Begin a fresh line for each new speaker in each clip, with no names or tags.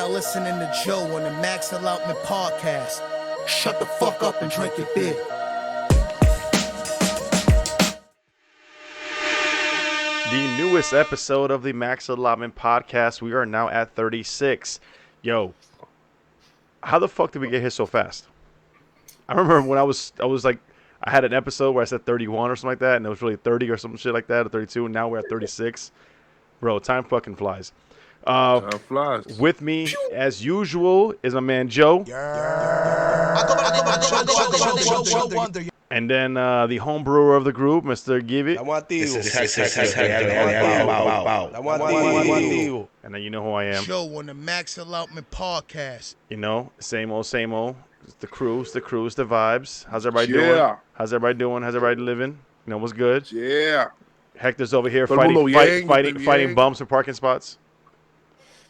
now listening to Joe on the Max Allotment Podcast. Shut the fuck up and drink your beer.
The newest episode of the Max Allotment Podcast. We are now at 36. Yo, how the fuck did we get here so fast? I remember when I was like, I had an episode where I said 31 or something like that, and it was really 30 or some shit like that, or 32, and now we're at 36. Bro, time fucking flies.
Time flies.
With me, as usual, is my man Joe. And then the home brewer of the group, Mr. Give It. And then you know who I am.
Joe on the Max Allotment Podcast.
You know, same old, same old. It's the crew, it's the vibes. How's everybody doing? How's everybody doing? How's everybody living? You know, what's good?
Yeah.
Hector's over here fighting bumps for parking spots.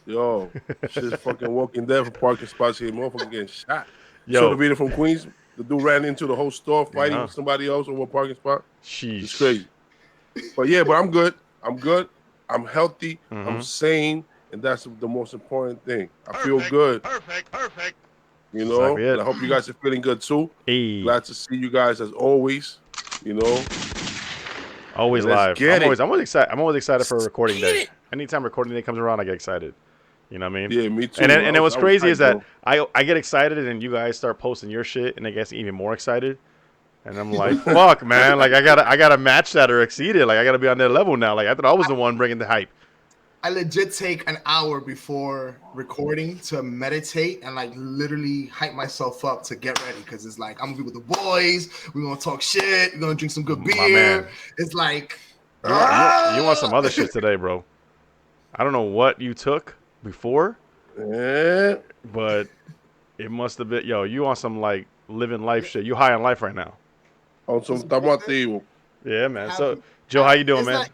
Yo, shit's fucking Walking Dead for parking spots here. Motherfucker getting shot.
Yo.
So the video from Queens, the dude ran into the whole store fighting with somebody else over a parking spot.
Sheesh.
It's crazy. But I'm good. I'm healthy. Mm-hmm. I'm sane. And that's the most important thing. I feel good.
Perfect.
You know, and I hope you guys are feeling good too.
Hey.
Glad to see you guys as always. You know,
always live. I'm always excited for recording day. Anytime recording day comes around, I get excited. You know what I mean?
Yeah, me too.
And then what's crazy is that I get excited, and then you guys start posting your shit, and I get even more excited. And I'm like, fuck, man! Like I gotta match that or exceed it. Like I gotta be on their level now. Like I thought I was the one bringing the hype.
I legit take an hour before recording to meditate and like literally hype myself up to get ready because it's like I'm gonna be with the boys. We're gonna talk shit. We're gonna drink some good beer. It's like
you want some other shit today, bro. I don't know what you took before, but it must have been you on some like living life shit. You high on life right now.
On some tamateo.
Yeah, man. So Joe, how you doing, man?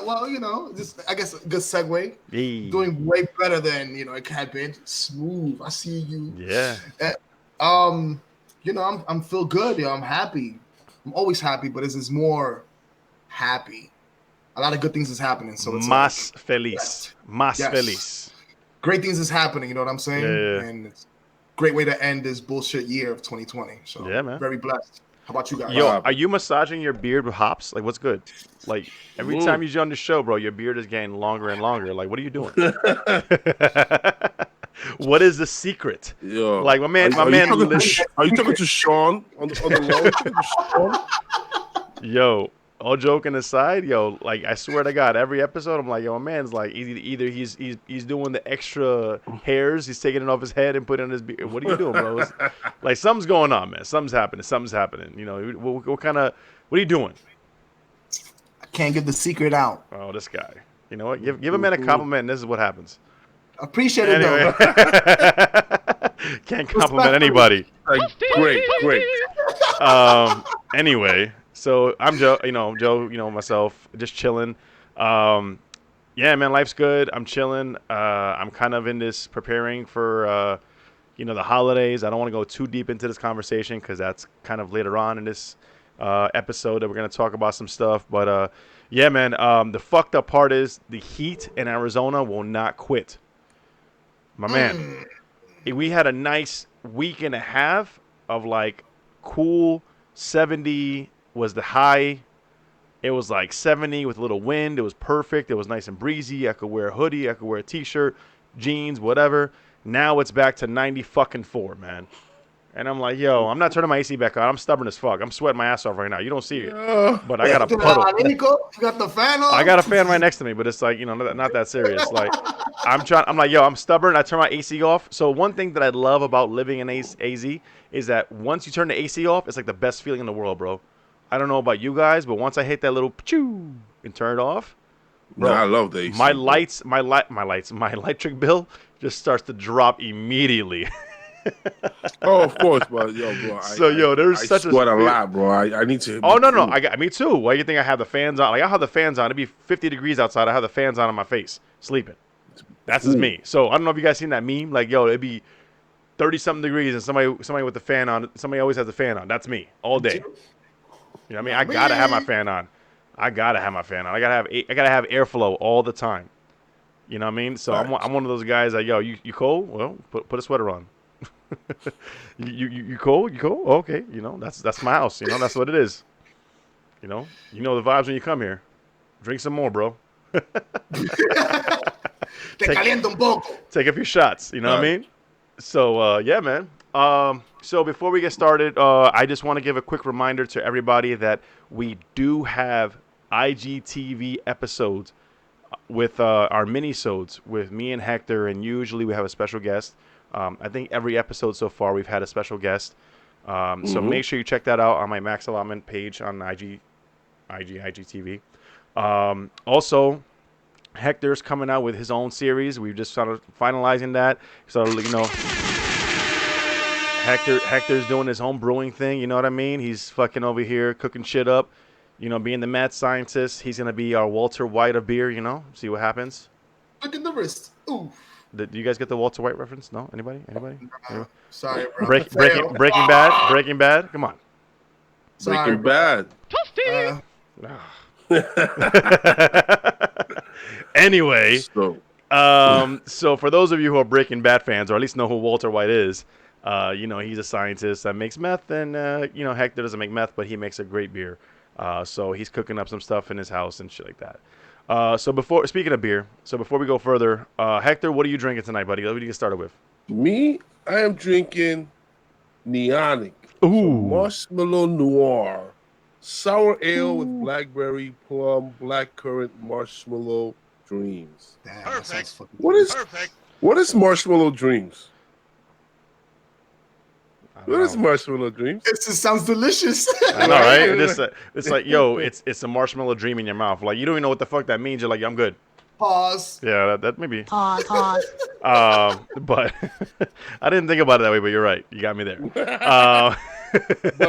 Well, just I guess a good segue.
Hey.
Doing way better than it had been. Smooth. I see you.
Yeah.
I'm feel good. I'm happy. I'm always happy, but this is more happy. A lot of good things is happening. So it's
más feliz. Feliz.
Great things is happening. You know what I'm saying?
Yeah.
And it's a great way to end this bullshit year of 2020. So
yeah, man.
Very blessed. How about you guys?
Yo, are you massaging your beard with hops? Like, what's good? Like, every time you're on the show, bro, your beard is getting longer and longer. Like, what are you doing? What is the secret?
Yo,
like, my man.
Are you talking to Sean on the line?
Yo, all joking aside, like, I swear to God, every episode, I'm like, my man's like, either he's doing the extra hairs, he's taking it off his head and putting it on his beard. What are you doing, bro? Like, something's going on, man. Something's happening. You know, what are you doing?
I can't give the secret out.
Oh, this guy. You know what? Give a man a compliment, and this is what happens.
Appreciate it, though.
Can't compliment anybody.
Like, great.
Anyway. So I'm Joe, myself, just chilling. Yeah, man, life's good. I'm chilling. I'm kind of in this preparing for, the holidays. I don't want to go too deep into this conversation because that's kind of later on in this episode that we're going to talk about some stuff. But, yeah, man, the fucked up part is the heat in Arizona will not quit. My man, we had a nice week and a half of, like, cool 70 was the high. It was like 70 with a little wind. It was perfect. It was nice and breezy. I could wear a hoodie. I could wear a t-shirt, jeans, whatever. Now it's back to 94, man. And I'm like, I'm not turning my AC back on. I'm stubborn as fuck. I'm sweating my ass off right now. You don't see it, but I got a puddle.
You got the fan on?
I got a fan right next to me, but it's like, not that serious. Like, I'm like, I'm stubborn. I turn my AC off. So one thing that I love about living in AZ is that once you turn the AC off, it's like the best feeling in the world, bro. I don't know about you guys, but once I hit that little choo and turn it off, bro,
I love the AC.
My electric bill just starts to drop immediately.
Oh, of course, but bro.
There's such
a lot, bro. I need to.
Oh no, me too. Why do you think I have the fans on? Like I have the fans on. It'd be 50 degrees outside. I have the fans on my face, sleeping. That's just me. So I don't know if you guys seen that meme. Like it'd be 30-something degrees and somebody with the fan on. Somebody always has the fan on. That's me all day. You know what I mean? I gotta have my fan on. I gotta have airflow all the time. You know what I mean? So
Facts.
I'm one of those guys that, yo, you cold? Well, put a sweater on. you cold? You cold? Oh, okay. You know, that's my house. You know, that's what it is. You know the vibes when you come here. Drink some more, bro.
Te calienta un poco.
Take a few shots. You know what I mean? So yeah, man. So before we get started, I just want to give a quick reminder to everybody that we do have IGTV episodes with our mini-sodes with me and Hector, and usually we have a special guest. I think every episode so far we've had a special guest. So make sure you check that out on my Max Allotment page on IGTV. Also, Hector's coming out with his own series. We've just started finalizing that. So, you know, Hector's doing his home brewing thing. You know what I mean? He's fucking over here cooking shit up. You know, being the mad scientist. He's going to be our Walter White of beer, you know? See what happens.
Look at the wrist. Ooh.
Do you guys get the Walter White reference? No? Anybody?
Sorry, bro.
Breaking Bad? Come on.
Sorry,
Breaking Bad.
Anyway, so for those of you who are Breaking Bad fans, or at least know who Walter White is, you know, he's a scientist that makes meth, and you know, Hector doesn't make meth, but he makes a great beer. So he's cooking up some stuff in his house and shit like that. Speaking of beer, before we go further, Hector, what are you drinking tonight, buddy? What do you get started with?
Me, I am drinking Neonic.
Ooh.
Marshmallow Noir. Sour ale with blackberry, plum, blackcurrant, marshmallow dreams.
Damn, that sounds fucking
What is marshmallow dreams? What is marshmallow dreams?
It just sounds delicious.
I know, right? It's like, yo, it's a marshmallow dream in your mouth. Like, you don't even know what the fuck that means. You're like, I'm good.
Pause.
Yeah, that maybe.
Pause.
But I didn't think about it that way, but you're right. You got me there.
But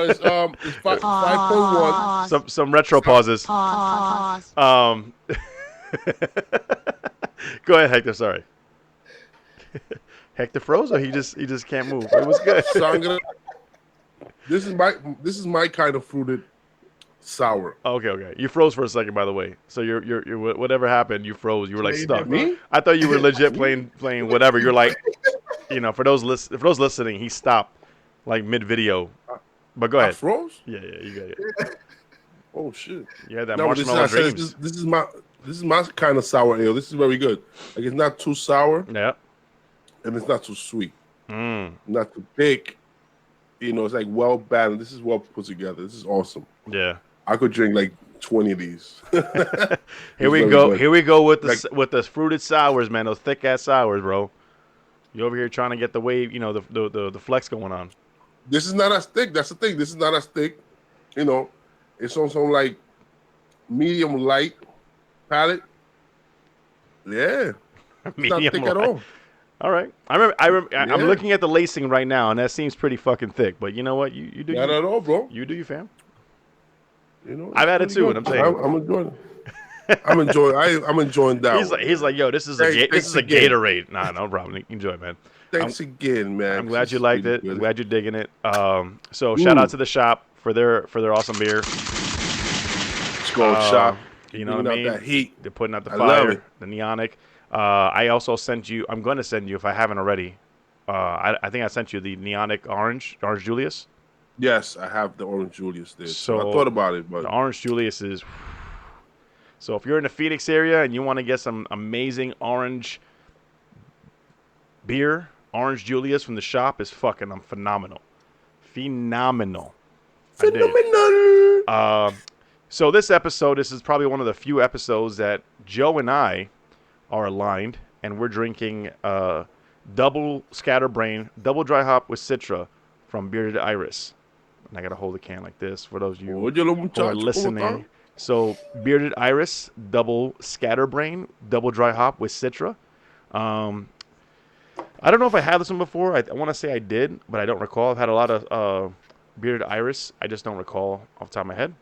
it's 5.1.
Some retro pauses.
Pause.
Go ahead, Hector. Sorry. Hector froze, or he just can't move. It was good.
So I'm gonna. This is my kind of fruited sour.
Okay. You froze for a second, by the way. So you're whatever happened, you froze. You were like stuck.
Me?
I thought you were legit playing whatever. You're like, you know, for those listening, he stopped like mid video. But go
I
ahead.
froze?
Yeah, you got it.
Oh shit!
Yeah, that
No,
marshmallow dreams.
This is my kind of sour ale. This is very good. Like, it's not too sour
Yeah.
and it's not too sweet.
Mm.
Not too thick. You know, it's like well balanced. This is well put together. This is awesome.
Yeah.
I could drink like 20 of these.
Here we
very
go.
good.
Here we go with the fruited sours, man. Those thick ass sours, bro. You over here trying to get the wave, you know, the flex going on.
This is not as thick. That's the thing. This is not as thick. You know, it's on some like medium light palate. Yeah. It's not thick at all.
All right. I'm
Yeah.
looking at the lacing right now, and that seems pretty fucking thick. But you know what? You do.
Not at all, bro.
You do, you fam.
You know,
I've had it
it's
too,
pretty
and I'm
good.
saying
I'm enjoying it. I'm enjoying that.
He's like, yo, this is a
Thanks again.
Gatorade. Nah, no problem. Enjoy, man.
Thanks again, man.
I'm glad you
This is
liked
really
it.
good.
I'm glad you're digging it. So shout out to the shop for their awesome beer.
Let's go shop.
You know what I mean?
Out that heat.
They're putting out the
I love
fire,
it.
the Neonic. I also sent you. I'm going to send you if I haven't already. I think I sent you the Neonic Orange Julius.
Yes, I have the Orange Julius there. So
So
I thought about it, but
The Orange Julius is. So if you're in the Phoenix area and you want to get some amazing orange beer, Orange Julius from the shop is fucking phenomenal. Phenomenal. I dig it. So this episode, this is probably one of the few episodes that Joe and I are aligned, and we're drinking double scatterbrain, double dry hop with Citra from Bearded Iris. And I gotta hold the can like this for those of you
Oye, los
who are
muchachos, ¿cómo
listening.
están?
So Bearded Iris, double scatterbrain, double dry hop with Citra. I don't know if I had this one before. I want to say I did, but I don't recall. I've had a lot of Bearded Iris. I just don't recall off the top of my head.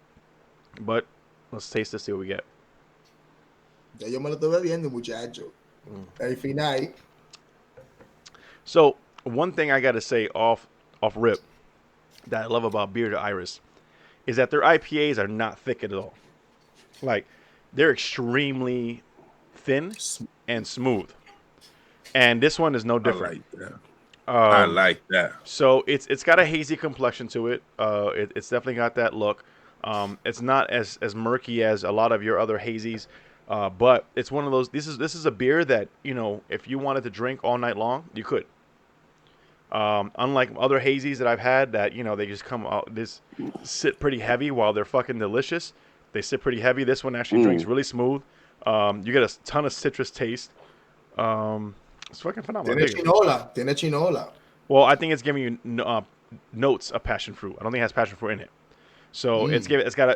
But let's taste this, see what we get.
Ya yo me lo estoy bebiendo, muchacho. Al final.
So one thing I got to say off rip that I love about Bearded Iris is that their IPAs are not thick at all. Like, they're extremely thin and smooth. And this one is no different.
I like that. I like that.
So it's got a hazy complexion to it. It's definitely got that look. It's not as murky as a lot of your other hazies, but it's one of those. This is a beer that, you know, if you wanted to drink all night long, you could. Unlike other hazies that I've had, that, you know, they just come out, sit pretty heavy while they're fucking delicious. They sit pretty heavy. This one actually drinks really smooth. You get a ton of citrus taste. It's fucking phenomenal.
Tiene chinola.
Well, I think it's giving you notes of passion fruit. I don't think it has passion fruit in it. So it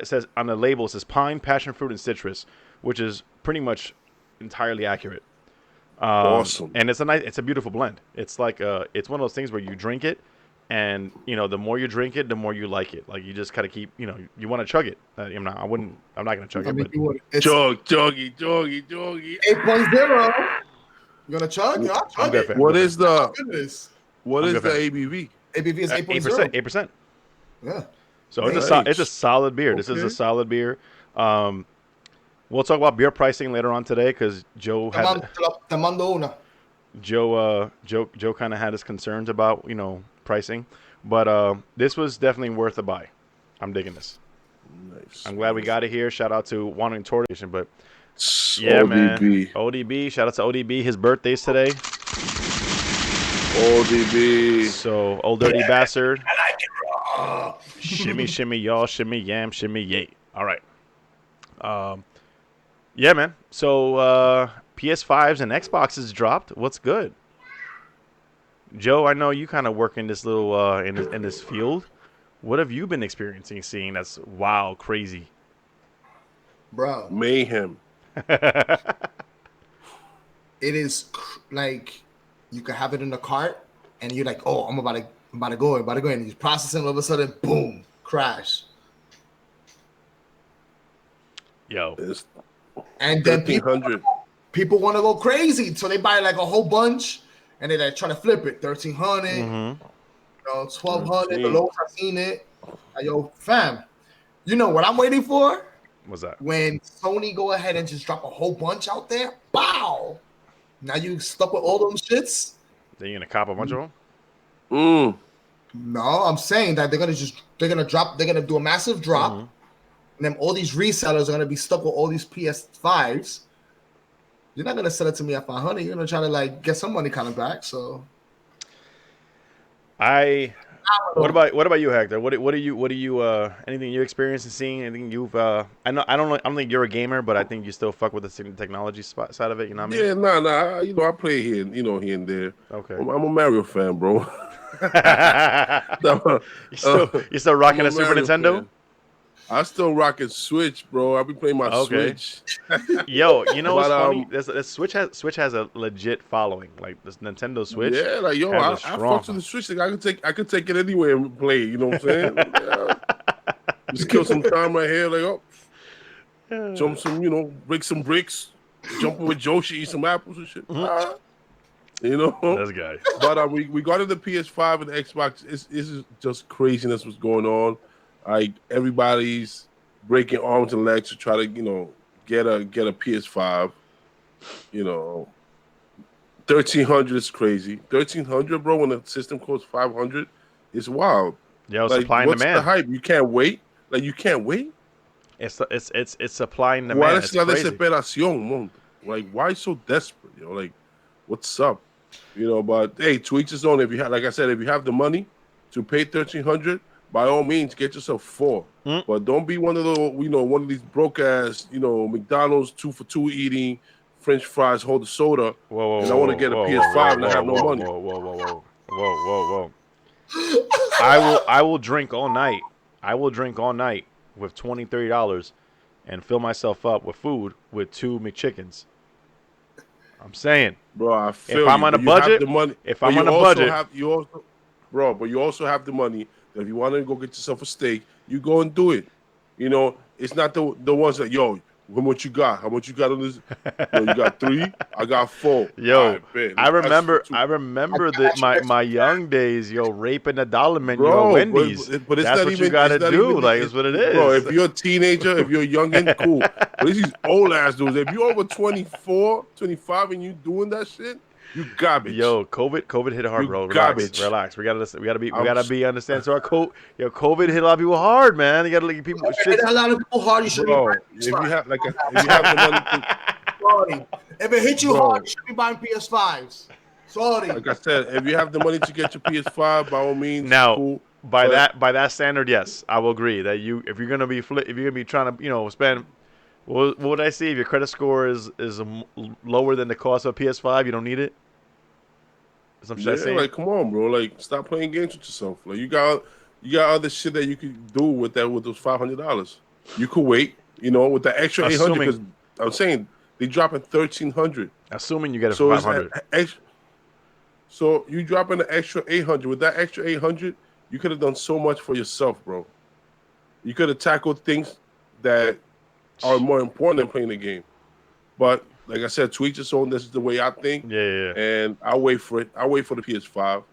says on the label, it says pine, passion fruit, and citrus, which is pretty much entirely accurate.
Awesome.
And it's a beautiful blend. It's like it's one of those things where you drink it, and, you know, the more you drink it, the more you like it. Like, you just gotta keep, you know, you want to chug it. I'm not gonna chug it. But
Chuggy.
8.0. You gonna chug? Yeah, I'll chug it.
What is the
good fan.
ABV?
ABV is 8.0.
8%.
Yeah.
So it's a solid beer. This is a solid beer. We'll talk about beer pricing later on today, because Joe kind of had his concerns about, you know, pricing, but this was definitely worth a buy. I'm digging this.
Nice.
I'm glad we got it here. Shout out to Wandering Tortation, but yeah, ODB. Man, ODB. Shout out to ODB. His birthday's today.
ODB.
So, old dirty bastard. I like it raw. Shimmy, shimmy, y'all. Shimmy, yam, shimmy, yay. All right. Yeah, man. So, PS5s and Xboxes dropped. What's good? Joe, I know you kind of work in this little in this field. What have you been seeing that's wild, crazy?
Bro.
Mayhem.
It is like you could have it in the cart and you're like, oh, I'm about to go, and you're processing, all of a sudden, boom, crash.
Yo.
And then people want to go crazy, so they buy like a whole bunch and they like try to flip it. 1,300, you know, 1,200. The lowest I've seen it. Like, yo, fam, you know what I'm waiting for?
What's that?
When Sony go ahead and just drop a whole bunch out there, bow. Now you stuck with all them shits.
Then you're gonna cop a bunch of them?
No, I'm saying that they're gonna do a massive drop, and then all these resellers are gonna be stuck with all these PS5s. You're not gonna sell it to me at 500. You're gonna try to like get some money coming back. So,
what about you, Hector? What do you anything you experienced and seeing? Anything you've I don't think you're a gamer, but I think you still fuck with the technology side of it. You know what I mean?
Yeah, nah. You know, I play here and there.
Okay.
I'm a Mario fan, bro.
You still rocking a Super Nintendo?
Fan. I still rocking Switch, bro. I'll be playing my Switch.
Yo, you know what's funny? The Switch has a legit following. Like this Nintendo Switch.
Yeah, like yo, I fuck with the Switch. Like I could take it anywhere and play. You know what I'm saying? Just kill some time right here. Like jump some, you know, break some bricks, jumping with Joshi, eat some apples and shit. You know,
this guy.
But we got into PS5 and Xbox. This is just craziness what's going on. Like everybody's breaking arms and legs to try to, you know, get a PS5. You know, 1,300 is crazy. 1,300, bro. When the system costs 500, it's wild.
Yo,
like,
supply and demand.
What's the hype? You can't wait. Like you can't wait.
It's supply and demand.
¿Cuál es la desesperación, mon? Like why so desperate? You know, like what's up? You know, but hey, to each his own. If you have, like I said, if you have the money to pay 1,300. By all means, get yourself 4. But don't be one of those, you know, one of these broke ass, you know, McDonald's 2 for $2 eating French fries, hold the soda.
Whoa,
and I want to get a PS5 and I have no money.
Whoa. I will drink all night. I will drink all night with $20, $30 and fill myself up with food with 2 McChickens. I'm saying,
bro, I feel
if I'm on a budget,
but you also have the money. If you want to go get yourself a steak, you go and do it. You know, it's not the ones that, yo, How much you got? How much you got on this? No, you got 3. I got 4.
Yo,
All right,
I
that's for
remember
2.
I remember that my young days, yo, raping the dollar menu at
Bro,
Wendy's.
but it's
That's
not
what you
even.
gotta
It's not
do.
even.
Like, it's what it
Bro,
is.
if you're a teenager, if you're a youngin', cool. But it's these old ass dudes. If you're over 24, 25, and you doing that shit, you garbage.
Yo, COVID hit hard,
You
bro.
garbage.
Relax. We gotta listen. We
I'm
gotta be understand. So COVID hit a lot of people hard, man. You gotta let people shit.
A lot of people hard. You should be
bro.
buying
If you
PS5.
have if you have the money to,
Sorry. If it hit you
Bro.
hard, you should be buying PS5s. Sorry.
like I said, if you have the money to get your PS5, by all means,
Now,
cool.
by
But
that standard, yes, I will agree that if you're gonna be trying to spend. What would I say? If your credit score is lower than the cost of a PS5, you don't need it. Some shit I
yeah,
saying?
like come on, bro. Like stop playing games with yourself. Like you got other shit that you could do with those $500. You could wait, with the extra 800 because I'm saying they dropping 1,300.
Assuming you get it
So
for
it's
500.
So you dropping the extra 800. With that extra 800, you could have done so much for yourself, bro. You could have tackled things that are more important than playing the game. But like I said, to each his own. This is the way I think.
Yeah.
And I'll wait for it. I'll wait for the PS5.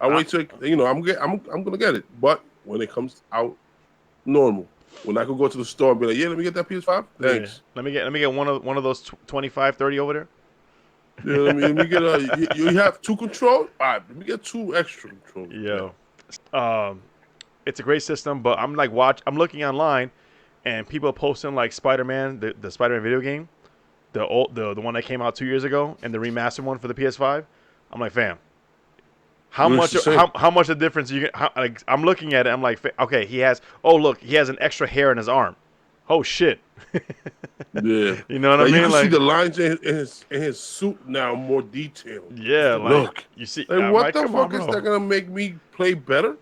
I'll wait till I'm gonna get it. But when it comes out normal, when I could go to the store and be like, yeah, let me get that PS5. Thanks.
Yeah. Let me get one of those 25, 30 over there.
Yeah, let me get you have 2 controls. All right, let me get 2 extra controls.
Yo, it's a great system, but I'm looking online, and people are posting like Spider-Man, the Spider-Man video game, the one that came out 2 years ago, and the remastered one for the PS5. I'm like, fam, how much the difference I'm looking at it. I'm like, okay, he has an extra hair in his arm. Oh shit.
Yeah,
you know what I mean?
You can
like,
see the lines in his suit now more detailed.
Yeah,
look,
you see.
What the fuck is that gonna make me play better?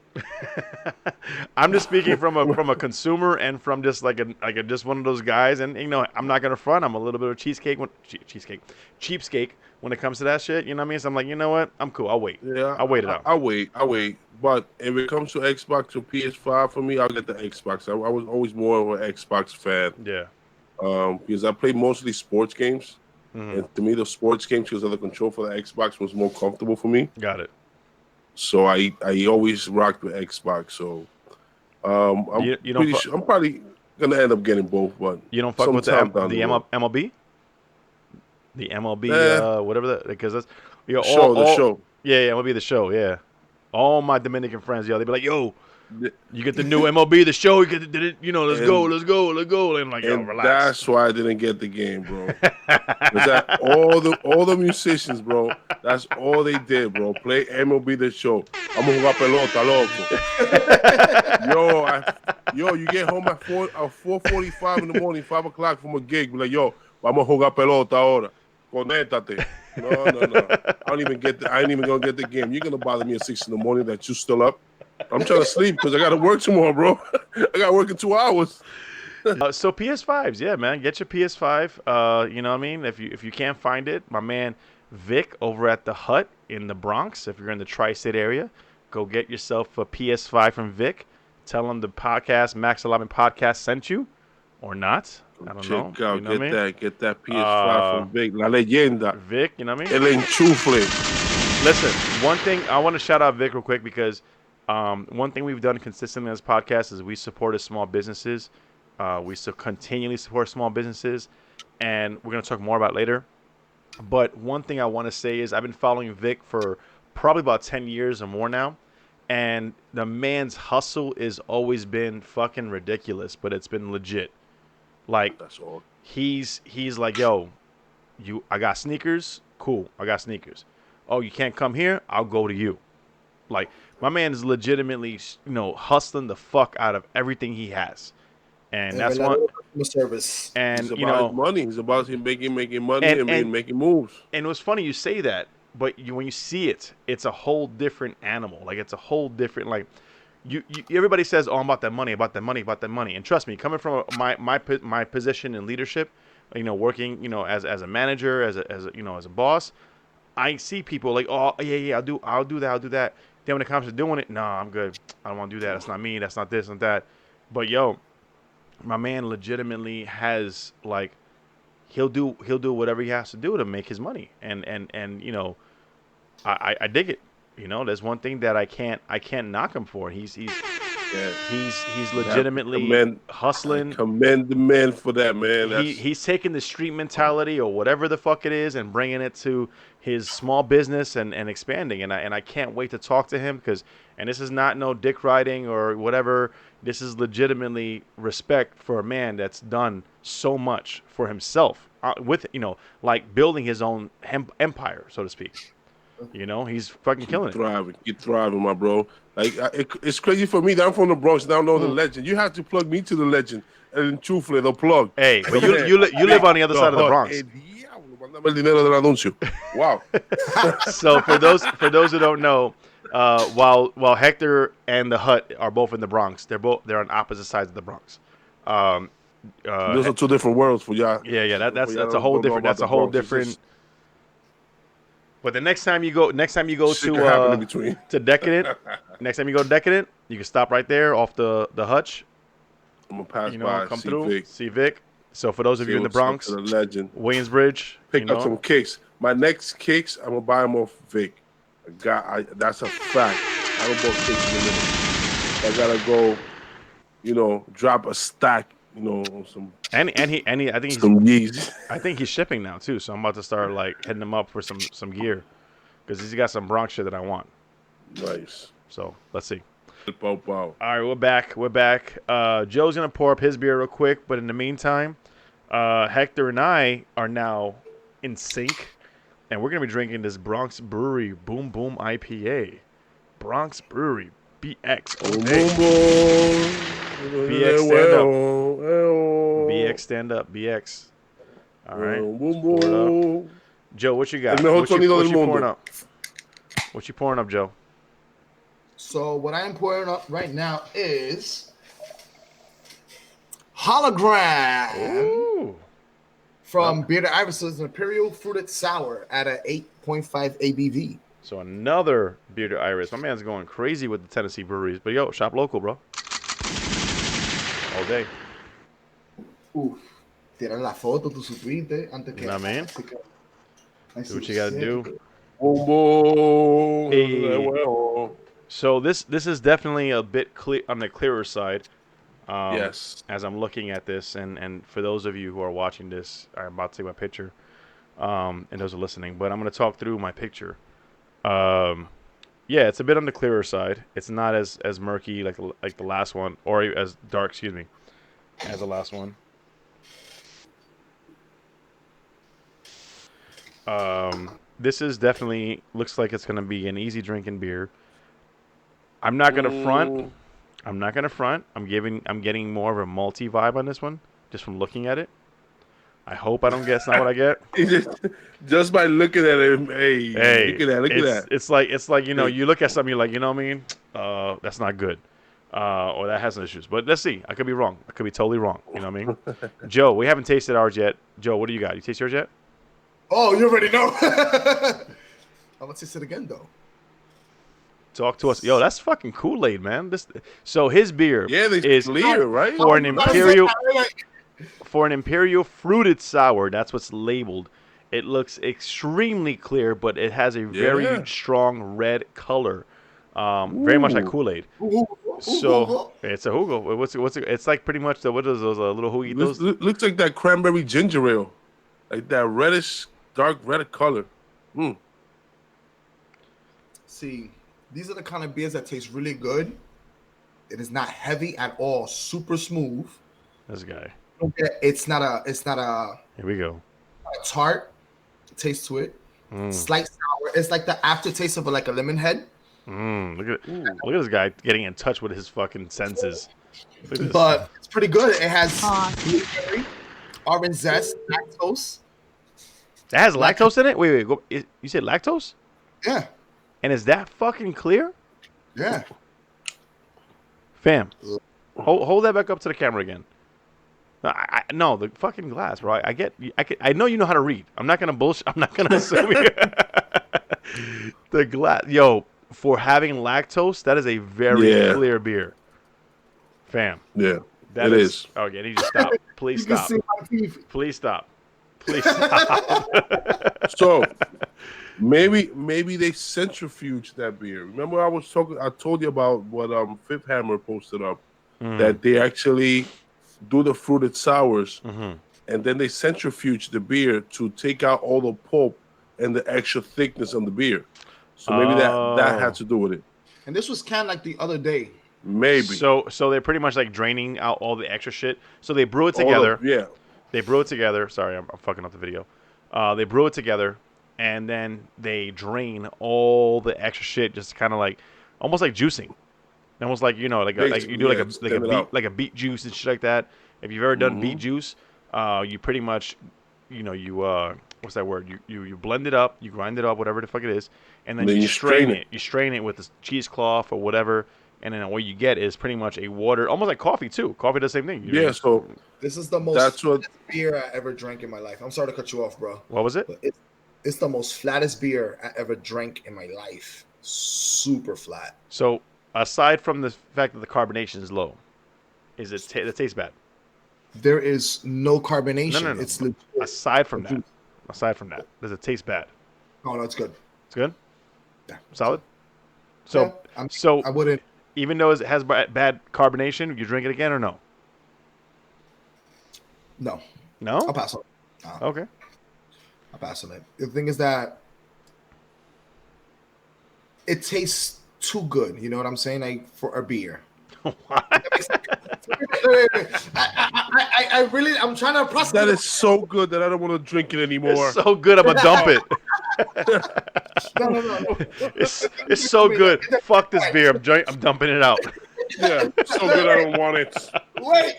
I'm just speaking from a consumer and from just just one of those guys, and I'm not gonna front. I'm a little bit of cheapskate when it comes to that shit. You know what I mean? So I'm like, you know what? I'm cool. I'll wait.
Yeah,
I'll wait it out.
I'll wait. But if it comes to Xbox or PS5 for me, I'll get the Xbox. I was always more of an Xbox fan.
Yeah.
Because I play mostly sports games,
Mm-hmm.
and to me, the sports games because of the control for the Xbox was more comfortable for me.
Got it.
So I always rocked with Xbox. So I'm probably gonna end up getting both. But
you don't fuck with the MLB, the MLB, whatever that, because that's
the show.
Yeah, MLB the show. Yeah, all my Dominican friends, they be like, yo. You get the new MLB, the show. You get let's go. And I'm like, yo, relax.
That's why I didn't get the game, bro. That all the musicians, bro. That's all they did, bro. Play MLB the show. I'm gonna jugar pelota, loco. Yo, you get home at 4:45 in the morning, 5 o'clock from a gig. Be like, yo, vamos a jugar pelota ahora. Conéctate. No. I ain't even gonna get the game. You're gonna bother me at 6 in the morning that you still up. I'm trying to sleep because I got to work tomorrow, bro. I got to work in 2 hours.
So PS5s, yeah, man. Get your PS5. You know what I mean? If you can't find it, my man Vic over at the Hut in the Bronx, if you're in the Tri-State area, go get yourself a PS5 from Vic. Tell him the podcast, Max Allotment Podcast, sent you or not. I don't know.
Check out,
you know
get that PS5 from Vic. La leyenda.
Vic, you know what I
El
mean?
enchufle.
Listen, one thing, I want to shout out Vic real quick because one thing we've done consistently on this podcast is we supported small businesses. We continually support small businesses, and we're going to talk more about it later. But one thing I want to say is I've been following Vic for probably about 10 years or more now, and the man's hustle has always been fucking ridiculous, but it's been legit. Like,
that's all.
He's like, yo, I got sneakers? Cool, I got sneakers. Oh, you can't come here? I'll go to you. Like, my man is legitimately, hustling the fuck out of everything he has. And that's one
service.
He's
And
about his money. He's about him making money and making moves.
And it was funny you say that, but when you see it, it's a whole different animal. Like, it's a whole different, like, you everybody says, oh, I'm about that money. And trust me, coming from my position in leadership, working, as a manager, as a boss, I see people like, oh yeah, I'll do that. Then when it comes to doing it, no, I'm good. I don't want to do that. That's not me. That's not this and that. But yo, my man legitimately has like he'll do whatever he has to do to make his money, and you know, I dig it. You know, there's one thing that I can't knock him for. He's
Yeah.
legitimately hustling.
I commend the man for that, man.
He's taking the street mentality or whatever the fuck it is and bringing it to his small business and expanding. And I can't wait to talk to him and this is not no dick riding or whatever. This is legitimately respect for a man that's done so much for himself with, you know, like building his own empire, so to speak. You know, he's fucking killing it.
Keep thriving, my bro. Like it's crazy for me that I'm from the Bronx and I don't know the legend. You have to plug me to the legend, and truthfully, the plug.
Hey, but you live on the other side of the Bronx.
Wow.
So for those who don't know, while Hector and the Hut are both in the Bronx, they're on opposite sides of the Bronx.
Those are two different worlds for y'all.
Yeah. That's a whole different. That's a whole different. But the next time you go to Decadent, next time you go to Decadent, you can stop right there off the hutch.
I'm gonna pass
you know,
by,
come
see
through,
Vic.
see Vic. So for those of you in the Bronx,
the legend,
Williamsbridge,
pick up some kicks. My next kicks, I'm gonna buy them off Vic. That's a fact. I don't buy kicks in the middle. I gotta go, you know, drop a stack, you know, on some.
And he I think
some Yeezys.
I think he's shipping now too. So I'm about to start like hitting him up for some gear because he's got some Bronx shit that I want.
Nice.
So let's see.
All
right, we're back. Joe's gonna pour up his beer real quick, but in the meantime, Hector and I are now in sync, and we're gonna be drinking this Bronx Brewery Boom Boom IPA. Bronx Brewery BX.
Boom boom boom.
BX stand up. BX stand up. BX. All right. Pour it up. Joe, what you got? What you pouring up? What you pouring up, Joe?
So what I am pouring up right now is Hologram.
Ooh.
From Bearded Iris's Imperial Fruited Sour at a 8.5 ABV.
So another Bearded Iris. My man's going crazy with the Tennessee breweries. But yo, shop local, bro. All day.
Tira la foto, tu supiste antes que.
You know what I mean? Do what you gotta do.
Boom, boom.
Hey. So this is definitely a bit clear on the clearer side.
Yes.
As I'm looking at this, and for those of you who are watching this, I'm about to take my picture. And those are listening, but I'm gonna talk through my picture. Yeah, it's a bit on the clearer side. It's not as murky like the last one, or as dark, excuse me, as the last one. This is definitely looks like it's gonna be an easy drinking beer. I'm not gonna front. I'm getting more of a malty vibe on this one, just from looking at it. I hope I don't get. It's not what I get.
Just by looking at it, hey, look at that.
It's like you know, you look at something, you're like, you know what I mean? That's not good, or that has some issues. But let's see. I could be wrong. I could be totally wrong. You know what I mean? Joe, we haven't tasted ours yet. Joe, what do you got? You taste yours yet?
Oh, you already know. I'm gonna taste it again though.
Talk to us. Yo, that's fucking Kool-Aid, man. So his beer is
clear, right?
For an imperial fruited sour. That's what's labeled. It looks extremely clear, but it has a very strong red color. Very much like Kool-Aid. So it's a Hugo. What's it? It's like pretty much what is those little Hugitos?
Looks like that cranberry ginger ale, like that reddish, dark red color.
See, these are the kind of beers that taste really good. It is not heavy at all. Super smooth.
This guy.
It's not a.
Here we go.
A tart taste to it. Slight sour. It's like the aftertaste of like a lemon head.
Look at this guy getting in touch with his fucking senses.
But it's pretty good. It has blueberry, orange zest, lactose.
That has lactose in it? Wait. You said lactose?
Yeah.
And is that fucking clear?
Yeah.
Fam, hold that back up to the camera again. No, the fucking glass, bro. I know you know how to read. I'm not gonna bullshit. I'm not gonna assume the glass. Yo, for having lactose, that is a very clear beer. Fam.
Yeah.
That
It
is.
is.
Okay, I need you to stop. Please
You can
stop.
see my teeth.
Please stop. Please stop.
So maybe they centrifuge that beer. Remember I told you about what Fifth Hammer posted up that they actually do the fruited sours and then they centrifuge the beer to take out all the pulp and the extra thickness on the beer. So maybe that had to do with it.
And this was canned like the other day.
Maybe.
So they're pretty much like draining out all the extra shit. So they brew it together.
Yeah.
They brew it together. Sorry, I'm fucking up the video. They brew it together, and then they drain all the extra shit, just kind of like, almost like juicing, almost like like you do like a beet juice and shit like that. If you've ever done beet juice, you pretty much, you what's that word? You blend it up, you grind it up, whatever the fuck it is, and then you strain it. You strain it with the cheesecloth or whatever. And then what you get is pretty much a water, almost like coffee too. Coffee does the same thing.
Yeah, so
this is the most beer I ever drank in my life. I'm sorry to cut you off, bro.
What was it?
It's the most flattest beer I ever drank in my life. Super flat.
So aside from the fact that the carbonation is low, it tastes bad?
There is no carbonation.
No.
It's
aside from that, does it taste bad?
Oh, no, it's good.
It's good.
Yeah,
solid. So
yeah, I wouldn't.
Even though it has bad carbonation, you drink it again or no?
No.
No?
I'll pass on it.
Okay.
I'll pass on it. The thing is that it tastes too good. You know what I'm saying? Like for a beer.
What?
I'm trying to process.
that is so good that I don't want to drink it anymore.
It's so good, I'm gonna dump it.
No.
It's so good. Fuck this beer. I'm dumping it out.
Yeah, so good I don't want it.
Wait.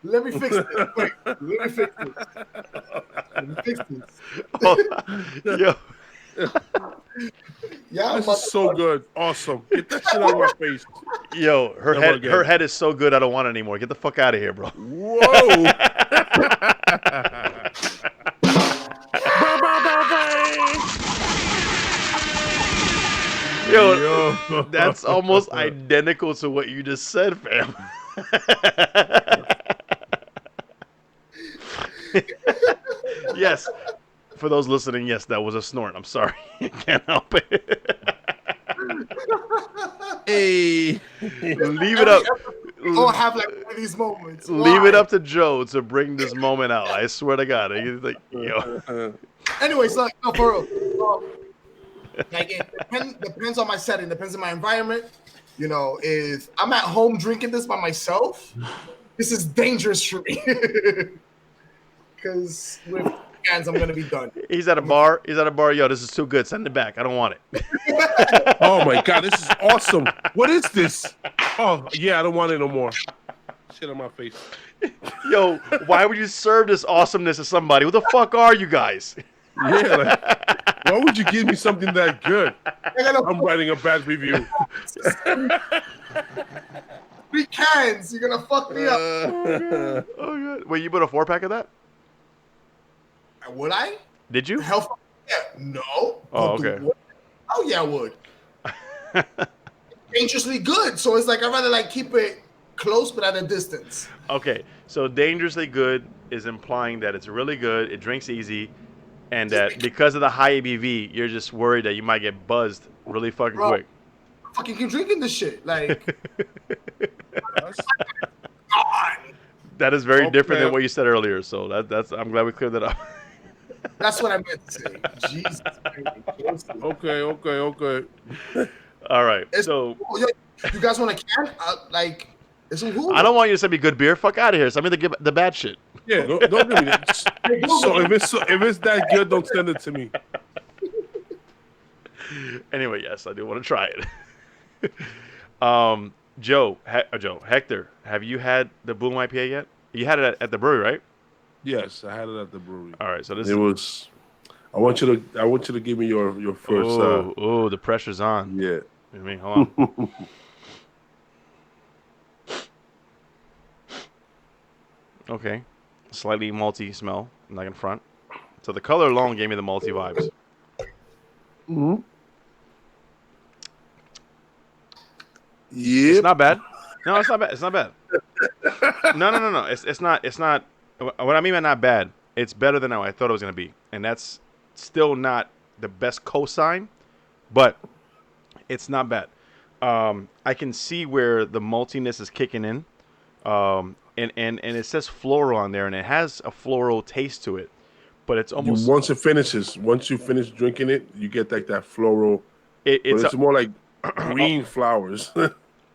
Let me fix it. Wait. Let me fix this.
Yo.
Yeah,
This is so good. Awesome. Get that shit out of my face.
Yo, her head is so good I don't want it anymore. Get the fuck out of here, bro.
Whoa.
Yo, that's almost identical to what you just said, fam. Yes. For those listening, yes, that was a snort. I'm sorry. I can't help it.
Hey.
Leave it up.
We all have like one of these moments.
Leave it up to Joe to bring this moment out. I swear to God. He's like, yo.
Anyway, so no, for real. Like it depends on my setting, depends on my environment. If I'm at home drinking this by myself, this is dangerous for me. Because with cans, I'm gonna be done.
He's at a bar. Yo, this is too good. Send it back. I don't want it.
Oh my God, this is awesome. What is this? Oh yeah, I don't want it no more. Shit on my face.
Yo, why would you serve this awesomeness to somebody? Who the fuck are you guys?
Yeah, why would you give me something that good? I'm writing a bad review.
3 cans, you're gonna fuck me up.
Oh God. Wait, you put a 4-pack of that?
Would I?
Did you?
Hell, yeah. No.
Oh, okay.
Oh yeah, I would. Dangerously good, so it's like I'd rather like keep it close but at a distance.
Okay, so dangerously good is implying that it's really good, it drinks easy, and that because of the high ABV, you're just worried that you might get buzzed really fucking quick.
I fucking keep drinking this shit. Like,
that is very different than what you said earlier. So that's I'm glad we cleared that up.
That's what I meant to say. Jesus.
Okay.
All right.
So you guys want a can? Like, it's some cool.
I don't want you to send me good beer. Fuck out of here. Send me the bad shit.
Yeah, don't give me that. So if it's that good, don't send it to me.
Anyway, yes, I do want to try it. Hector, have you had the Boom IPA yet? You had it at the brewery, right?
Yes, I had it at the brewery.
All right, so
I want you to give me your first.
Oh, the pressure's on.
Yeah.
I mean, hold on. Okay, slightly malty smell. I'm not gonna front. So the color alone gave me the malty vibes.
Mm-hmm. Yep.
It's not bad. No, it's not bad. It's not bad. No. It's not. It's not. What I mean by not bad, it's better than I thought it was gonna be, and that's still not the best cosign, but it's not bad. I can see where the maltiness is kicking in, and it says floral on there, and it has a floral taste to it, but it's almost
Once you finish drinking it, you get like that floral, but
it's
it's more like green flowers.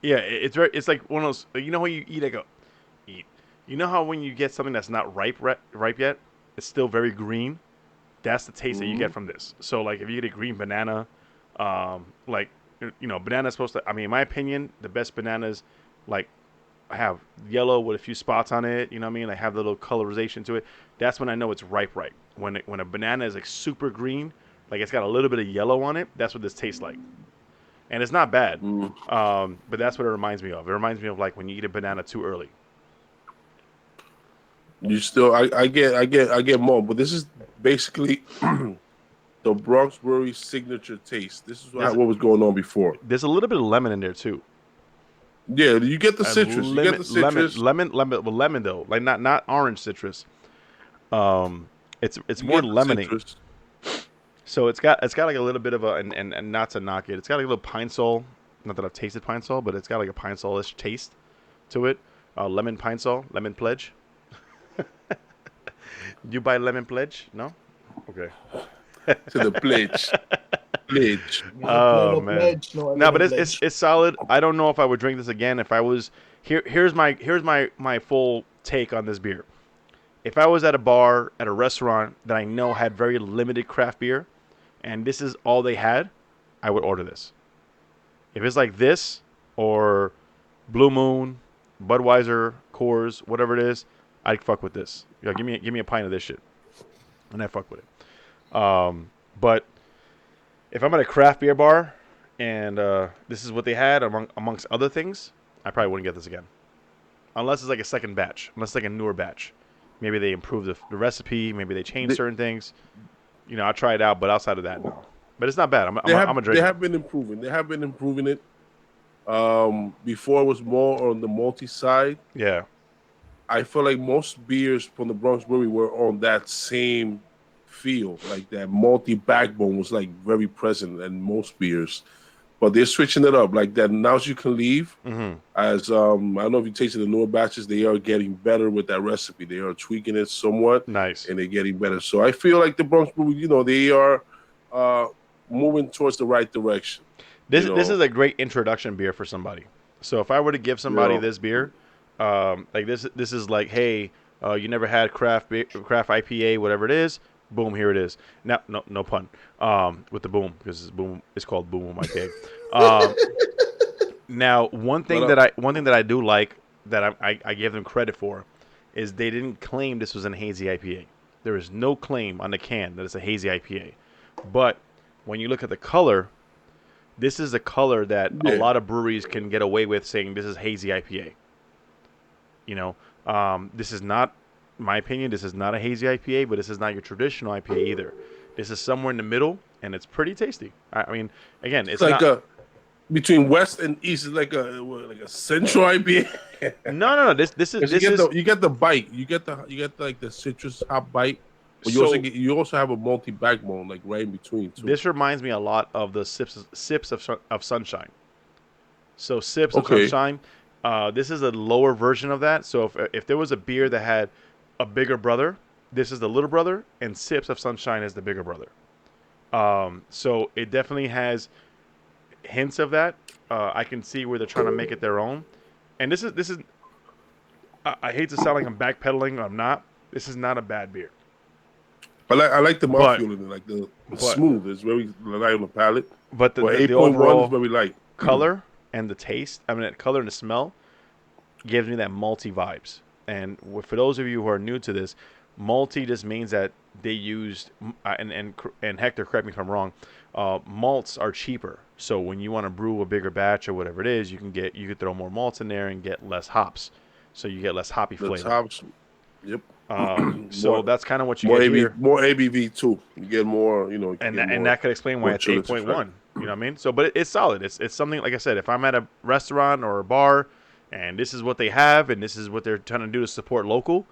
yeah, it's very. It's like one of those. You know how you eat like a eat. You know how when you get something that's not ripe yet, it's still very green. That's the taste that you get from this. So like if you get a green banana, like banana is supposed to. I mean, in my opinion, the best bananas like have yellow with a few spots on it. You know what I mean? Like have the little colorization to it. That's when I know it's ripe. When a banana is like super green, like it's got a little bit of yellow on it. That's what this tastes like. And it's not bad. But that's what it reminds me of. It reminds me of like when you eat a banana too early.
You still, I get more, but this is basically the Bronx Brewery signature taste. This is what was going on before.
There's a little bit of lemon in there too.
Yeah, you get the citrus. You get the citrus.
Lemon though, like not orange citrus. It's more lemony. So it's got like a little bit of and not to knock it, it's got like a little pine sol. Not that I've tasted pine sol, but it's got like a pine sol-ish taste to it. Lemon pine sol, lemon pledge. You buy lemon pledge? No? Okay.
To the pledge. Pledge.
Oh man. No, but it's solid. I don't know if I would drink this again if I was here's my full take on this beer. If I was at a bar, at a restaurant that I know had very limited craft beer, and this is all they had, I would order this. If it's like this or Blue Moon, Budweiser, Coors, whatever it is, I'd fuck with this. Give me a pint of this shit, and I fuck with it. But if I'm at a craft beer bar and this is what they had amongst other things, I probably wouldn't get this again, unless it's like a second batch, unless it's like a newer batch. Maybe they improved the recipe. Maybe they changed certain things. I'll try it out, but outside of that, no. But it's not bad. I'm a drink.
They have been improving. They have been improving it. Before it was more on the malty side.
Yeah.
I feel like most beers from the Bronx Brewery were on that same feel. Like that malty backbone was like very present in most beers. But they're switching it up. Like that Now You Can Leave. As I don't know if you tasted the newer batches, they are getting better with that recipe. They are tweaking it somewhat.
Nice.
And they're getting better. So I feel like the Bronx Brewery, they are moving towards the right direction.
This is a great introduction beer for somebody. So if I were to give somebody this beer, like this is like, hey, you never had craft IPA, whatever it is. Boom, here it is. Now, no pun with the boom, because it's called Boom IPA. Now, one thing that I do like that I give them credit for is they didn't claim this was a hazy IPA. There is no claim on the can that it's a hazy IPA. But when you look at the color, this is a color that a lot of breweries can get away with saying this is hazy IPA. This is not, in my opinion, this is not a hazy IPA, but this is not your traditional IPA either. This is somewhere in the middle, and it's pretty tasty. I mean, again, it's like
not between West and East is like a central IPA.
No. This is
you get the bite. You get like the citrus hop bite. But you also have a multi backbone like right in between too.
This reminds me a lot of the sips of Sunshine. So sips of Sunshine. This is a lower version of that. So if there was a beer that had a bigger brother, this is the little brother, and sips of Sunshine is the bigger brother. So it definitely has hints of that. I can see where they're trying to make it their own. And this is. I hate to sound like I'm backpedaling. I'm not. This is not a bad beer.
I like the mouthfeel in it, like the smooth. It's very light on the palate.
But the
8.1 is very light.
Color and the taste, the color and the smell gives me that malty vibes. And for those of you who are new to this, malty just means that they used, and Hector, correct me if I'm wrong, malts are cheaper. So when you want to brew a bigger batch or whatever it is, you can throw more malts in there and get less hops. So you get less hoppy flavor.
Hops. Yep.
So that's kind of what you get here.
More ABV too. You get more,
and that could explain why it's 8.1. You know what I mean? So, but it's solid. It's something, like I said, if I'm at a restaurant or a bar and this is what they have, and this is what they're trying to do to support local,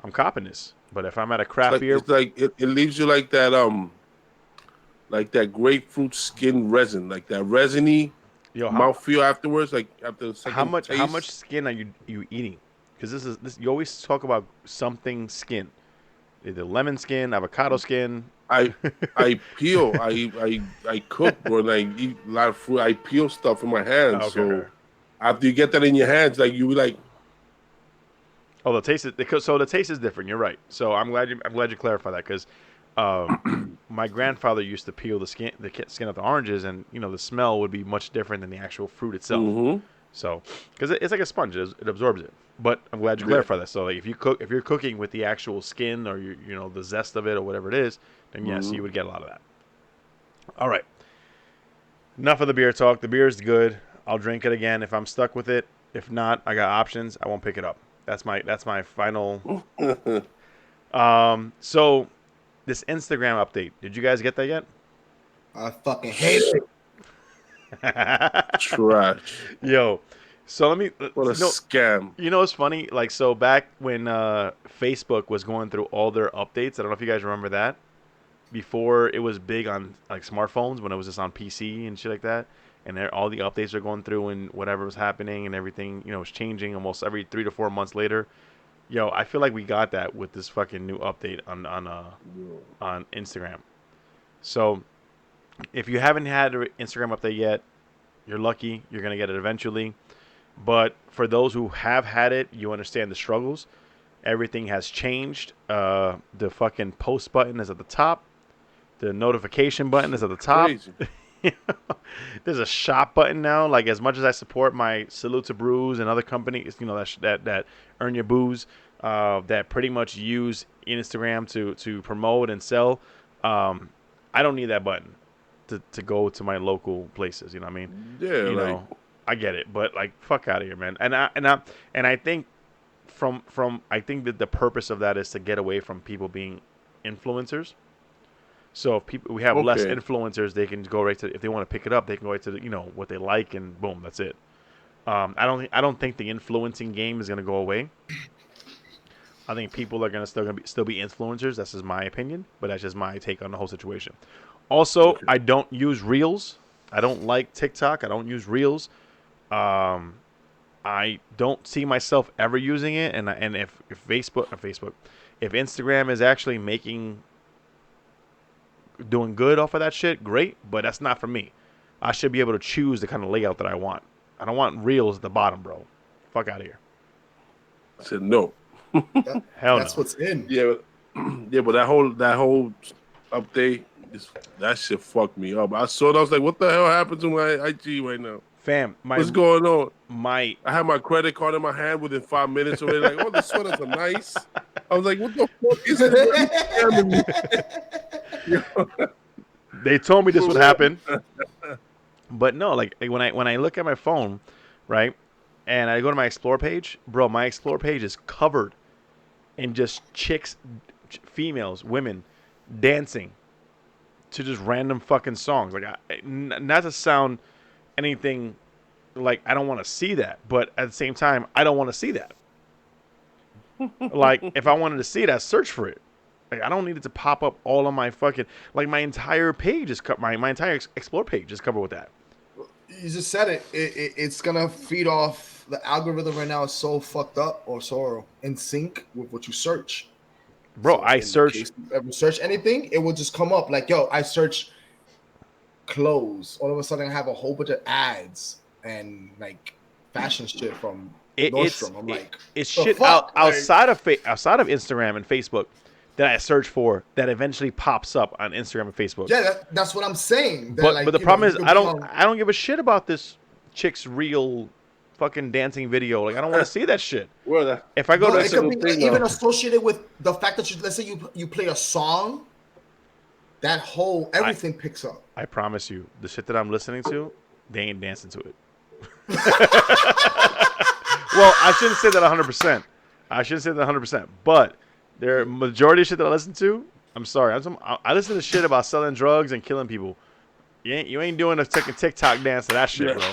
I'm copping this. But if I'm at a craft beer,
it's like it leaves you like that grapefruit skin resin, like that resiny mouthfeel afterwards, like after the second taste.
How much skin are you eating? Because this you always talk about something skin, either lemon skin, avocado skin.
I peel. I cook or I eat a lot of fruit. I peel stuff in my hands.
Okay.
So after you get that in your hands, like you like.
Oh, the taste is the taste is different. You're right. So I'm glad you clarified that because my grandfather used to peel the skin of the oranges, and the smell would be much different than the actual fruit itself.
Mm-hmm.
So because it's like a sponge, it absorbs it. But I'm glad you clarified that. So like if you're cooking with the actual skin or the zest of it or whatever it is, then yes, you would get a lot of that. All right. Enough of the beer talk. The beer is good. I'll drink it again if I'm stuck with it. If not, I got options. I won't pick it up. That's my final. So this Instagram update. Did you guys get that yet?
I fucking hate it.
Trash.
Yo. So let me.
What a scam.
You know what's funny? Like, so back when Facebook was going through all their updates, I don't know if you guys remember that. Before it was big on like smartphones, when it was just on PC and shit like that, and all the updates are going through and whatever was happening and everything, was changing almost every 3 to 4 months later. Yo, I feel like we got that with this fucking new update on Instagram. So if you haven't had an Instagram update yet, you're lucky. You're gonna get it eventually. But for those who have had it, you understand the struggles. Everything has changed. The fucking post button is at the top. The notification button is at the top. There's a shop button now. Like, as much as I support my Salute to Brews and other companies, that earn your booze, that pretty much use Instagram to promote and sell, I don't need that button to go to my local places. You know what I mean?
Yeah,
I get it, but like, fuck out of here, man. And I think I think that the purpose of that is to get away from people being influencers. So if we have less influencers, they can go right to, if they want to pick it up, they can go right to what they like, and boom, that's it. I don't think the influencing game is gonna go away. I think people are gonna still be influencers. That's just my opinion, but that's just my take on the whole situation. Also, I don't use Reels. I don't like TikTok. I don't use Reels. I don't see myself ever using it. And if Instagram is actually doing good off of that shit, great. But that's not for me. I should be able to choose the kind of layout that I want. I don't want Reels at the bottom, bro. Fuck out of here.
I said no.
Hell
That's
no.
what's in.
Yeah, but that whole update, that shit fucked me up. I saw it. I was like, what the hell happened to my IG right now?
Fam,
what's going on?
I
had my credit card in my hand within 5 minutes already. Like, oh, the sweaters are nice. I was like, what the fuck is this?
They told me this would happen, but no. Like when I look at my phone, right, and I go to my Explore page, bro, my Explore page is covered in just chicks, females, women, dancing to just random fucking songs. Like, not to sound anything like I don't want to see that, but at the same time, I don't want to see that. Like, if I wanted to see it, I search for it. Like, I don't need it to pop up all on my fucking, like, my entire page is my entire Explore page is covered with that.
You just said it. It's gonna feed off the algorithm right now. Is so fucked up or so in sync with what you search.
Bro,
So
I search.
If you ever search anything, it will just come up like, yo, I search clothes. All of a sudden, I have a whole bunch of ads and like fashion shit from Nordstrom. I'm like,
it's shit outside of Instagram and Facebook that I search for that eventually pops up on Instagram and Facebook.
Yeah, that's what I'm saying.
But the problem is, I don't give a shit about this chick's real fucking dancing video. Like, I don't want to see that shit. If I go to
it could be even associated with the fact that let's say you play a song, that whole everything picks up.
I promise you, the shit that I'm listening to, they ain't dancing to it. Well, I shouldn't say that 100%. I shouldn't say that 100%. But the majority of shit that I listen to, I'm sorry. I listen to shit about selling drugs and killing people. You ain't doing a TikTok dance to that shit, bro.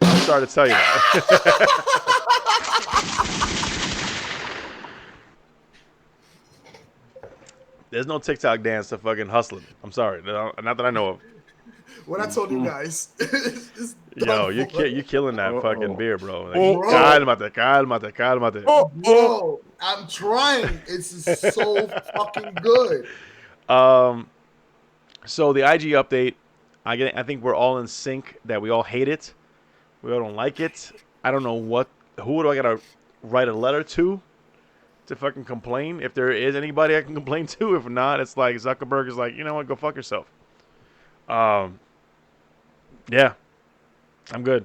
I'm sorry to tell you that. There's no TikTok dance to fucking hustling. I'm sorry, not that I know of.
What I told you guys. It's
Yo,
done for.
you're killing that fucking beer, bro. Like,
Oh,
cálmate.
Bro, I'm trying. It's so fucking good.
So the IG update, I think we're all in sync that we all hate it. We all don't like it. I don't know who do I gotta write a letter to fucking complain? If there is anybody I can complain to. If not, it's like Zuckerberg is like, you know what, go fuck yourself. Yeah, I'm good.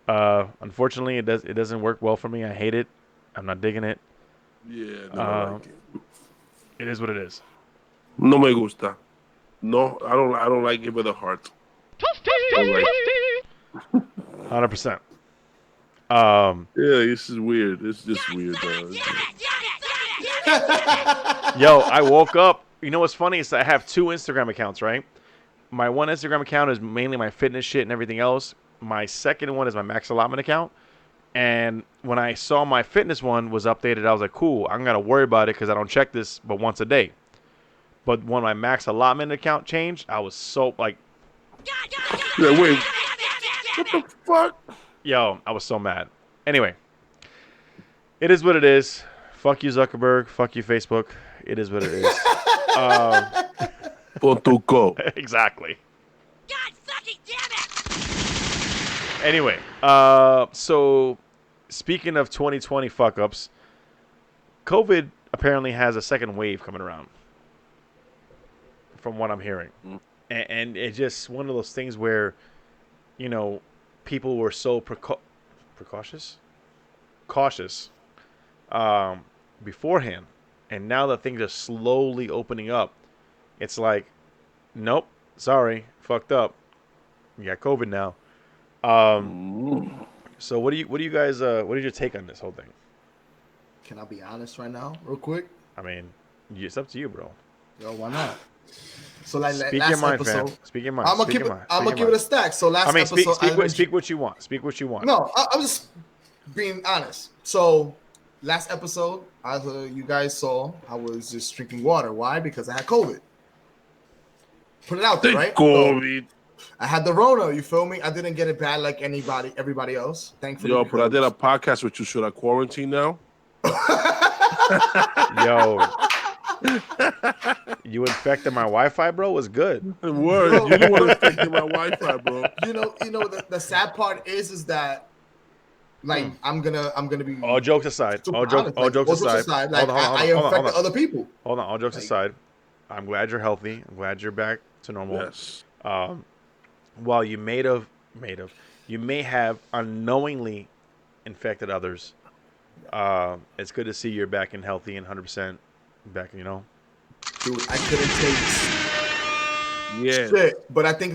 Unfortunately, it doesn't work well for me. I hate it. I'm not digging it.
Yeah, no, I like it.
It is what it is.
No me gusta. No, I don't like it with a heart. Don't like it.
100%.
Yeah, this is weird. It's just weird, though.
Yo, I woke up. You know what's funny is that I have 2 Instagram accounts, right? My one Instagram account is mainly my fitness shit and everything else. My second one is my Max Allotment account. And when I saw my fitness one was updated, I was like, cool, I'm going to worry about it because I don't check this but once a day. But when my Max Allotment account changed, I was so, like...
Yeah, wait. What the fuck?
Yo, I was so mad. Anyway, it is what it is. Fuck you, Zuckerberg. Fuck you, Facebook. It is what it is.
Pontuco.
Exactly. God fucking damn it! Anyway, so speaking of 2020 fuck-ups, COVID apparently has a second wave coming around, from what I'm hearing. And it's just one of those things where, you know, people were so cautious beforehand, and now that things are slowly opening up, it's like, nope, sorry, fucked up. You got COVID now. So what do you guys what is your take on this whole thing?
Can I be honest right now, real quick?
I mean, it's up to you, bro.
Yo, why not? So like
Speak
last
your mind,
episode,
fam. Speak your mind.
I'm gonna give it a stack. So last episode,
speak what you want. Speak what you want.
No, I'm just being honest. So last episode, as you guys saw, I was just drinking water. Why? Because I had COVID. Put it out there, right?
COVID.
So, I had the Rona. You feel me? I didn't get it bad like everybody else. Thankfully.
Yo, but I did a podcast with you. Should I quarantine now?
Yo. You infected my Wi-Fi, bro? Was good.
Word. You the one infected my Wi-Fi, bro.
You know the sad part is that like I'm gonna be
all jokes aside. All jokes aside.
Like I infected other people.
Hold on. All jokes aside. I'm glad you're healthy. I'm glad you're back to normal.
Yes.
While you you may have unknowingly infected others. It's good to see you're back and healthy and 100% back. You know.
Dude, I couldn't take shit. But I think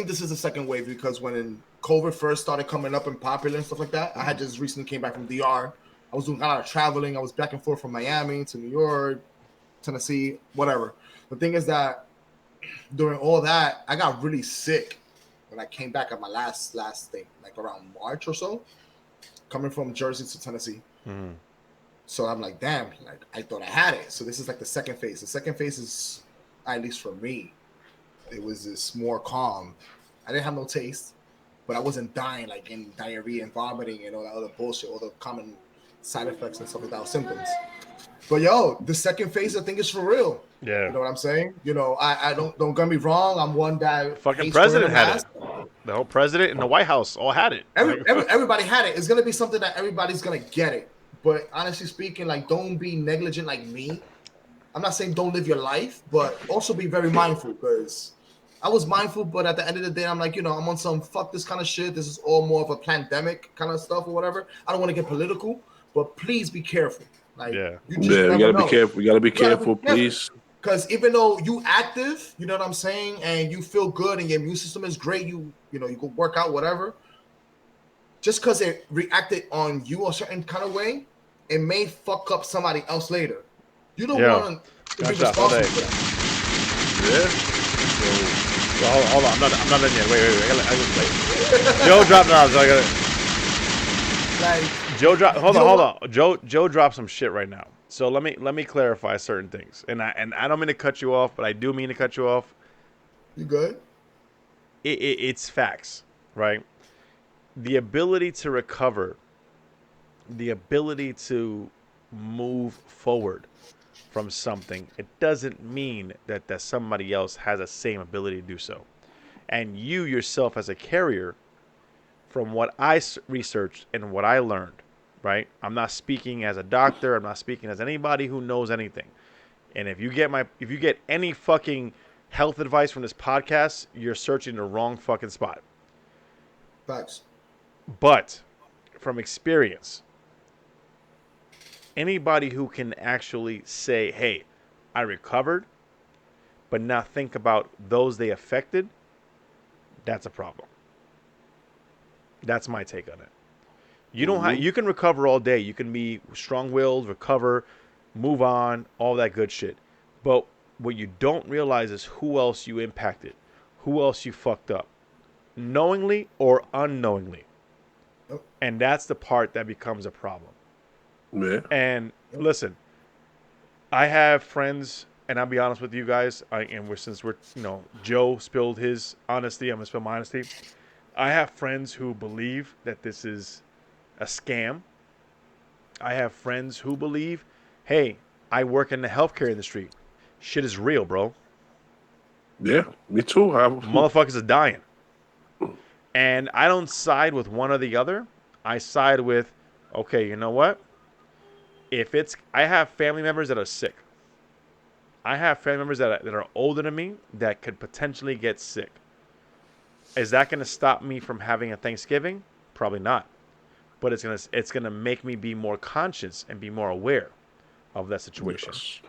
this is the second wave because when COVID first started coming up and popular and stuff like that, I had just recently came back from DR. I was doing a lot of traveling. I was back and forth from Miami to New York, Tennessee, whatever. The thing is that during all that, I got really sick when I came back at my last thing, like around March or so, coming from Jersey to Tennessee. Mm-hmm. So I'm like, damn, like I thought I had it. So this is like the second phase. The second phase is, at least for me, it was just more calm. I didn't have no taste, but I wasn't dying like in diarrhea and vomiting and all that other bullshit, all the common side effects and stuff like that, symptoms. But yo, the second phase, I think is for real.
Yeah.
You know what I'm saying? You know, I don't get me wrong. I'm one that
fucking president had it. The whole president and the White House all had it.
Everybody had it. It's gonna be something that everybody's gonna get it. But honestly speaking, like, don't be negligent like me. I'm not saying don't live your life, but also be very mindful because I was mindful, but at the end of the day, I'm like, you know, I'm on some fuck this kind of shit. This is all more of a pandemic kind of stuff or whatever. I don't want to get political, but please be careful. Like, you
gotta be careful. You gotta be careful, please.
Because even though you active, you know what I'm saying, and you feel good and your immune system is great, you know, you go work out, whatever. Just because it reacted on you a certain kind of way, it may fuck up somebody else later. You don't want to be responsible for that.
Yeah.
So, hold on. I'm not done yet. Wait. I gotta Joe dropped knobs. I got it. Hold on. Joe dropped some shit right now. So let me clarify certain things, and I don't mean to cut you off, but I do mean to cut you off.
You good?
It's facts, right? The ability to recover, the ability to move forward from something, it doesn't mean that somebody else has the same ability to do so. And you yourself as a carrier, from what I researched and what I learned, right? I'm not speaking as a doctor. I'm not speaking as anybody who knows anything. And if you get any fucking health advice from this podcast, you're searching the wrong fucking spot.
Facts.
But from experience, anybody who can actually say, "Hey, I recovered," but not think about those they affected, that's a problem. That's my take on it. You don't have, you can recover all day. You can be strong-willed, recover, move on, all that good shit. But what you don't realize is who else you impacted, who else you fucked up, knowingly or unknowingly. And that's the part that becomes a problem.
Yeah.
And listen, I have friends, and I'll be honest with you guys, since we're, Joe spilled his honesty, I'm going to spill my honesty. I have friends who believe that this is a scam. I have friends who believe, hey, I work in the healthcare industry. Shit is real, bro.
Yeah, me too.
Motherfuckers are dying. And I don't side with one or the other. I side with, okay, you know what? I have family members that are sick. I have family members that are older than me that could potentially get sick. Is that going to stop me from having a Thanksgiving? Probably not. But it's gonna make me be more conscious and be more aware of that situation.
Yes.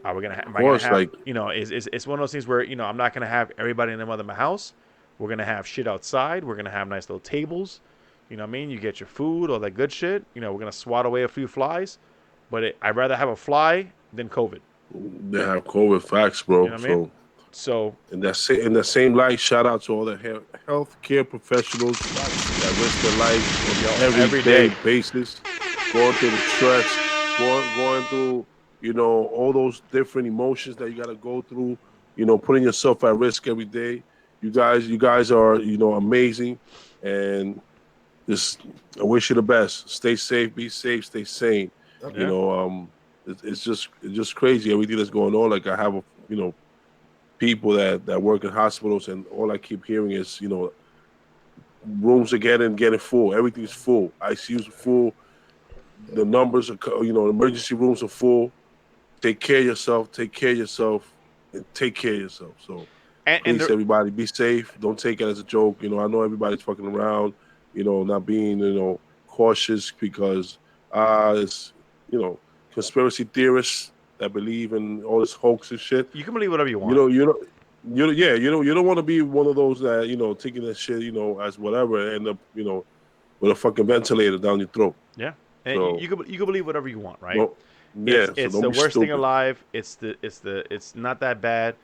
Are we gonna? Am
Of
I gonna
course,
have?
like,
It's one of those things where I'm not gonna have everybody in my house. We're gonna have shit outside. We're gonna have nice little tables. You know what I mean? You get your food, all that good shit. We're gonna swat away a few flies. But I'd rather have a fly than COVID.
they have COVID facts, bro.
You know what I mean? So
in the same light, shout out to all the healthcare professionals that risk their life on an
every
everyday
day.
basis, going through the stress, going through, all those different emotions that you got to go through, putting yourself at risk every day. You guys are, amazing, and just I wish you the best. Stay safe, be safe, stay sane.
Yeah.
It's just crazy everything that's going on. Like I have people that work in hospitals, and all I keep hearing is, rooms are getting full. Everything's full. ICUs are full. The numbers are, emergency rooms are full. Take care of yourself. Take care of yourself, and take care of yourself. So please, everybody, be safe. Don't take it as a joke. I know everybody's fucking around. Not being cautious because it's conspiracy theorists that believe in all this hoax and shit.
You can believe whatever you want.
You don't want to be one of those that taking that shit as whatever, and end up with a fucking ventilator down your throat.
Yeah, and
So,
you can believe whatever you want, right?
Well, yeah,
it's
so
the
don't be
worst thing
stupid.
alive. It's not that bad,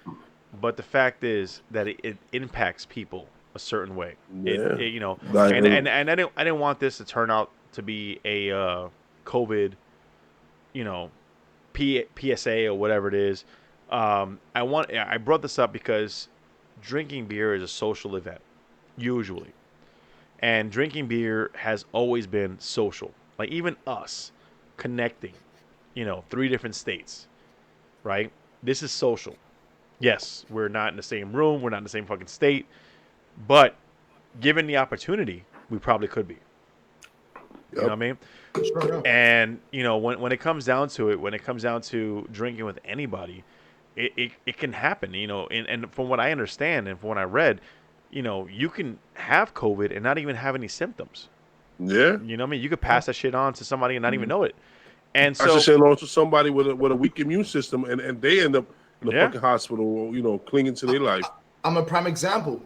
but the fact is that it impacts people a certain way.
Yeah.
And I didn't want this to turn out to be a COVID, PSA or whatever it is. I brought this up because drinking beer is a social event, usually. And drinking beer has always been social. Like even us connecting, 3 different states, right? This is social. Yes, we're not in the same room. We're not in the same fucking state. But given the opportunity, we probably could be. You know what I mean?
Sure.
And, when it comes down to it, when it comes down to drinking with anybody, it can happen, and from what I understand and from what I read, you can have COVID and not even have any symptoms.
Yeah.
You know what I mean? You could pass that shit on to somebody and not even know it. And
I
so
should say on to somebody with a weak immune system, and they end up in the
Yeah.
fucking hospital, clinging to their life.
I'm a prime example.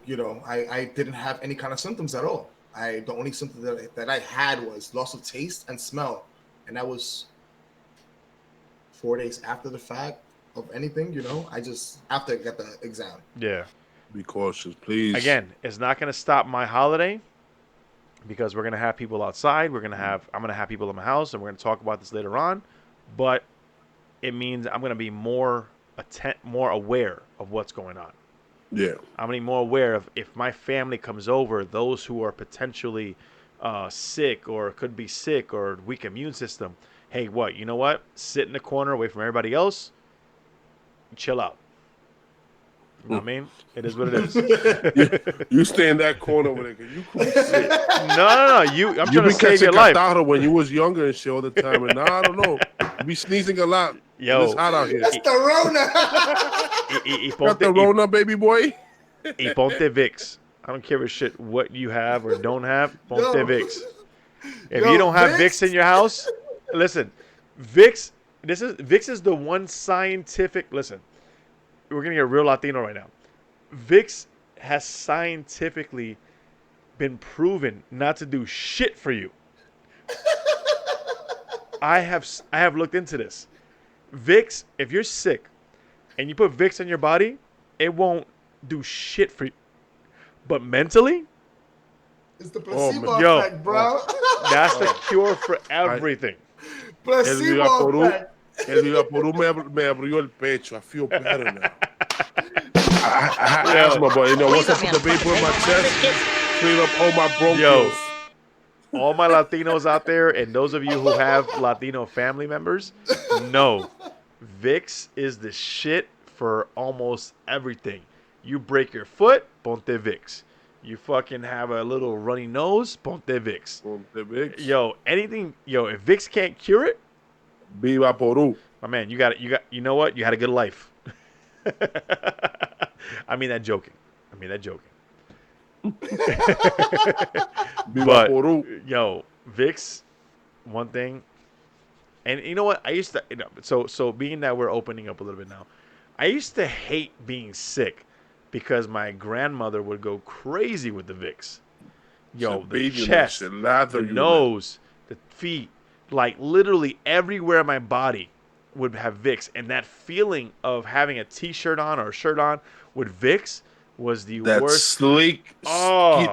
I didn't have any kind of symptoms at all. The only symptom that I had was loss of taste and smell, and that was 4 days after the fact of anything. I just after I got the exam.
yeah.
Be cautious, please.
Again, it's not going to stop my holiday because we're going to have people outside. I'm going to have people in my house, and we're going to talk about this later on. but it means I'm gonna be more aware of what's going on.
Yeah.
I'm gonna be more aware of if my family comes over, those who are potentially sick or could be sick or weak immune system. Hey, what? You know what? Sit in the corner away from everybody else. Chill out. You know what I mean? It is what it is.
You stay in that corner over there because you could be sick.
No. I'm
You
trying to
be
save
catching
your life.
catarrh when you was younger and shit all the time, and now I don't know. You be sneezing a lot.
Yo.
It's hot out here.
That's the Rona.
Got the Rona, baby boy.
Y ponte Vixx. I don't give a shit what you have or don't have. Ponte Vixx. If you don't have Vixx in your house, listen. Vixx is the one scientific. Listen, we're gonna get real Latino right now. Vixx has scientifically been proven not to do shit for you. I have looked into this. Vixx, if you're sick and you put Vixx on your body, it won't do shit for you. But mentally,
It's the placebo
yo,
effect, bro.
that's the cure for everything.
Placebo effect.
El Vivaporú me abrió el pecho. I feel better now. I had asthma, but you know, once I put the vapor in my chest, clean up all my bronchioles.
Yo, all my Latinos out there, and those of you who have Latino family members, know Vixx is the shit for almost everything. You break your foot, ponte Vixx. You fucking have a little runny nose, ponte Vixx.
Ponte Vixx.
Yo, anything, if Vixx can't cure it,
Vivaporú.
my man, you know what? You had a good life. I mean that joking. But yo, Vixx, one thing, and you know what? I used to, so being that we're opening up a little bit now, I used to hate being sick because my grandmother would go crazy with the Vixx. Yo, the chest, the nose, the feet, like literally everywhere in my body would have Vixx, and that feeling of having a t-shirt on or a shirt on with Vixx was the
that
worst.
Sleek,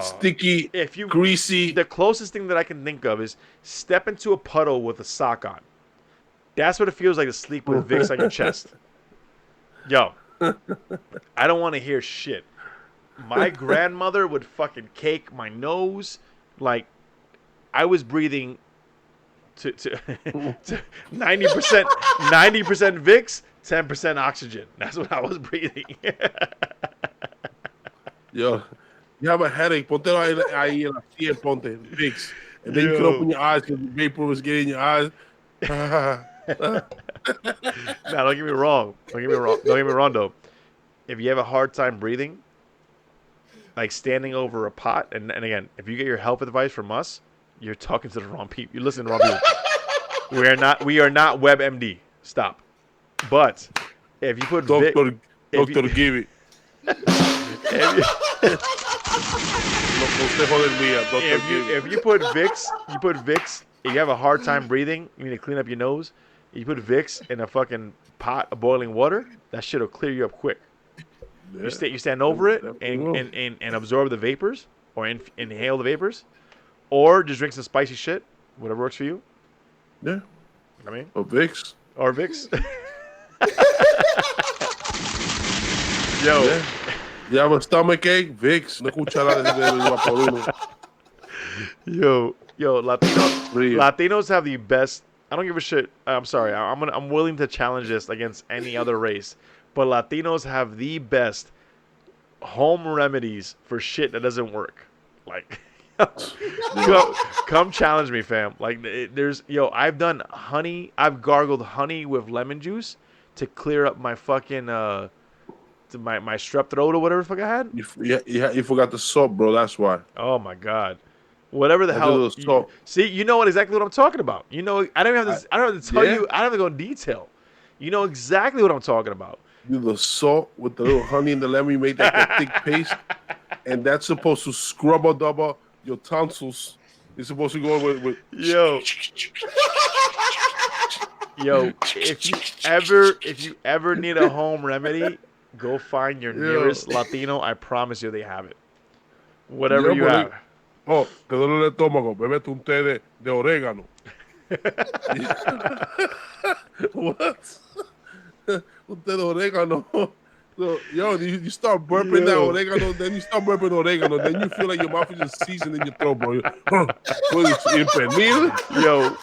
sticky, greasy.
The closest thing that I can think of is step into a puddle with a sock on. That's what it feels like to sleep with Vixx on your chest. Yo, I don't want to hear shit. My grandmother would fucking cake my nose like I was breathing to 90% Vixx, 10% oxygen. That's what I was breathing.
Yo, you have a headache, ponte ahí en la silla, ponte Vixx. And then you can open your eyes because the vapor was getting in your eyes.
Now, don't get me wrong. Don't get me wrong, though. If you have a hard time breathing, like standing over a pot, and again, if you get your health advice from us, you're talking to the wrong people. You listen to the wrong people. We are not WebMD. Stop. But if you put
Doctor give it.
If you put Vixx, if you have a hard time breathing, you need to clean up your nose. You put Vixx in a fucking pot of boiling water, that shit will clear you up quick. Yeah. You stand over it and absorb the vapors or inhale the vapors, or just drink some spicy shit, whatever works for you.
Yeah.
I mean,
or Vixx.
Yo.
Yeah. You have a stomach ache? Vixx. No cuchara de Vaporuno.
Yo, Latinos have the best. I don't give a shit. I'm sorry. I'm willing to challenge this against any other race, but Latinos have the best home remedies for shit that doesn't work. Like, come challenge me, fam. Like, I've done honey. I've gargled honey with lemon juice to clear up my fucking my strep throat or whatever the fuck I had.
You forgot the salt, bro. That's why.
Oh my god. Whatever the hell. See, you know exactly what I'm talking about. You know, I don't have to tell you. I don't have to go in detail. You know exactly what I'm talking about.
You the salt with the little honey and the lemon. You make that thick paste, and that's supposed to scrub double your tonsils. It's supposed to go with.
Yo, if you ever need a home remedy, go find your nearest Latino. I promise you, they have it. Whatever you have.
Oh, te duele el estómago, bébete un té de orégano. What? With that oregano. So, yo, you start burping that
Yo.
oregano, then you start burping oregano, then you feel like your mouth is just seasoned in your throat, bro. What is pernil?
Yo,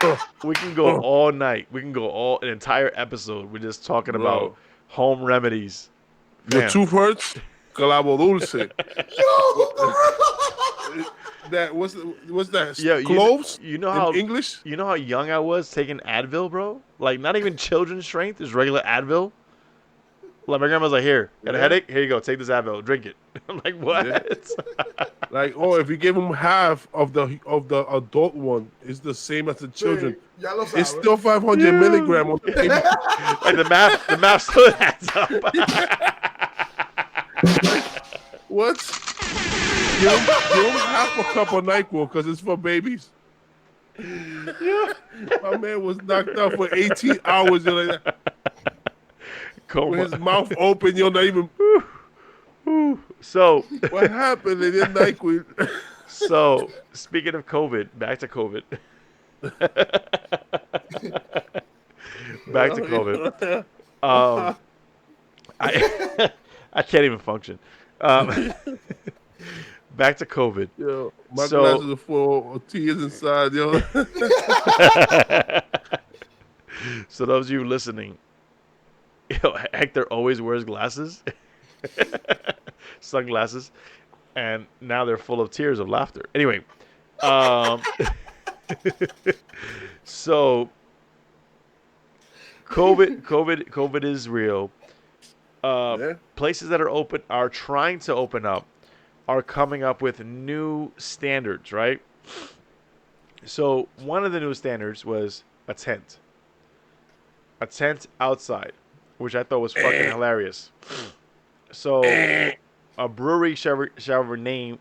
we can go all night. We can go all an entire episode. We're just talking about
Bro,
home remedies.
your
Fam.
tooth hurts? Clavo dulce.
Yo,
That what's that?
Yo,
Cloves
you know
in
how
English?
you know how young I was taking Advil, bro? Like not even children's strength, is regular Advil. Like my grandma's like, here, got a
Yeah.
headache? Here you go, take this Advil, drink it. I'm like, what?
Yeah. Like, oh, if you give them half of the adult one, it's the same as the children.
Ya lo
It's
sabes.
still 500 milligram on the baby.
Like the math still adds up.
What? Give them half a cup of NyQuil because it's for babies. My man was knocked out for 18 hours. You're like that. With his mouth open, you're not even.
So,
What happened? They didn't NyQuil.
so speaking of COVID, back to COVID. Back to COVID. I can't even function. Back to COVID.
Yo, my
So-
glasses are full of tears inside, yo.
So those of you listening, Hector always wears glasses, sunglasses, and now they're full of tears of laughter. Anyway, so COVID is real.
Yeah.
Places that are open are trying to open up, are coming up with new standards, right? So one of the new standards was a tent outside, which I thought was fucking hilarious. So a brewery shall remain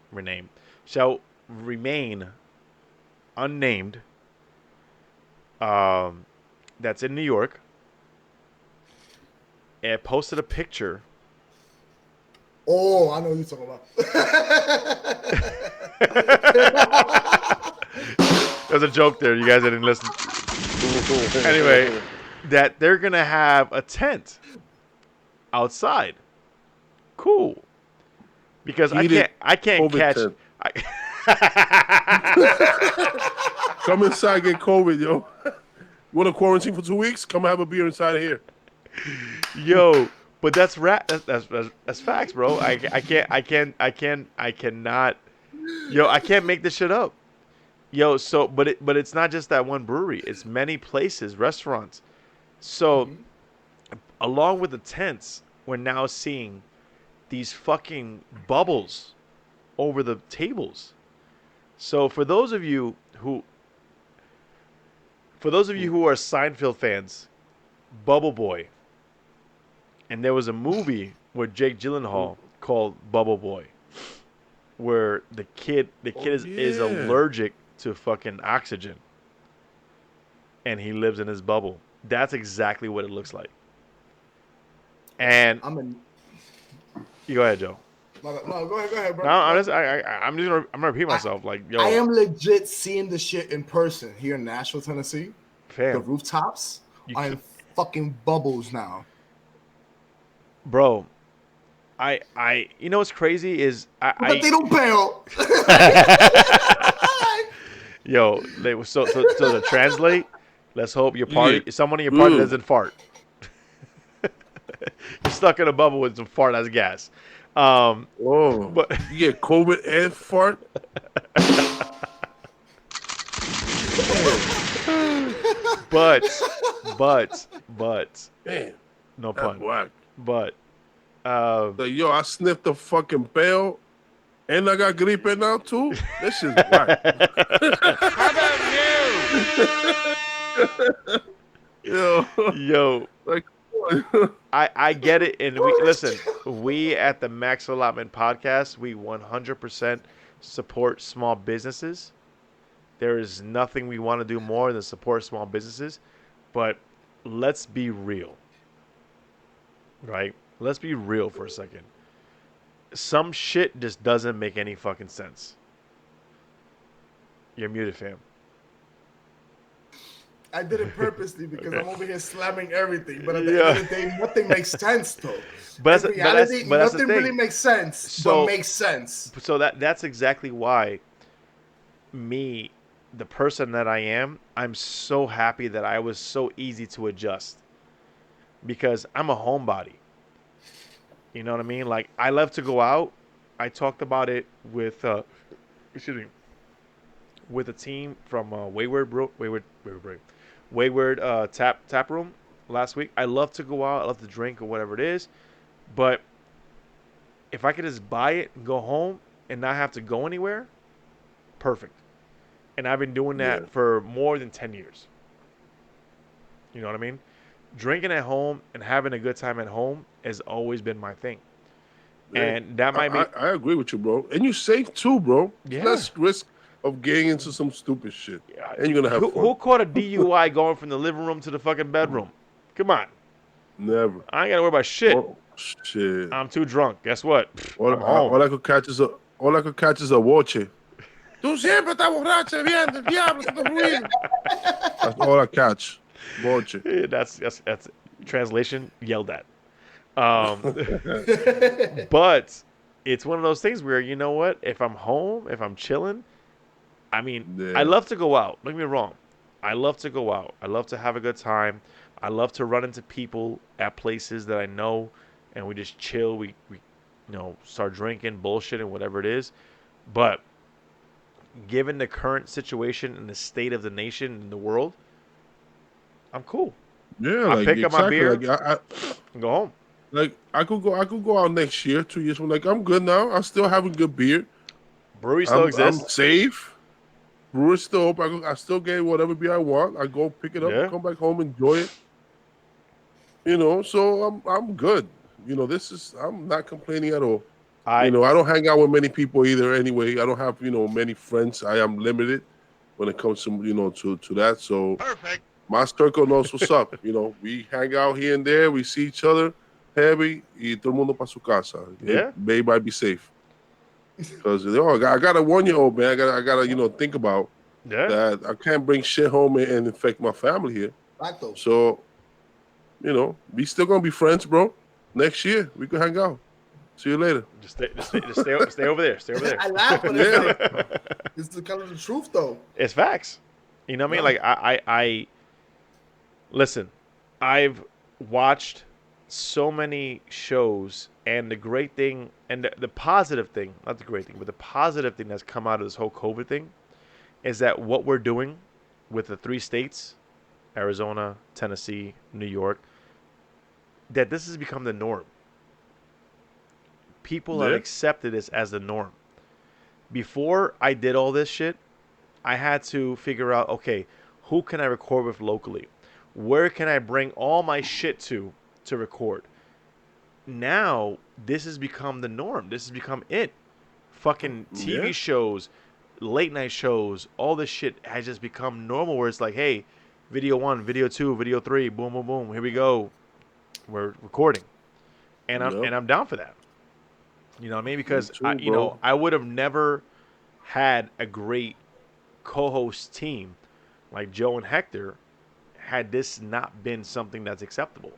unnamed. That's in New York. And posted a picture.
Oh, I know what you're talking about.
There's a joke there. You guys didn't listen. Anyway, that they're gonna have a tent outside. Cool. Because
Heated
I can't
COVID
catch.
tent. Come inside, get COVID, yo. You want to quarantine for 2 weeks? Come have a beer inside of here.
Yo, but that's that's facts, bro. I cannot. Yo, I can't make this shit up. Yo, so but it's not just that one brewery. It's many places, restaurants. So along with the tents, we're now seeing these fucking bubbles over the tables. So for those of you who are Seinfeld fans, Bubble Boy. And there was a movie with Jake Gyllenhaal called Bubble Boy, where the kid is allergic to fucking oxygen, and he lives in his bubble. That's exactly what it looks like. And you go ahead, Joe.
No, go ahead, bro.
No, I'm gonna repeat myself. Like, yo,
I am legit seeing the shit in person here in Nashville, Tennessee. The
fam,
rooftops are in fucking bubbles now.
bro. You know what's crazy is
But they don't bail.
Yo, so to translate, let's hope your party, someone in your party doesn't fart. You're stuck in a bubble with some fart as gas.
Oh,
But
you get COVID and fart?
but
Man,
no
that's
pun.
whack.
But
Like, yo, I sniffed the fucking bell and I got gripe now too. This shit's whack.
How about you?
yo,
Like,
I get it, and we at the Max Allotment Podcast, we 100% support small businesses. There is nothing we want to do more than support small businesses, but let's be real, right? Let's be real for a second. Some shit just doesn't make any fucking sense. You're muted, fam.
I did it purposely because
Okay.
I'm over here slamming everything. But at the end of the day, nothing makes sense, though.
But
In reality,
that's the
nothing really
thing.
makes sense,
So-
but makes sense.
So that's exactly why me, the person that I am, I'm so happy that I was so easy to adjust because I'm a homebody. You know what I mean? Like I love to go out. I talked about it with excuse me, with a team from Wayward tap room last week. I love to go out. I love to drink or whatever it is, but if I could just buy it and go home and not have to go anywhere, perfect. And I've been doing
Yeah.
that for more than 10 years. You know what I mean? Drinking at home and having a good time at home has always been my thing.
Yeah.
And that might be
I agree with you, bro. And you're safe too, bro.
Yeah.
Less risk of getting into some stupid shit. And you're gonna have fun.
who caught a DUI going from the living room to the fucking bedroom? Come on.
Never.
I ain't got to worry about shit.
Oh, shit.
I'm too drunk. Guess what? I'm home.
All I could catch is a watch. Tú siempre estás borracho, bien, el diablo, se te ruido. That's all I catch. Watch.
That's translation yelled at. But it's one of those things where, you know what? If I'm home, if I'm chilling, I mean,
Yeah.
I love to go out. Don't get me wrong. I love to go out. I love to have a good time. I love to run into people at places that I know, and we just chill. We start drinking, bullshit, and whatever it is. But given the current situation and the state of the nation and the world, I'm cool.
Yeah,
I pick up my beer.
Like,
And go home.
I could go out next year, 2 years from. Like I'm good now. I'm still having good beer.
Brewery still
I'm
exists.
safe. Brewer's still open. I still get whatever beer I want. I go pick it up,
Yeah.
come back home, enjoy it. So I'm good. I'm not complaining at all. I don't hang out with many people either. Anyway, I don't have many friends. I am limited when it comes to to that. So
Perfect.
my circle knows what's up. We hang out here and there. We see each other heavy. Y todo el mundo pa su casa.
Yeah.
Everybody be safe. Because I got a 1-year-old, man. I gotta think about
Yeah.
that. I can't bring shit home and infect my family here.
Facto.
So, we still gonna be friends, bro. Next year we can hang out. See you later.
Just stay over there. Stay over there.
I laugh, but it's the kind of the truth, though.
It's facts. You know what I mean? Like I listen. I've watched so many shows, and the great thing, and the positive thing, not the great thing, but the positive thing that's come out of this whole COVID thing, is that what we're doing with the 3 states, Arizona, Tennessee, New York, that this has become the norm. People have
Yeah.
accepted this as the norm. Before I did all this shit, I had to figure out, okay, who can I record with locally? Where can I bring all my shit to record? Now, this has become the norm. This has become it. Fucking TV
Yeah.
shows, late night shows, all this shit has just become normal where it's like, hey, video 1, video 2, video 3, boom, boom, boom, here we go. We're recording. And
Yep.
I'm down for that. You know what I mean? Because
Me too, bro.
I would have never had a great co-host team like Joe and Hector had this not been something that's acceptable.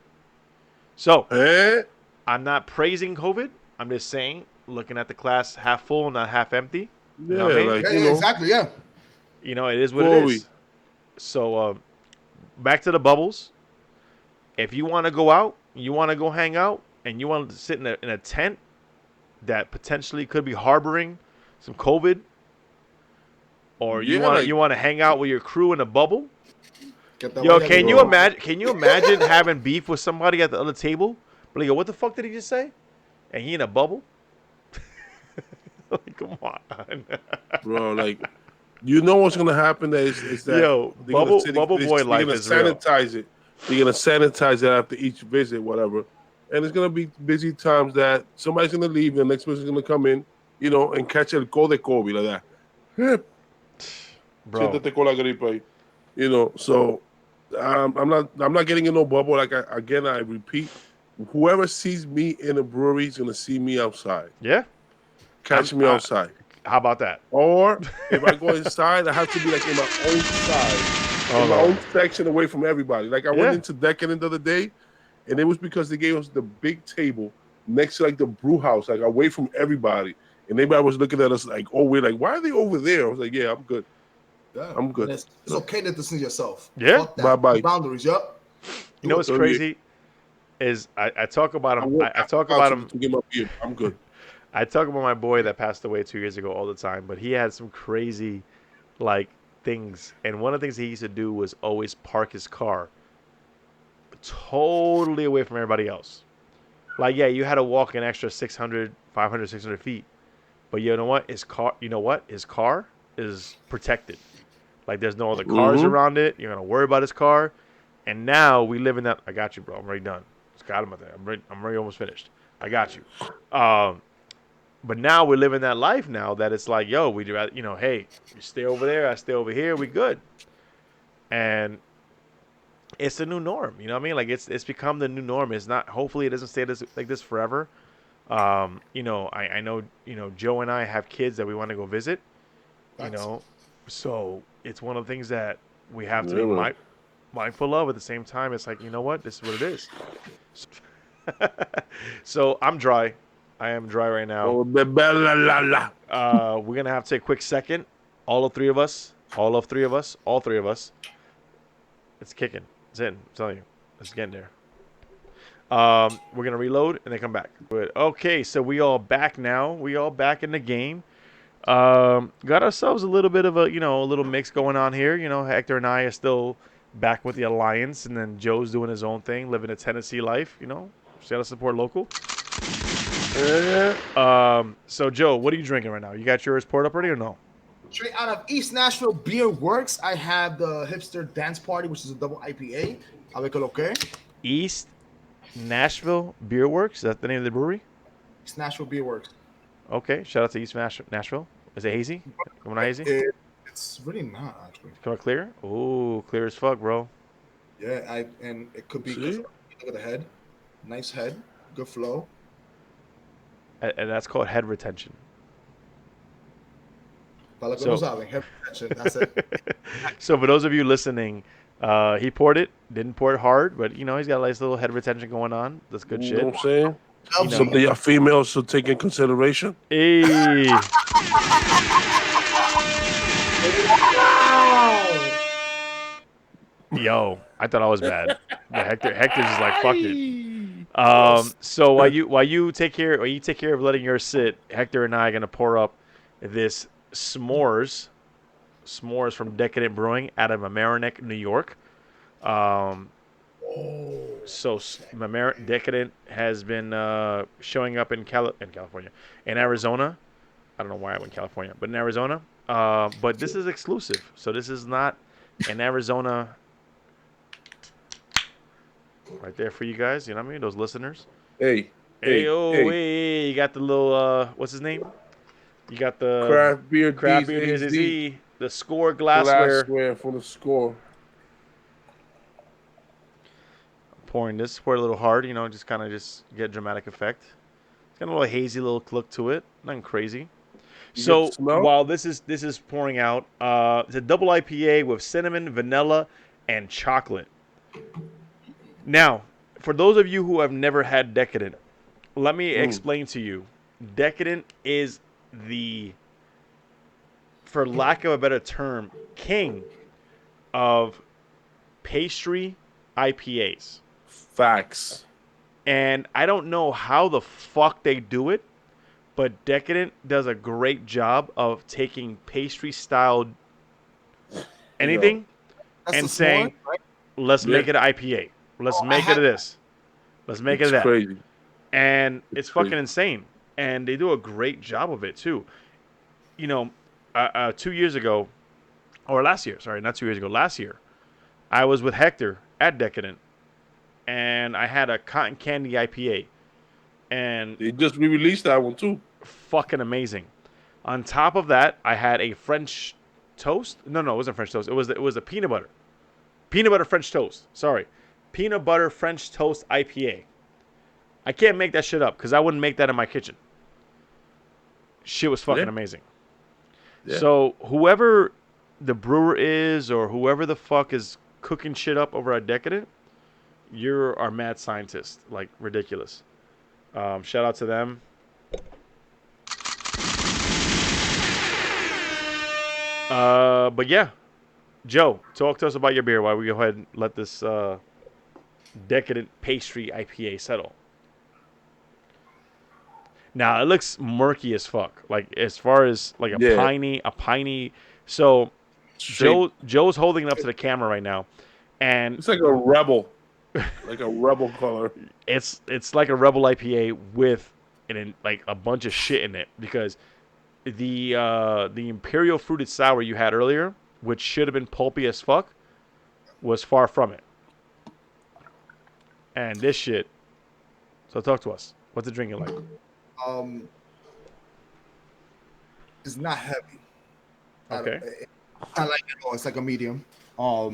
So
Eh?
I'm not praising COVID. I'm just saying, looking at the glass half full, not half empty. You
Yeah,
know what I mean?
like
Yeah, exactly. Yeah.
You know, it is what
Before
it is. So back to the bubbles. If you want to go out, you want to go hang out, and you want to sit in a tent that potentially could be harboring some COVID, or you want to hang out with your crew in a bubble.
Get that
Yo,
way,
can
yeah,
you imagine? Can you imagine having beef with somebody at the other table? But yo, what the fuck did he just say? And he in a bubble? Like, come on,
bro. Like, you know what's gonna happen? Is that
Yo,
they're gonna
bubble boy life
gonna
is real.
sanitize it. They're gonna sanitize it after each visit, whatever. And it's gonna be busy times that somebody's gonna leave, and the next person's gonna come in, and catch el co de COVID like that.
Bro.
Siéntate con la gripe ahí. So I'm not getting in no bubble. Like I repeat, whoever sees me in a brewery is gonna see me outside.
Yeah.
Catch me outside.
How about that?
Or if I go inside, I have to be like in my own side
Oh,
in my
Lord.
own section away from everybody. Like I went
Yeah.
into Decadent the other day, and it was because they gave us the big table next to like the brew house, like away from everybody. And everybody was looking at us like, oh, we're like, why are they over there? I was like, yeah, I'm good.
Yeah.
I'm good.
And it's okay to distance yourself.
Yeah.
Fuck that.
Bye-bye.
Boundaries, yup.
You know what's
Oh, yeah.
crazy is I talk about
I
him.
walked
I
out the
talk
house
about him.
to get my beer. I'm good.
I talk about my boy that passed away 2 years ago all the time, but he had some crazy, like, things. And one of the things he used to do was always park his car totally away from everybody else. Like, yeah, you had to walk an extra 600, 500, 600 feet. But you know what? His car is protected. Like, there's no other cars
Mm-hmm.
around it. You're going to worry about his car. And now we live in that. I got you, bro. I'm already done. Just got him out there. I'm already almost finished. I got you. But now we're living that life now that it's like, yo, we do, hey, you stay over there, I stay over here, we good. And it's the new norm, you know what I mean? Like it's become the new norm. It's not. Hopefully, it doesn't stay like this forever. I know, Joe and I have kids that we want to go visit. You
Facts.
know, so it's one of the things that we have to
Yeah,
be
man.
mindful of. At the same time, it's like, you know what, this is what it is. So I'm dry. I am dry right now.
Oh, la, la, la.
We're gonna have to take a quick second. All three of us. It's kicking. It's in. I'm telling you. It's getting there. We're gonna reload and then come back. Good. Okay, so we all back now. We all back in the game. Got ourselves a little bit of a little mix going on here. Hector and I are still back with the alliance, and then Joe's doing his own thing, living a Tennessee life. Just gotta support local. So Joe, what are you drinking right now? You got yours poured up already or no?
Straight out of East Nashville Beer Works, I have the Hipster Dance Party, which is a double IPA. A ver que lo que.
East Nashville Beer Works. Is that the name of the brewery?
East Nashville Beer Works.
Okay, shout out to East Nashville. Is it hazy? Coming out hazy?
It's really not actually.
Coming out clear? Ooh, clear as fuck, bro.
Yeah, and it could be
See?
look at the head, nice head, good flow.
And that's called head retention.
Para los que no saben, head retention, that's it.
So for those of you listening, he poured it. Didn't pour it hard, but he's got a nice little head retention going on. That's good
You
shit.
know what I'm saying?
Loves
Something y'all females should take in consideration.
Hey. Yo, I thought I was bad. But Hector's just like, fuck it. So while you take care of letting yours sit, Hector and I are gonna pour up this s'mores from Decadent Brewing out of Mamaroneck, New York. So Decadent has been showing up in California, in Arizona. I don't know why I went California, but in Arizona. But this is exclusive, so this is not in Arizona. Right there for you guys, you know what I mean? Those listeners.
Hey,
Hey,
hey.
you got the little what's his name? You got the
Craft beer
DZZ, the Score glassware.
for the score.
Pouring this, pour it a little hard, just kind of just get dramatic effect. It's got a little hazy little look to it, nothing crazy.
You
So
get the smell?
while this is pouring out, it's a double IPA with cinnamon, vanilla, and chocolate. Now, for those of you who have never had Decadent, let me explain to you. Decadent is the, for lack of a better term, king of pastry IPAs.
Facts.
And I don't know how the fuck they do it, but Decadent does a great job of taking pastry-styled anything
That's
and
the
saying,
s'more, right?
let's make it an IPA. Let's make it this. Let's make it
It's
that.
crazy.
And it's fucking
crazy.
insane. And they do a great job of it, too. 2 years ago, or last year, sorry, not 2 years ago, last year, I was with Hector at Decadent, and I had a cotton candy IPA. And
They just re-released that one too.
fucking amazing. On top of that, I had a French toast. No, it wasn't French toast. It was a peanut butter French toast. Sorry, peanut butter French toast IPA. I can't make that shit up because I wouldn't make that in my kitchen. Shit was fucking amazing.
Yeah.
So whoever the brewer is or whoever the fuck is cooking shit up over at Decadent, you're our mad scientist. Like, ridiculous. Shout out to them. But yeah, Joe, talk to us about your beer while we go ahead and let this Decadent Pastry IPA settle. Now it looks murky as fuck. Like as far as like a piney. So
Straight.
Joe's holding it up to the camera right now, and
It's like a rebel, like a rebel color.
it's like a Rebel IPA with like a bunch of shit in it because the Imperial fruited sour you had earlier, which should have been pulpy as fuck, was far from it. And this shit. So talk to us. What's it drinking like?
It's not heavy.
Okay.
I like it all. It's like a medium.
Oh,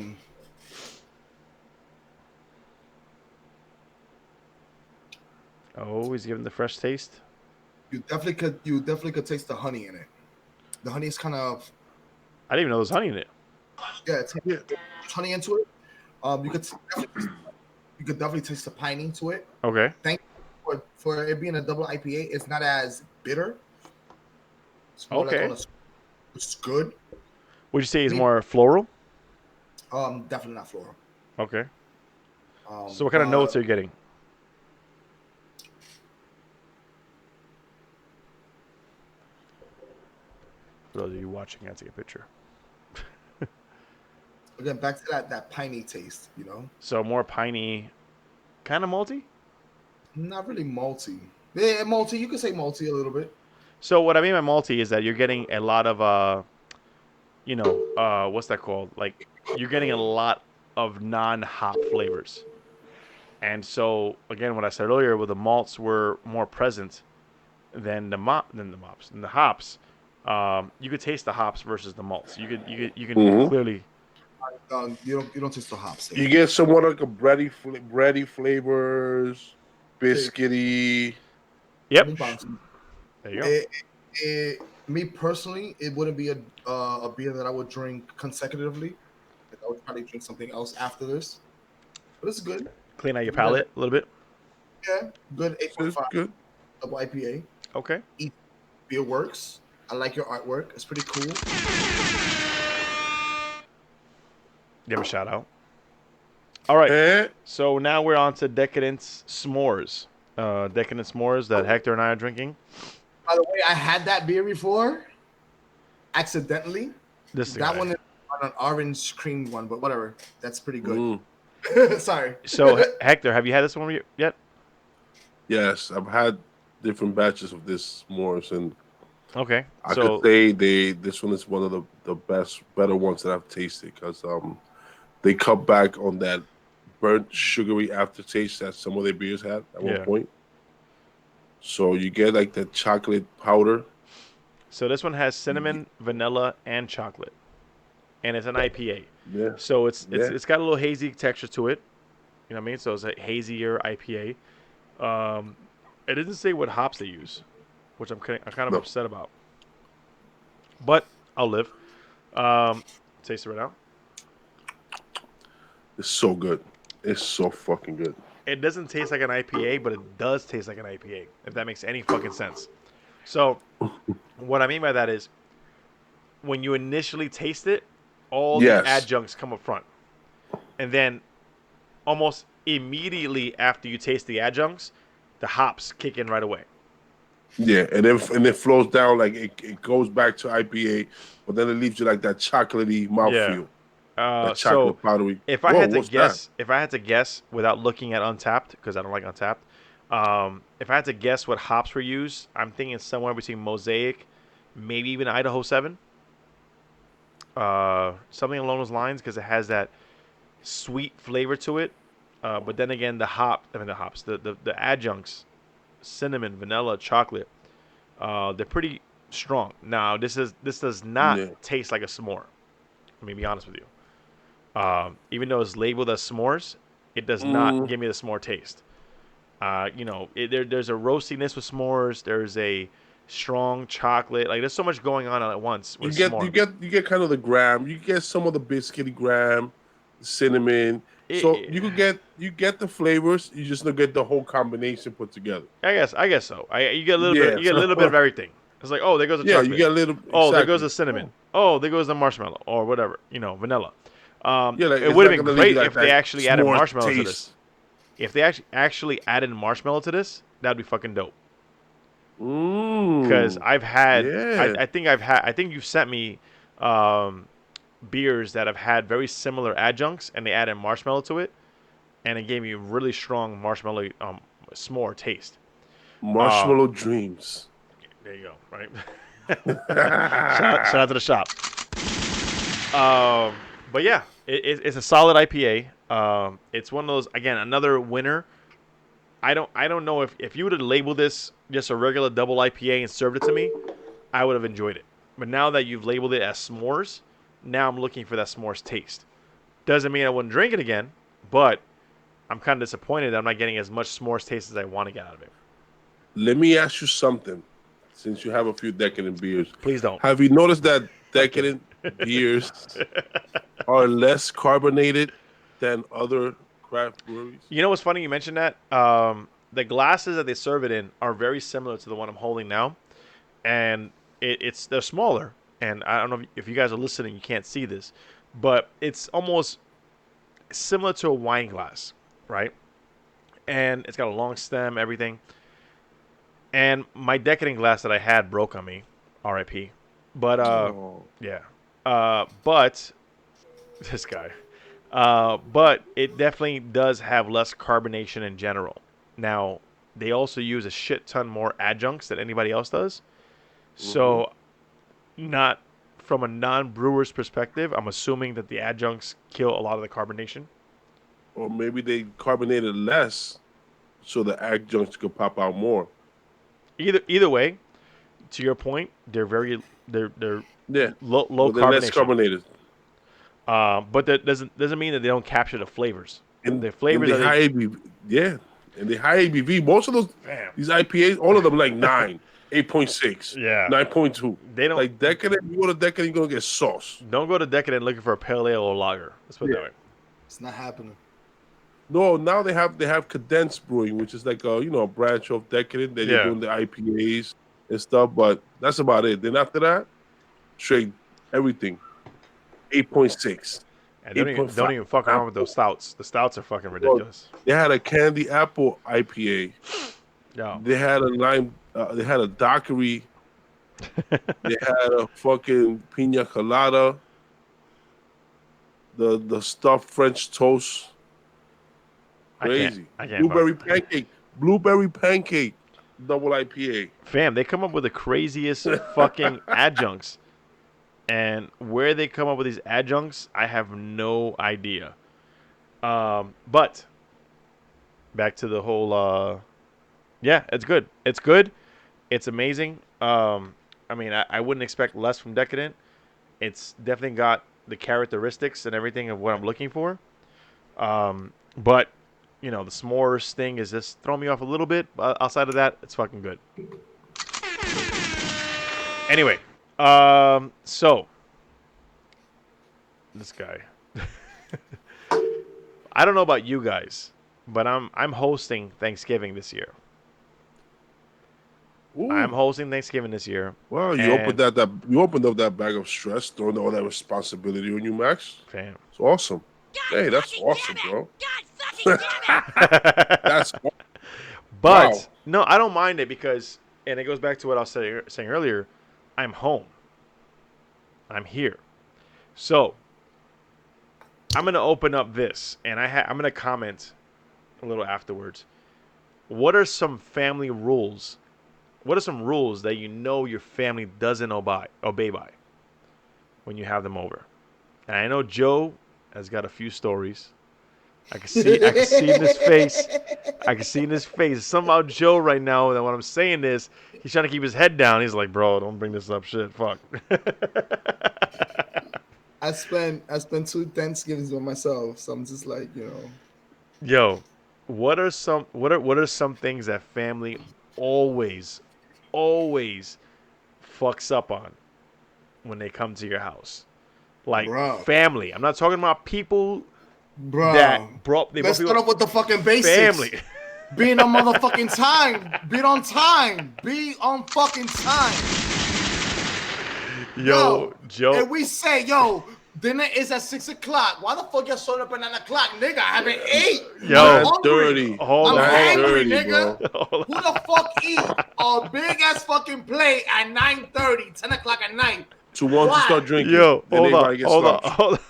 he's giving the fresh taste.
You definitely could taste the honey in it. The honey is kind of.
I didn't even know there was honey in it.
Yeah, it's honey into it. You could definitely taste the piney to it.
Okay.
Thank you for it being a double IPA. It's not as bitter. It's more
Okay.
which is good.
Would you say it's more floral?
Definitely not floral.
Okay. So what kind of notes are you getting? For those of you watching, I take a picture.
Again, back to that piney taste, you know.
So more piney, kind of malty.
Not really malty. Yeah, malty. You could say malty a little bit.
So what I mean by malty is that you're getting a lot of what's that called? Like you're getting a lot of non-hop flavors. And so again, what I said earlier, where the malts were more present than the hops. You could taste the hops versus the malts. You can clearly.
You don't taste the hops.
You get somewhat like a bready flavors, biscuity.
Yep. There you go.
Me personally, it wouldn't be a beer that I would drink consecutively. Like I would probably drink something else after this. But it's good.
Clean out your palate a little bit.
Yeah, good. 8.5.
Good.
Double IPA.
Okay.
Beer works. I like your artwork. It's pretty cool.
Give a shout out. All right. So now we're on to Decadence S'mores. Decadence S'mores that Hector and I are drinking.
By the way, I had that beer before, accidentally. That one is on an orange cream one, but whatever. That's pretty good. Sorry.
So Hector, have you had this one yet?
Yes, I've had different batches of this s'mores, and
okay.
I could say this one is one of the better ones that I've tasted because they cut back on that burnt sugary aftertaste that some of their beers had at one point. So you get like the chocolate powder. So
this one has cinnamon, vanilla, and chocolate, and it's an IPA.
Yeah.
So it's got a little hazy texture to it. You know what I mean? So it's a hazier IPA. It doesn't say what hops they use, which I'm kind of upset about. But I'll live. Taste it right now.
It's so good. It's so fucking good.
It doesn't taste like an IPA, but it does taste like an IPA, if that makes any fucking sense. So what I mean by that is when you initially taste it, all the adjuncts come up front. And then almost immediately after you taste the adjuncts, the hops kick in right away.
Yeah, and it flows down like it goes back to IPA, but then it leaves you like that chocolatey mouthfeel. That chocolate powdery.
If I had to guess without looking at Untapped, because I don't like Untapped, if I had to guess what hops were used, I'm thinking somewhere between Mosaic, maybe even Idaho 7. Something along those lines, because it has that sweet flavor to it. But then again, the adjuncts, cinnamon, vanilla, chocolate, they're pretty strong. Now, this does not taste like a s'more. Let me be honest with you. Even though it's labeled as s'mores, it does not give me the s'more taste. There's a roastiness with s'mores. There's a strong chocolate. Like there's so much going on at once
You
with
get
s'more.
you get kind of the graham. You get some of the biscuity graham, cinnamon. So you get the flavors. You just don't get the whole combination put together.
I guess so. You get a little bit.
Yeah.
You get a little bit of everything. It's like, oh, there goes the
Yeah, you
chocolate.
get a little.
Oh, there goes
Exactly.
the cinnamon. Oh, there goes the marshmallow or whatever. Vanilla.
Yeah, like
It
it's
would
not
have been
gonna leave you
great
like
if they
that
actually added
s'more
marshmallow to
taste.
this. If they actually added marshmallow to this, that'd be fucking dope. Because I've had,
Yeah.
I think you've sent me beers that have had very similar adjuncts, and they added marshmallow to it, and it gave me really strong marshmallow s'more taste.
Marshmallow dreams.
There you go. Right. Shout out to the shop. But yeah, it's a solid IPA. It's one of those, again, another winner. I don't know if you would have labeled this just a regular double IPA and served it to me, I would have enjoyed it. But now that you've labeled it as s'mores, now I'm looking for that s'mores taste. Doesn't mean I wouldn't drink it again, but I'm kind of disappointed that I'm not getting as much s'mores taste as I want to get out of it.
Let me ask you something. Since you have a few decadent beers,
Please don't.
have you noticed that decadent beers are less carbonated than other craft breweries?
You know what's funny? You mentioned that. The glasses that they serve it in are very similar to the one I'm holding now, and they're smaller. And I don't know if you guys are listening, you can't see this, but it's almost similar to a wine glass, right? And it's got a long stem, everything. And my decadent glass that I had broke on me, R.I.P. But yeah, but this guy. But it definitely does have less carbonation in general. Now, they also use a shit ton more adjuncts than anybody else does. So, not from a non-brewer's perspective, I'm assuming that the adjuncts kill a lot of the carbonation.
Or maybe they carbonated less so the adjuncts could pop out more.
Either way, to your point, they're
Yeah.
low
Well, they're less
carbonation.
carbonated.
But that doesn't mean that they don't capture the flavors. The flavors
and the
are
high ABV, yeah. And the high ABV, most of these IPAs, all of them like 9, 8.6,
Yeah.
9.2.
They don't
Like decadent, you go to decadent, you're gonna get sauce.
Don't go to decadent looking for a pale ale or lager. Let's put it that way.
It's not happening.
No, now they have condensed brewing, which is like a branch of decadent. They're doing the IPAs and stuff, but that's about it. Then after that, straight everything. 8.6.
And don't even fuck around with those stouts. The stouts are fucking ridiculous.
They had a candy apple IPA.
Yeah.
They had a lime. They had a daiquiri. They had a fucking pina colada. The stuffed French toast. Crazy.
I can't
Blueberry pancake. Double IPA.
Fam, they come up with the craziest fucking adjuncts. And where they come up with these adjuncts, I have no idea. But back to the whole yeah, it's good. It's good. It's amazing. I mean, I wouldn't expect less from Decadent. It's definitely got the characteristics and everything of what I'm looking for. But the s'mores thing is just throwing me off a little bit. Outside of that, it's fucking good. Anyway, so this guy. I don't know about you guys, but I'm hosting Thanksgiving this year.
Ooh.
I'm hosting Thanksgiving this year.
Wow, you opened up that bag of stress, throwing all that responsibility on you, Max.
Fam.
It's awesome. Hey, that's awesome, bro. That's awesome.
But
Wow.
no, I don't mind it because, and it goes back to what I was saying earlier. I'm home. I'm here. So I'm gonna open up this, and I'm gonna comment a little afterwards. What are some family rules? What are some rules that your family doesn't obey by when you have them over? And I know Joe has got a few stories. I can see in his face. I can see in his face. Somehow Joe right now, that when I'm saying this, he's trying to keep his head down. He's like, bro, don't bring this up. Shit, fuck.
I spent 2 Thanksgivings by myself, so I'm just like,
Yo, what are some things that family always always fucks up on when they come to your house. Like
Bro.
family. I'm not talking about people
Bro.
that brought.
Let's start off with the fucking basics.
Family.
Being on motherfucking time. Be on time. Be on fucking time.
Yo, Joe.
And we say, yo, dinner is at 6 o'clock. Why the fuck you showing up at 9 o'clock, nigga? I haven't ate.
Yo,
I'm
That's
hungry.
dirty.
Hold
I'm
on.
hungry,
Dirty,
nigga.
bro.
Who the fuck eat a big ass fucking plate at 9:30, 10 o'clock at night?
To want to
Why?
start drinking.
Yo,
then
hold
everybody
on,
gets slumped.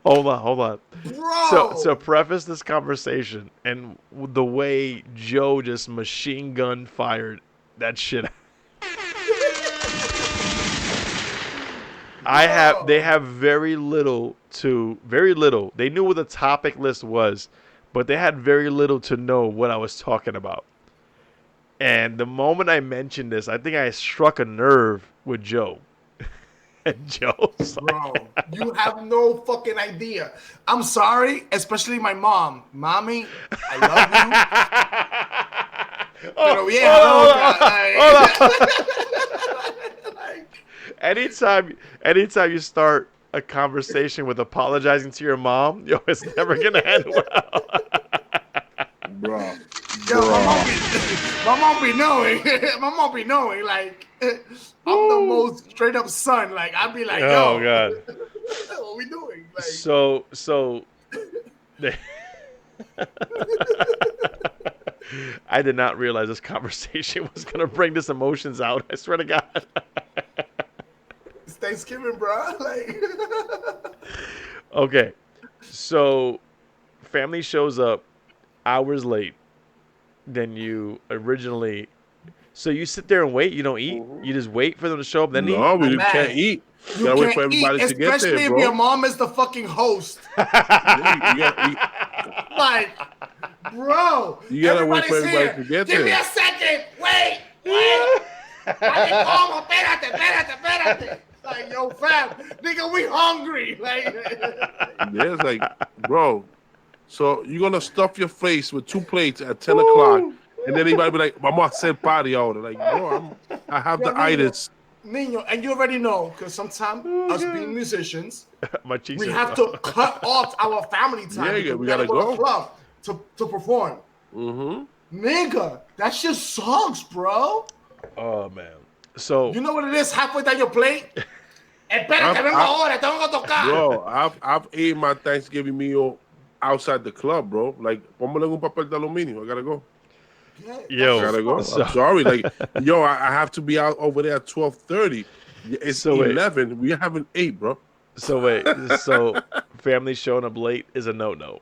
hold on.
Bro.
So preface this conversation and the way Joe just machine gun fired that shit. They have very little. They knew what the topic list was, but they had very little to know what I was talking about. And the moment I mentioned this, I think I struck a nerve with Joe. And Joe's
Bro, you have no fucking idea. I'm sorry, especially my mom. Mommy, I love you. Pero yeah,
anytime you start a conversation with apologizing to your mom, yo, it's never gonna end well.
Bro.
yo, my mom be knowing. My mom be knowing. Like, I'm the most straight up son. Like, I'd be like, yo,
Oh God.
what we doing? Like,
So I did not realize this conversation was gonna bring this emotions out. I swear to God.
it's Thanksgiving, bro. Like,
Okay, so family shows up hours late than you originally. So you sit there and wait. You don't eat. You just wait for them to show up. Then
No,
eat.
we
Man.
can't eat.
you
Gotta wait
can't
for everybody
eat,
to get
especially
there,
if
bro.
your mom is the fucking host.
Yeah, you gotta eat.
Like, bro,
You gotta wait for
everybody's
everybody
here.
to get
Give me
there.
a second. Wait. Como, espérate. Like, yo, fam, nigga, we hungry. Like,
Yeah, it's like, bro. So you're gonna stuff your face with 2 plates at 10 o'clock, and then anybody be like, "Mama said party order." Like, bro, I have the itis.
Nino, and you already know, because sometimes us being musicians,
My cheeks
we
are-
have to cut off our family time.
Yeah,
because
we gotta
to
go.
the club to perform.
Mm-hmm.
Nigga, that shit sucks, bro.
Oh man. So
You know what it is? Halfway down your plate. Espérate, vengo ahora, tengo que tocar.
Bro, I've ate my Thanksgiving meal outside the club, bro. Like, póngale un papel de aluminio. I gotta go.
yo,
I gotta go.
so-
I'm sorry. Like, yo, I have to be out over there at 12:30. It's
So wait.
11. We haven't ate, bro.
So wait, so family showing up late is a no.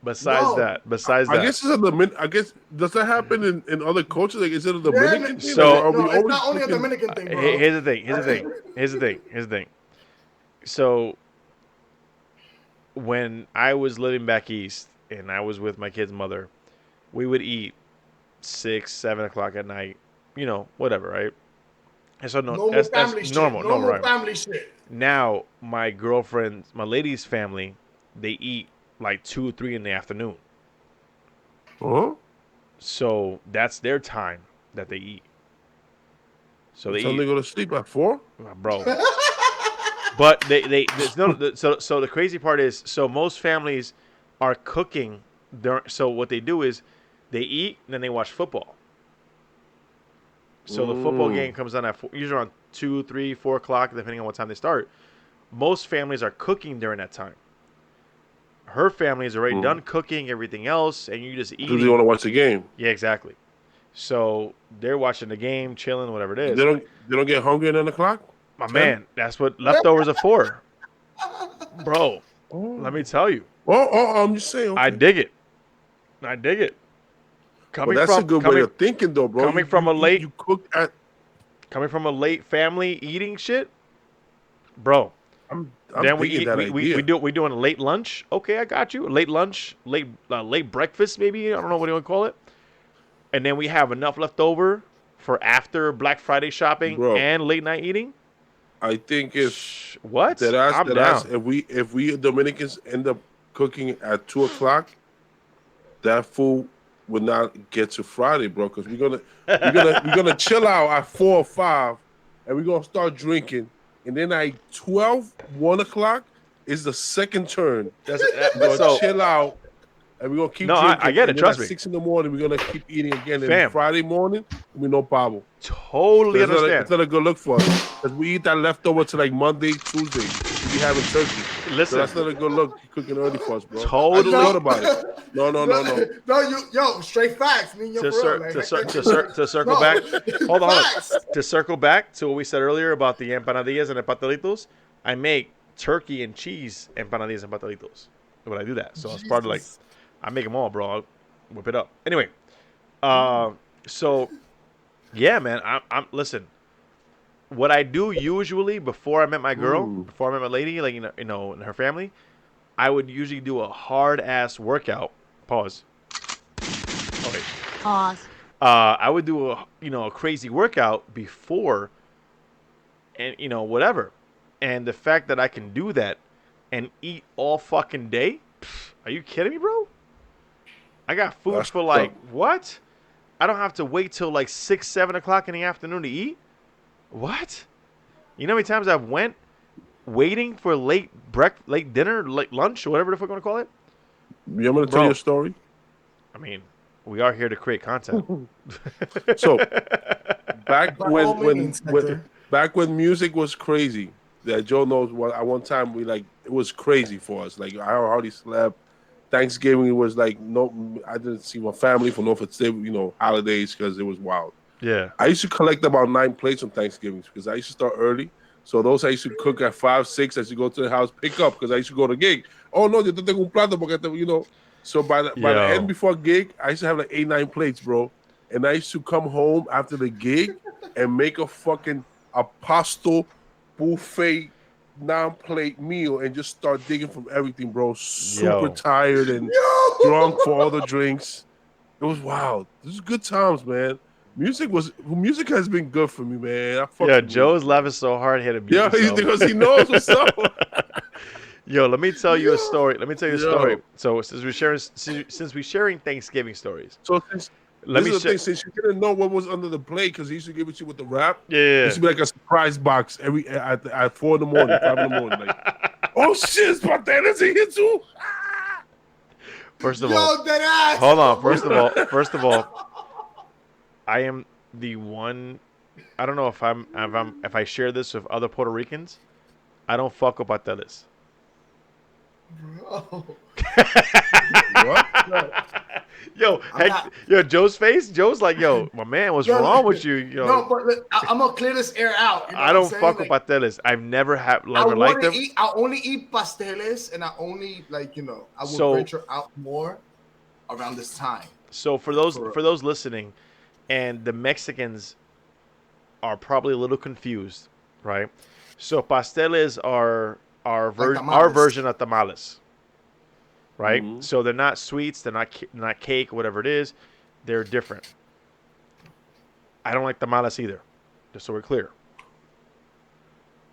Besides
No.
that,
I guess it's a Dominican. I guess does that happen in other cultures? Like, is it a Dominican thing?
So-
Like, are we
No, it's
always
not only a
cooking-
Dominican thing, bro.
here's the thing. So when I was living back east and I was with my kid's mother, we would eat 6, 7 o'clock at night, whatever, right? And so that's
family shit.
normal, right?
Family shit.
Now my lady's family, they eat like 2, 3 in the afternoon.
Huh?
So that's their time that they eat. So they
So
eat,
they go to sleep at 4?
bro. But so the crazy part is, so most families are cooking. So what they do is they eat and then they watch football. So the football game comes on usually around 2, 3, 4 o'clock, depending on what time they start. Most families are cooking during that time. Her family is already done cooking everything else, and you just eat.
Because they want to watch the game.
Yeah, exactly. So they're watching the game, chilling, whatever it is.
They don't get hungry at 9 o'clock.
My man, that's what leftovers are for, bro. Let me tell you,
I'm just saying. Okay.
I dig it.
Well, that's a good way of thinking, though, bro.
Coming from a late family eating shit, bro.
I'm
Then we
thinking
eat.
that
We
idea.
we doing a late lunch. Okay, I got you. Late lunch, late breakfast, maybe. I don't know what you want to call it. And then we have enough left over for after Black Friday shopping
Bro.
and late night eating.
I think if
What? I'm down.
if we Dominicans end up cooking at 2 o'clock, that food will not get to Friday, bro, because we're gonna chill out at 4 or 5, and we're gonna start drinking, and then at 12, 1 o'clock is the second turn.
That's
We're gonna
so.
chill out, and we're gonna keep
No,
drinking.
I get it.
And then
Trust
at
me,
6 in the morning, we're gonna keep eating again. And
fam.
Friday morning, we no problem.
Totally
It's
understand.
not a good look for us because we eat that leftover to like Monday, Tuesday. We be having turkey. So
Listen,
that's not a good look. You're cooking early for us, bro. I
Totally.
just thought about it. No.
Yo, straight facts. Me and your bro.
To circle
No.
back. Hold on.
Facts.
To circle back to what we said earlier about the empanadillas and the pastelitos, I make turkey and cheese empanadillas and pastelitos when I do that. So it's part of like, I make them all, bro. I'll whip it up. Anyway, so yeah, man. I'm listen. What I do usually before I met my girl, before I met my lady, like you know, and her family, I would usually do a hard ass workout. Pause. Oh wait.
Pause.
I would do a crazy workout before, and whatever, and the fact that I can do that and eat all fucking day, are you kidding me, bro? I got food
That's
for like
tough.
what? I don't have to wait till like 6, 7 o'clock in the afternoon to eat. What? You know how many times I've went waiting for late dinner, late lunch, or whatever the fuck you want to call it?
You want me to tell you a story?
I mean, we are here to create content.
So back
By all means, Hector.
back when music was crazy, that Joe knows what at one time it was crazy for us. Like I hardly slept. Thanksgiving was like I didn't see my family for no holidays because it was wild.
Yeah.
I used to collect about 9 plates on Thanksgiving because I used to start early. So those I used to cook at 5, 6. I used to go to the house, pick up because I used to go to gig. Oh no, yo te tengo un plato porque So by the end before gig, I used to have like 8, 9 plates, bro. And I used to come home after the gig and make a fucking apostle buffet 9-plate meal and just start digging from everything, bro. Super tired and drunk for all the drinks. It was wild. This is good times, man. Music has been good for me, man.
Joe's laughing so hard he had to beat himself.
Because he knows what's up.
Yo, let me tell you a story. Let me tell you a story. So since we're sharing Thanksgiving stories.
So since you didn't know what was under the plate because he used to give it to you with the wrap.
Yeah.
It used to be like a surprise box at 4 in the morning, 5 in the morning. Like, oh shit, it's potatoes in here too.
First of all, hold on. First of all, I am the one. I don't know if I share this with other Puerto Ricans. I don't fuck with pateles.
Bro.
What?
Yo, Joe's face. Joe's like, yo, my man, what's wrong with you? Yo,
No, but look, I'm gonna clear this air out. You know
I don't
what I'm
fuck
saying?
with pateles. I've never liked them.
I only eat pasteles, and I only I will venture out more around this time.
So for those listening, and the Mexicans are probably a little confused, right? So pasteles are our version of tamales, right?
Mm-hmm.
So they're not sweets, they're not cake, whatever it is. They're different. I don't like tamales either, just so we're clear.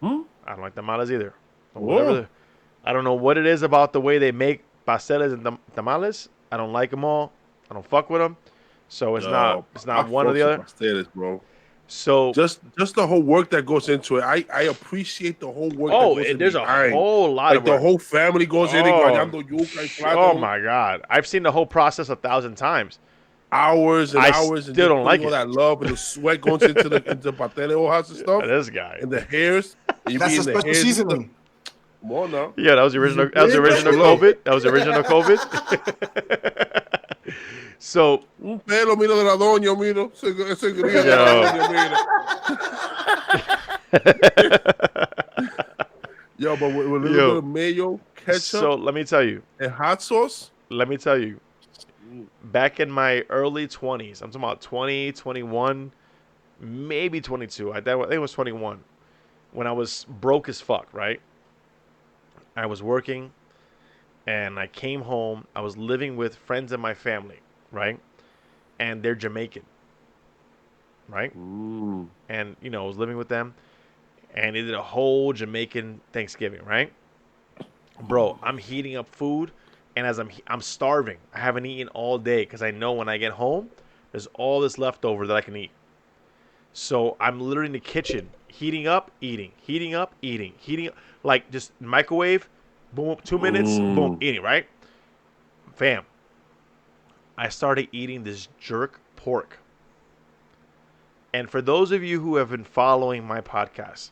I don't like tamales either. I don't know what it is about the way they make pasteles and tamales. I don't like them all. I don't fuck with them. So it's not one or the other.
Pasteles, bro.
So
just the whole work that goes into it. I appreciate the whole work. Oh,
there's a whole lot of work.
The whole family goes in and
oh my God, I've seen the whole process 1,000 times.
Hours and hours.
Still don't like
all
it.
That love and the sweat goes into the patele house and stuff.
This guy
and the hairs.
That's a special seasoning.
Come on now.
Yeah, that was the original. That was the original COVID. That was the original COVID. So
un pelo miro de la doña, miro. Ese grillo. Yo, but with a little bit of mayo, ketchup.
So let me tell you.
And hot sauce.
Let me tell you. Back in my early 20s, I'm talking about 20, 21, maybe 22. I think it was 21. When I was broke as fuck, right? I was working, and I came home. I was living with friends in my family, right? And they're Jamaican, right?
Ooh.
And, I was living with them, and they did a whole Jamaican Thanksgiving, right? Bro, I'm heating up food, and as I'm starving, I haven't eaten all day because I know when I get home, there's all this leftover that I can eat. So I'm literally in the kitchen, heating up, eating, heating up, eating, heating up, like just microwave, boom, 2 minutes, boom, eating, right? Fam, I started eating this jerk pork. And for those of you who have been following my podcast,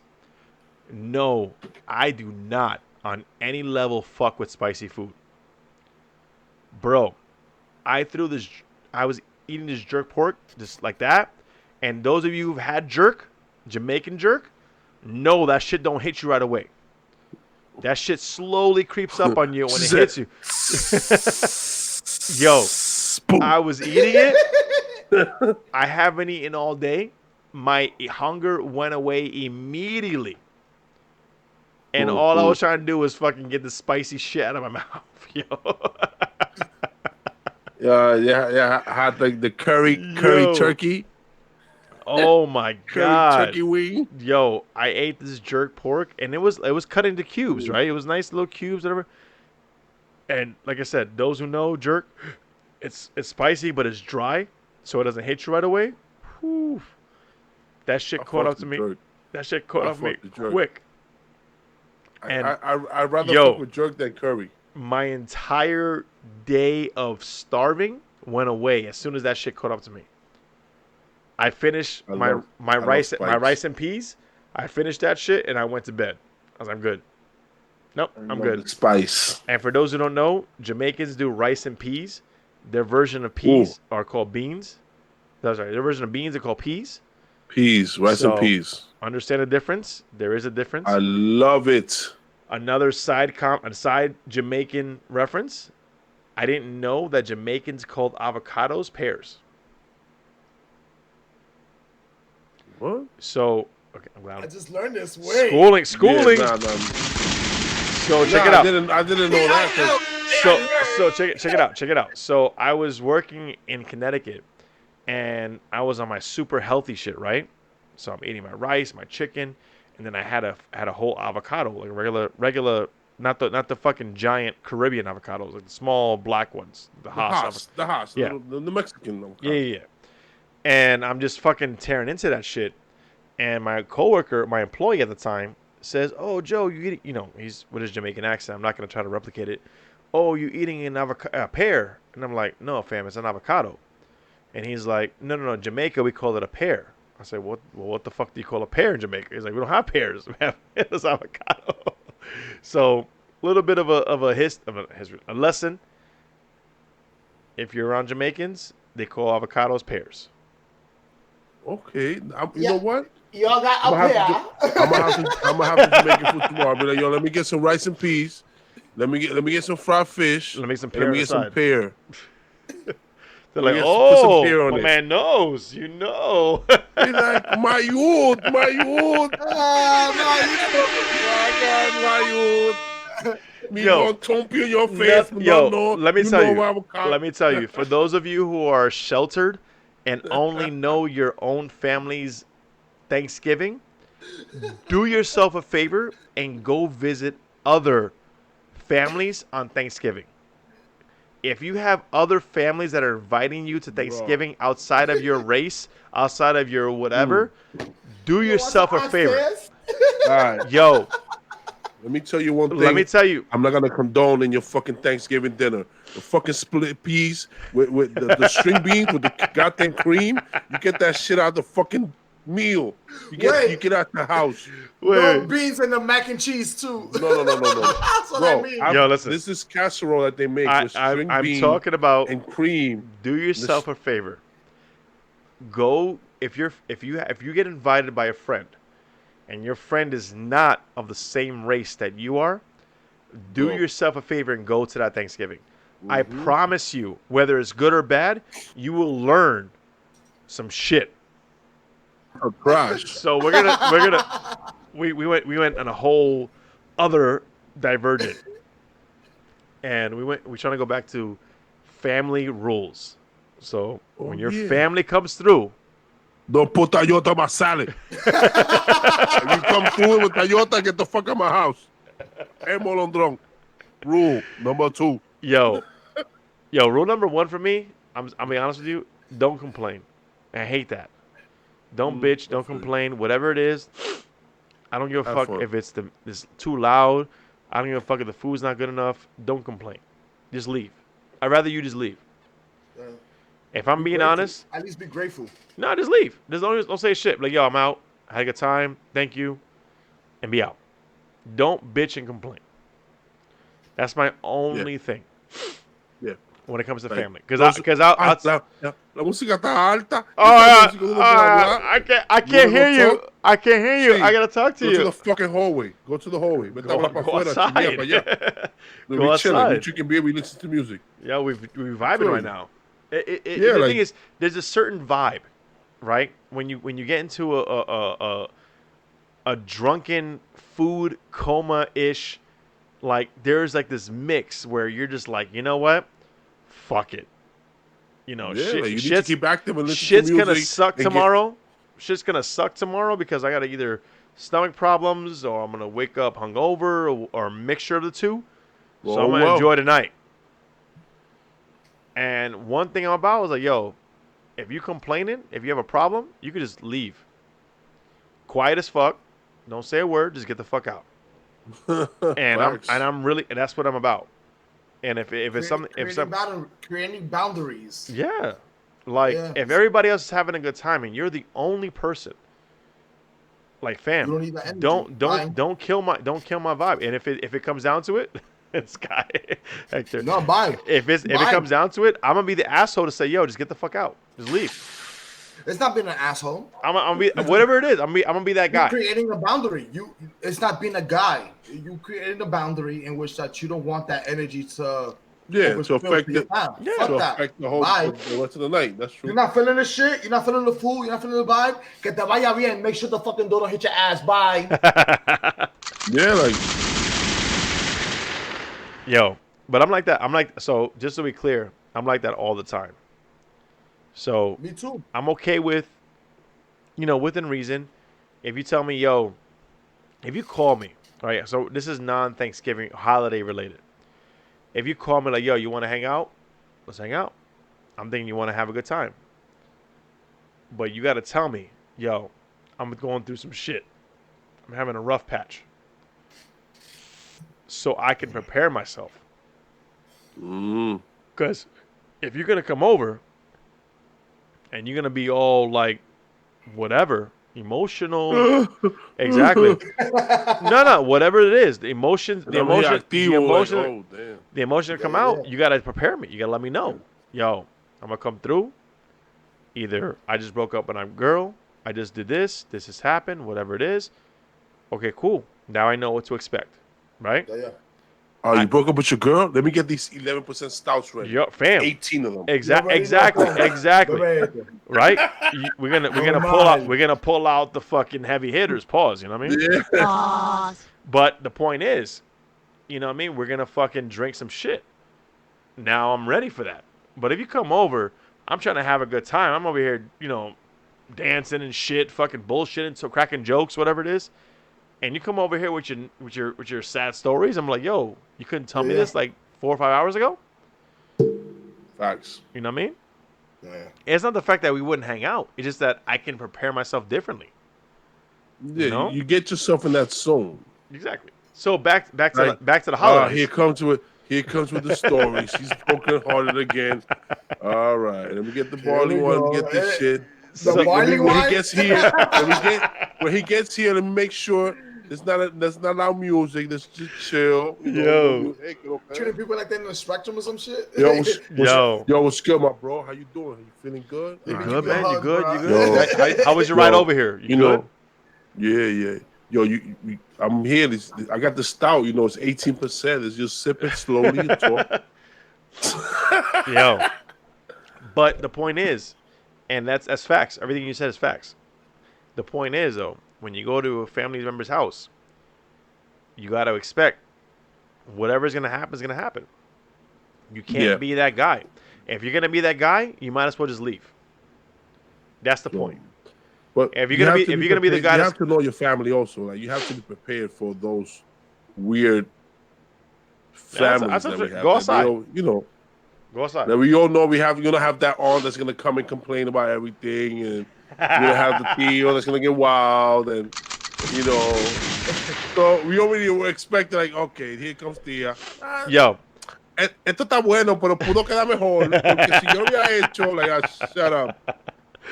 no, I do not on any level fuck with spicy food. Bro, I was eating this jerk pork just like that. And those of you who've had jerk, Jamaican jerk, know that shit don't hit you right away. That shit slowly creeps up on you when it hits you. Yo, I was eating it. I haven't eaten all day. My hunger went away immediately. And all I was trying to do was fucking get the spicy shit out of my mouth, yo.
Yeah. Had like the curry turkey.
Oh my god.
Curry turkey wing.
Yo, I ate this jerk pork and it was cut into cubes, right? It was nice little cubes, whatever. And like I said, those who know jerk, it's spicy, but it's dry, so it doesn't hit you right away. Whew. That shit caught up to me.
Jerk.
That shit caught up to me quick. And
I'd rather fuck with jerk than curry.
My entire day of starving went away as soon as that shit caught up to me. I finished my rice and peas. I finished that shit and I went to bed. I was like, I'm good. Nope, I'm good.
Spice.
And for those who don't know, Jamaicans do rice and peas. Their version of peas are called beans. That's right. Their version of beans are called peas.
Peas, rice and peas.
Understand the difference? There is a difference.
I love it.
Another side Jamaican reference. I didn't know that Jamaicans called avocados pears.
What?
So, okay, I'm glad.
I just learned this. Wait.
Schooling.
Yeah,
So check it out.
I didn't know that.
So check it out. So I was working in Connecticut, and I was on my super healthy shit, right? So I'm eating my rice, my chicken, and then I had a whole avocado, like a regular, not the fucking giant Caribbean avocados, like the small black ones, the Haas,
yeah, the Mexican avocado.
Yeah. And I'm just fucking tearing into that shit, and my coworker, my employee at the time, says, "Oh, Joe, he's with his Jamaican accent. I'm not gonna try to replicate it. Oh, you eating a pear?" And I'm like, "No, fam, it's an avocado." And he's like, "No, Jamaica, we call it a pear." I said, what the fuck do you call a pear in Jamaica? He's like, "We don't have pears. We have this avocado." So, a little bit of a lesson. If you're around Jamaicans, they call avocados pears.
Okay, you know what?
Y'all got a pear.
I'm gonna have to Jamaican food tomorrow. But yo, let me get some rice and peas. Let me get some fried fish.
Let me get some pear.
Let me get some pear.
They're like, "Oh, my man knows, you know."
He's like, my youth. My youth. Me gonna thump you in your face.
Let me tell you. For those of you who are sheltered and only know your own family's Thanksgiving, do yourself a favor and go visit other families on Thanksgiving. If you have other families that are inviting you to Thanksgiving outside of your race, outside of your whatever, do yourself a favor.
All right.
Yo.
Let me tell you one thing.
Let me tell you.
I'm not going to condone in your fucking Thanksgiving dinner. The fucking split peas with the string beans with the goddamn cream. You get that shit out of the fucking meal. You get out the house.
No beans and the mac and cheese too.
No.
That's what I mean.
Yo, listen.
This is casserole that they make with string beans
talking about
and cream.
Do yourself a favor. Go if you get invited by a friend, and your friend is not of the same race that you are, do yourself a favor and go to that Thanksgiving. Mm-hmm. I promise you, whether it's good or bad, you will learn some shit.
A crush.
So we went on a whole other divergent, and we're trying to go back to family rules. So when your family comes through,
don't put Toyota on my salad. If you come through with Toyota, get the fuck out of my house. Hey, Molondrón. Rule number 2.
Yo, rule number one for me, I'll be honest with you, don't complain. I hate that. Don't bitch, don't complain. Whatever it is, I don't give a fuck if it's too loud. I don't give a fuck if the food's not good enough. Don't complain. Just leave. I'd rather you just leave. If I'm being honest,
at least be grateful.
No, just leave. Just don't say shit. Like, yo, I'm out. I had a good time. Thank you. And be out. Don't bitch and complain. That's my only thing.
Yeah.
When it comes to family. Because
La
música
está alta.
I can't hear you. I can't hear you. I got to talk to you.
Go to the fucking hallway. Go to the hallway.
Go outside.
Go outside. We drinking beer. We listen to music.
Yeah, we're vibing right now. The thing is, there's a certain vibe, right? When you get into a drunken food coma-ish, like there's like this mix where you're just like, you know what? Fuck it. You know,
shit's keep active and listen
shit's
to music
gonna suck tomorrow. Shit's gonna suck tomorrow because I got either stomach problems or I'm gonna wake up hungover or a mixture of the two. So I'm gonna enjoy tonight. And one thing I'm about is like, yo, if you complaining, if you have a problem, you can just leave. Quiet as fuck. Don't say a word. Just get the fuck out. And that's what I'm about. And if it's something,
creating boundaries.
Yeah, like if everybody else is having a good time and you're the only person, like fam, don't kill my vibe. And if it comes down to it, it's guy Hector.
No, vibe.
If it comes down to it, I'm gonna be the asshole to say, yo, just get the fuck out, just leave.
It's not being an asshole.
I'm gonna be whatever it is. I'm gonna be that guy.
You're creating a boundary. It's not being a guy. You creating a boundary in which that you don't want that energy to
affect the whole
vibe.
The rest of the night. That's true.
You're not feeling the shit. You're not feeling the food. You're not feeling the vibe. Que te vaya bien. Make sure the fucking door don't hit your ass. Bye.
Yo, but I'm like that. So just to be clear, I'm like that all the time. So
me too.
I'm okay with, within reason. If you tell me, yo, if you call me, all right, so this is non-Thanksgiving holiday related. If you call me like, yo, you want to hang out? Let's hang out. I'm thinking you want to have a good time. But you got to tell me, yo, I'm going through some shit. I'm having a rough patch. So I can prepare myself. Because if you're going to come over and you're going to be all like, whatever, emotional. Exactly. No, whatever it is. The emotion come out. You got to prepare me. You got to let me know. Yo, I'm going to come through. Either I just broke up with my girl. I just did this. This has happened. Whatever it is. Okay, cool. Now I know what to expect. Right?
Yeah.
You broke up with your girl? Let me get these 11% stouts ready.
Yo, fam.
18 of them.
Exactly. Right? We're gonna pull out the fucking heavy hitters. Pause. You know what I mean?
Yeah.
But the point is, you know what I mean? We're gonna fucking drink some shit. Now I'm ready for that. But if you come over, I'm trying to have a good time. I'm over here, dancing and shit, fucking bullshitting, so cracking jokes, whatever it is. And you come over here with your sad stories. I'm like, yo, you couldn't tell me this like 4 or 5 hours ago?
Facts.
You know what I mean?
Yeah.
It's not the fact that we wouldn't hang out. It's just that I can prepare myself differently.
Yeah, you get yourself in that zone.
Exactly. So back to the holidays.
Here comes with the story. She's broken hearted again. All right, let me get the barley one. Get this shit. When he gets here, let me make sure that's not our music. Let's just chill.
Treating people like they're in the spectrum or some shit.
What's good, my bro? How you doing? You feeling good?
You good, man? You good? How was your ride over here? You good?
Yeah. Yo, I'm here. I got the stout. It's 18%. It's just sip it slowly and talk.
Yo, but the point is, and that's facts. Everything you said is facts. The point is, though, when you go to a family member's house, you got to expect whatever's going to happen is going to happen. You can't be that guy. If you're going to be that guy, you might as well just leave. That's the point.
But
if you're going to be the guy,
you have to know your family also. Like, you have to be prepared for those weird families
that's
that we have.
go
That
outside. Go outside.
That we all know you're gonna have that aunt that's gonna come and complain about everything, and you're gonna have the tío that's gonna get wild, and so we already were expecting like, okay, here comes tía.
Yo.
Esto está bueno, pero pudo quedar mejor, porque si yo lo había hecho, like, shut up.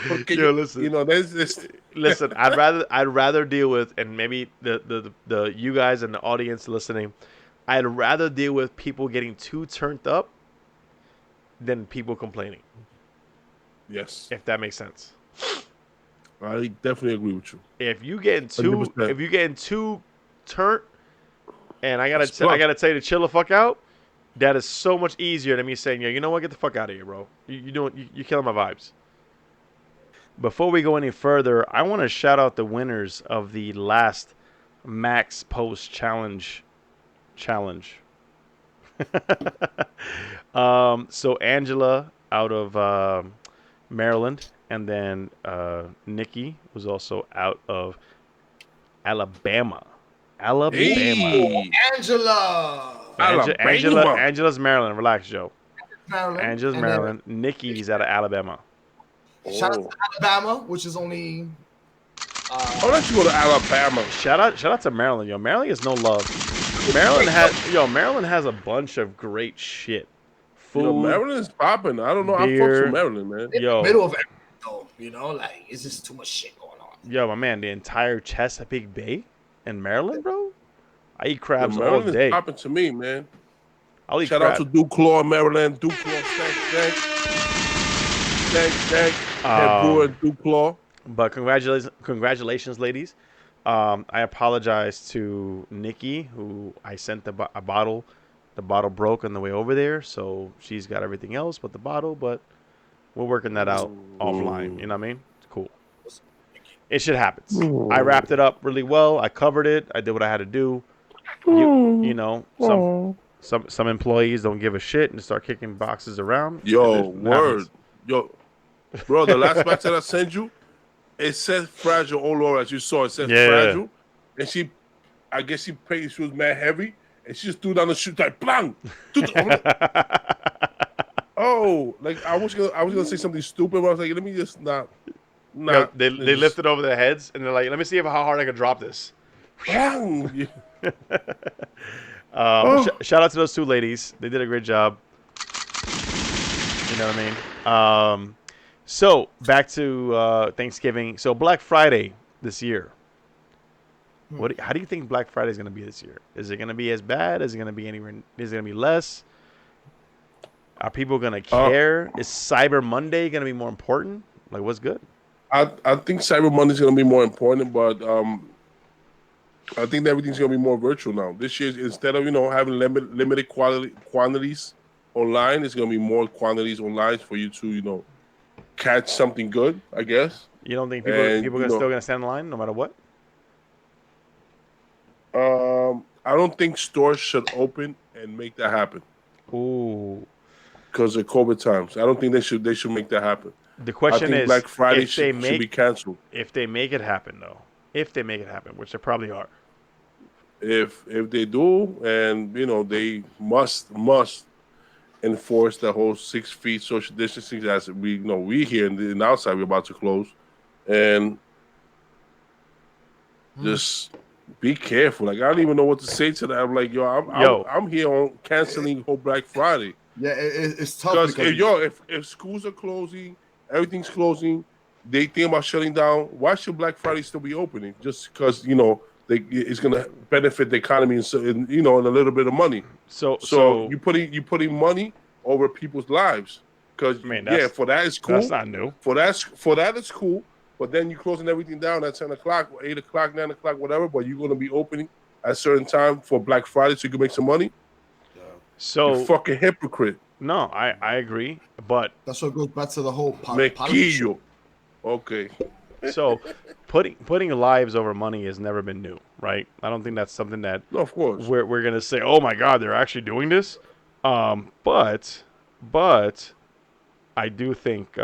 Porque
Yo, listen.
there's this.
Listen, I'd rather deal with, and maybe the you guys and the audience listening, I'd rather deal with people getting too turned up than people complaining.
Yes,
If that makes sense.
I definitely agree with you.
If you getting too
100%.
turned, and I gotta tell you to chill the fuck out, that is so much easier than me saying, you know what, get the fuck out of here, bro. You're killing my vibes. Before we go any further, I want to shout out the winners of the last Max Post Challenge. So Angela out of Maryland, and then Nikki was also out of Alabama.
Hey.
Angela.
Angela's Maryland. Relax, Joe.
Maryland.
Angela's Maryland. Nikki's out of Alabama.
Shout out to Alabama, which is only.
I'll let you go to Alabama.
Shout out to Maryland, yo. Maryland gets no love. Maryland has a bunch of great shit. Food.
Maryland is popping. I don't know. I'm from Maryland, man.
Yo,
middle of everything, though. Like it's just too much shit going on.
Yo, my man, the entire Chesapeake Bay in Maryland, bro. I eat crabs all
Maryland
day.
is popping to me, man.
I'll eat
Shout
crab.
out to Duclaw, Maryland. Duclaw, thank. Head brewer Duclaw.
But congratulations, ladies. I apologize to Nikki, who I sent a bottle. The bottle broke on the way over there, so she's got everything else but the bottle. But we're working that out offline. You know what I mean? It's cool. It shit happens. I wrapped it up really well. I covered it. I did what I had to do. Some employees don't give a shit and start kicking boxes around.
Yo, word. Yo, bro, the last batch that I sent you, it said fragile all over, as you saw. It said fragile. And I guess she was mad heavy, and she just threw down the shoe like blang. Oh, like I was gonna say something stupid, but I was like, let me just not.
They lift it over their heads, and they're like, let me see how hard I can drop this.
Bang.
Shout out to those two ladies. They did a great job. You know what I mean? So back to Thanksgiving. So Black Friday this year. How do you think Black Friday is going to be this year? Is it going to be as bad? Is it going to be anywhere? Is it going to be less? Are people going to care? Is Cyber Monday going to be more important? Like, what's good?
I think Cyber Monday is going to be more important, but I think that everything's going to be more virtual now. This year, instead of having limited quantities online, it's going to be more quantities online for you to catch something good, I guess.
You don't think people are still going to stand in line no matter what?
I don't think stores should open and make that happen.
Ooh.
Because of COVID times. I don't think they should make that happen.
The question is,
Black Friday should be canceled.
If they make it happen, though. If they make it happen, which they probably are.
If they do, and they must enforce the whole 6 feet social distancing, as we here in the outside we're about to close, and just be careful. Like I don't even know what to say to that. I'm like, I'm here on canceling whole Black Friday.
Yeah, it's tough
because if schools are closing, everything's closing, they think about shutting down. Why should Black Friday still be opening? Just because it's going to benefit the economy and a little bit of money. So you putting money over people's lives because for that it's cool.
That's not new.
For that it's cool. But then you're closing everything down at 10 o'clock, 8 o'clock, 9 o'clock, whatever. But you're going to be opening at a certain time for Black Friday so you can make some money.
So
you're fucking hypocrite.
No, I agree, but
that's what goes back to the whole
Mequillo. Okay.
So putting lives over money has never been new, right? I don't think that's something that
of course
we're gonna say, oh my God, they're actually doing this. But I do think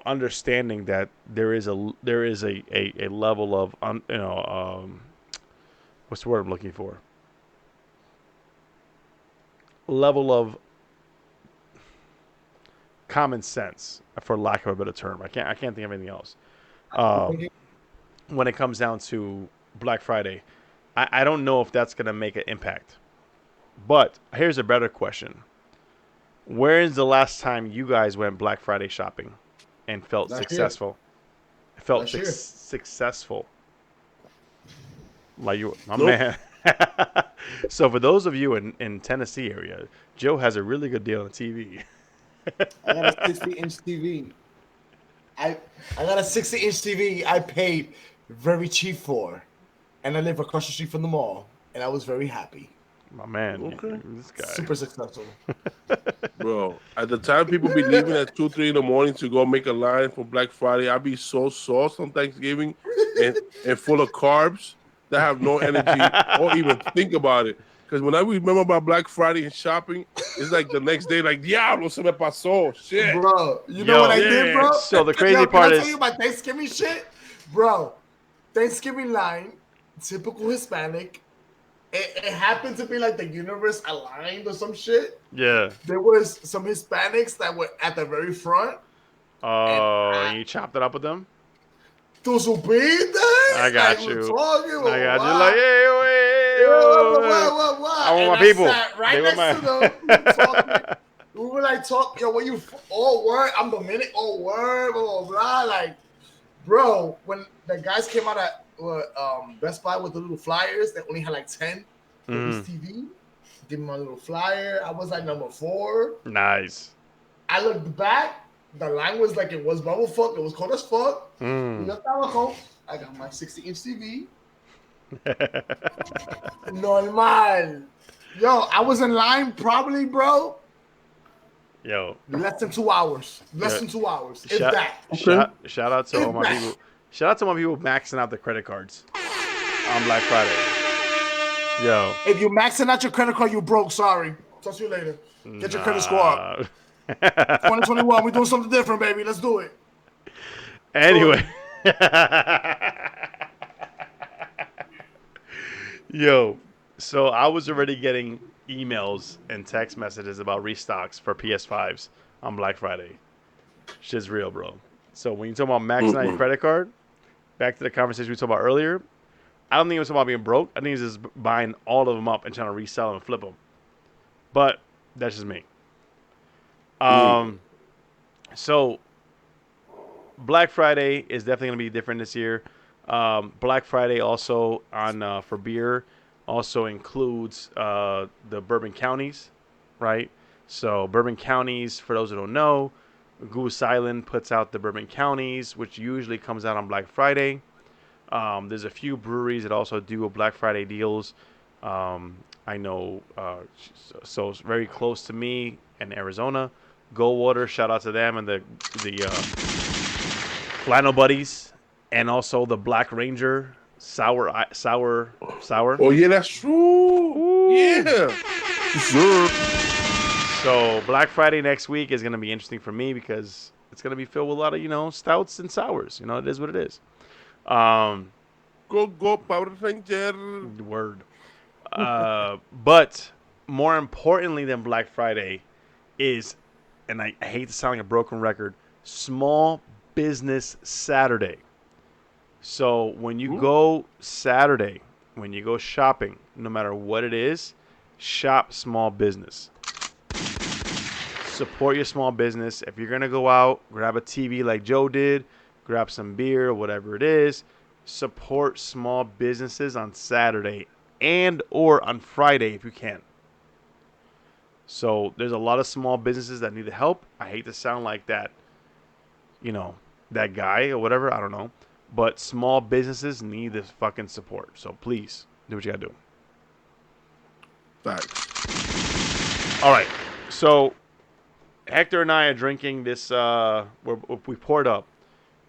understanding that there is a level of what's the word I'm looking for? level of common sense, for lack of a better term. I can't think of anything else. When it comes down to Black Friday, I don't know if that's gonna make an impact. But here's a better question: where is the last time you guys went Black Friday shopping and felt
Last year.
successful? Felt
Last year.
successful. Like you, my
Nope.
man. So for those of you in Tennessee area, Joe has a really good deal on TV.
I got a 60-inch TV. I got a 60-inch TV I paid very cheap for, and I live across the street from the mall, and I was very happy.
My man,
Okay.
this guy.
Super successful.
Bro, at the time people be leaving at 2, 3 in the morning to go make a line for Black Friday, I be so sauced on Thanksgiving and full of carbs that I have no energy or even think about it. Because when I remember about Black Friday and shopping, it's like the next day, like, diablo, se me pasó. Shit.
Bro, you know what I did, bro?
So the crazy
Yo,
part
can I
is,
tell you my Thanksgiving shit? Bro, Thanksgiving line, typical Hispanic. It happened to be like the universe aligned or some shit.
yeah.
There was some Hispanics that were at the very front.
Oh, and you chopped it up with them?
Tu supiste?
I got
Like,
you.
we're talking,
I got you.
wow.
Like, hey,
What?
I want
And
my people.
Sat right
They want
next to them. We were talking. We were like, yo, what you, oh, word, I'm Dominic, oh, word, blah, blah, blah. Like, bro, when the guys came out at Best Buy with the little flyers that only had like 10 for each TV, give me my little flyer. I was like number 4.
Nice.
I looked back. The line was like it was bubble fuck. It was cold as fuck. I got my 60-inch TV. Normal. Yo, I was in line probably, bro.
Yo.
Less than 2 hours. Less than 2 hours. If that.
Shout out to all my people. Shout out to my people maxing out the credit cards on Black Friday. Yo.
If you maxing out your credit card, you broke. Sorry. Talk to you later. Get your credit score up. 2021, we're doing something different, baby. Let's do it.
Anyway. Yo, so I was already getting emails and text messages about restocks for PS5s on Black Friday. Shit's real, bro. So when you talk about maxing out your credit card, back to the conversation we talked about earlier, I don't think it was about being broke. I think it's just buying all of them up and trying to resell them and flip them. But that's just me. So Black Friday is definitely going to be different this year. Black Friday also on for beer also includes the bourbon counties, right? So bourbon counties, for those who don't know, Goose Island puts out the bourbon counties, which usually comes out on Black Friday. There's a few breweries that also do Black Friday deals. I know, so it's very close to me in Arizona. Goldwater, shout out to them, and the Flannel Buddies, and also the Black Ranger sour.
Oh yeah, that's true. Ooh. Yeah. Sure.
So Black Friday next week is gonna be interesting for me because it's gonna be filled with a lot of stouts and sours. It is what it is.
Go Power Ranger.
Word. But more importantly than Black Friday is, and I hate to sound like a broken record, Small Business Saturday. So when you go Saturday, when you go shopping, no matter what it is, shop small business. Support your small business. If you're going to go out, grab a TV like Joe did, grab some beer, whatever it is. Support small businesses on Saturday and or on Friday if you can. So there's a lot of small businesses that need the help. I hate to sound like that, that guy or whatever. I don't know. But small businesses need this fucking support. So please do what you got to do.
Facts.
All right. So Hector and I are drinking this, we poured up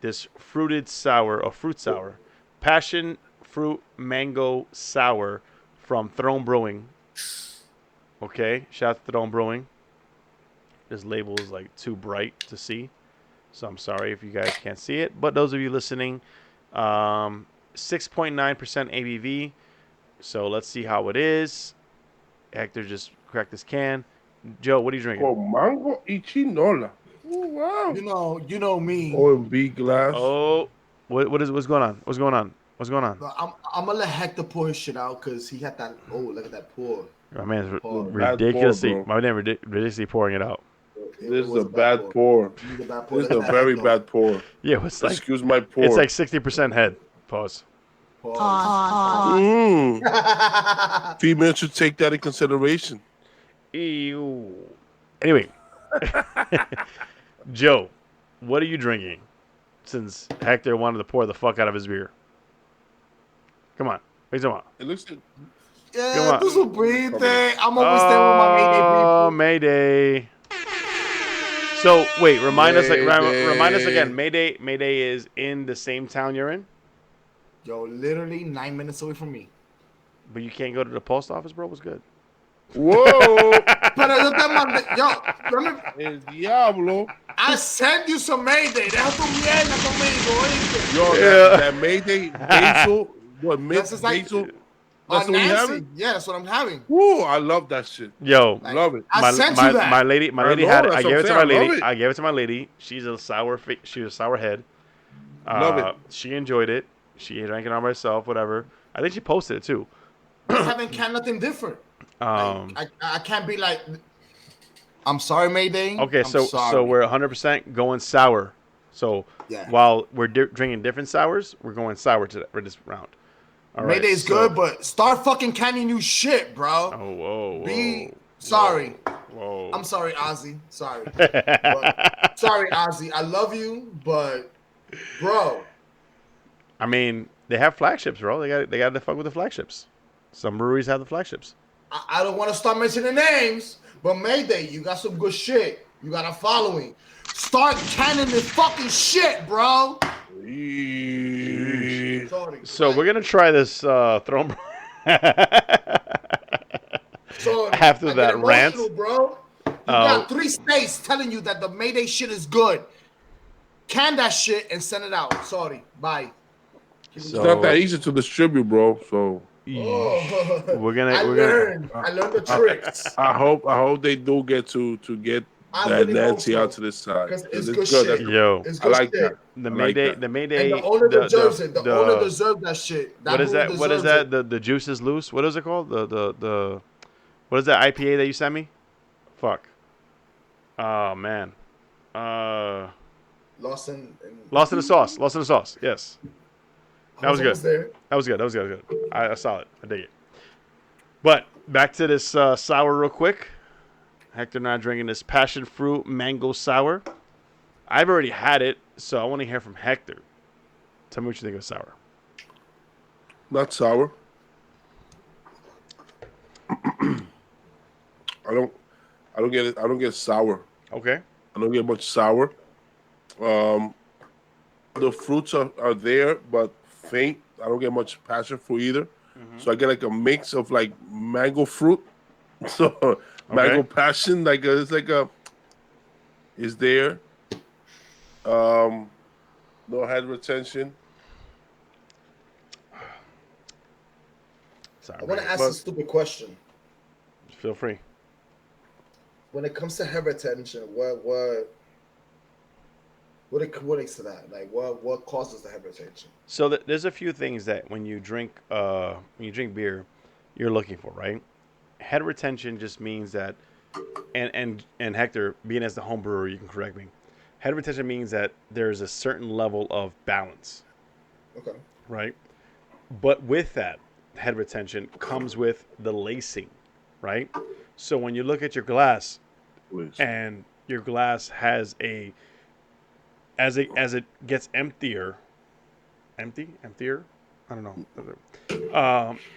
this fruit sour, passion fruit mango sour from Throne Brewing. Okay, shout out to Throne Brewing. This label is like too bright to see, so I'm sorry if you guys can't see it. But those of you listening, 6.9% ABV. So let's see how it is. Hector just crack this can. Joe, what are you drinking?
Con mango y chinola. Oh, wow.
You know me.
OMB glass.
Oh, what's going on? What's going on? What's going on?
I'm gonna let Hector pour his shit out because he had that. Oh, look at that pour.
My man's
Pause.
ridiculously.
Bad pour, bro.
My man ridiculously pouring it out.
This is a bad pour.
This is a bad pour.
This is a very bad pour.
Yeah, it's like
Excuse my pour.
it's like 60% head. Pause.
Females should take that in consideration.
Ew. Anyway, Joe, what are you drinking? Since Hector wanted to pour the fuck out of his beer. Come on. What are you talking about?
It looks like
Yeah, do some breathing. I'm always staying with my Mayday
Oh,
people.
Mayday. So wait, remind us
Mayday.
again. Mayday is in the same town you're in,
Yo, literally 9 minutes away from me.
but you can't go to the post office, bro. What's good?
whoa,
Pero yo te mandé,
el diablo.
I sent you some Mayday. Deja tu mierda conmigo, oíste.
Yo,
Yeah.
that Mayday basil, what
That's just like-
basil? That's what we
Nancy.
having?
Yeah, that's what I'm having.
Woo, I love that shit.
Yo,
Like,
Love it.
I sent you that.
my lady
know,
had it.
that's
I
what
gave
I'm
it to
saying,
my
I love
lady.
it.
I gave it to my lady. She's a sour head.
Love it.
She enjoyed it. She drank it on herself. Whatever. I think she posted it too.
I haven't canned nothing different.
Like,
I can't be like, I'm sorry, Mayday.
Okay,
I'm
so
sorry.
we're 100% going sour. So
Yeah.
while we're drinking different sours, we're going sour for this round. All right,
Mayday's
so-
good, but start fucking canning new shit, bro.
Oh, whoa.
Be sorry.
Whoa.
I'm sorry, Ozzy. Sorry. But, sorry, Ozzy. I love you, but bro.
I mean, they have flagships, bro. They got to fuck with the flagships. Some breweries have the flagships.
I don't want to start mentioning names, but Mayday, you got some good shit. You got a following. Start canning this fucking shit, bro. Sorry.
So we're gonna try this Throne.
Sorry.
after
I get
that
emotional,
rant.
bro. You got 3 states telling you that the Mayday shit is good. Can that shit and send it out. Sorry. Bye.
It's not that easy to distribute, bro. So
Oh.
We're
I learned the tricks.
I hope they do get to get
I
that
really hope
Nancy
so.
out to this side.
'Cause it's
It's
good
good.
shit.
That's-
Yo,
It's
I
good
like
shit.
that.
the
I like
Mayday,
that.
the Mayday.
And the owner deserves it. The owner
the-
deserves that shit. That
What is
brewer
that? What is
deserves
that?
it.
The juice is loose. What is it called? The what is that IPA that you sent me? Fuck. Oh man.
Lost in
Lost in the sauce. Lost in the sauce. Yes. That was good.
almost there.
That was good. I saw it. I dig it. But back to this sour real quick. Hector and I are drinking this passion fruit mango sour. I've already had it, so I want to hear from Hector. Tell me what you think of sour.
Not sour. I don't get it. I don't get sour.
Okay.
I don't get much sour. The fruits are there, but faint. I don't get much passion fruit either. So I get like a mix of like mango fruit. So mango passion, it's like a is there. No head retention.
Sorry.
I want to ask
But-
a stupid question.
Feel free.
When it comes to head retention, what is to that? Like what causes the head retention?
So there's a few things that when you drink beer, you're looking for, right? Head retention just means that, and Hector, being as the home brewer, you can correct me. Head retention means that there's a certain level of balance,
Okay.
right? But with that head retention comes with the lacing, right? So when you look at your glass,
Please.
and your glass has as it gets emptier, I don't know.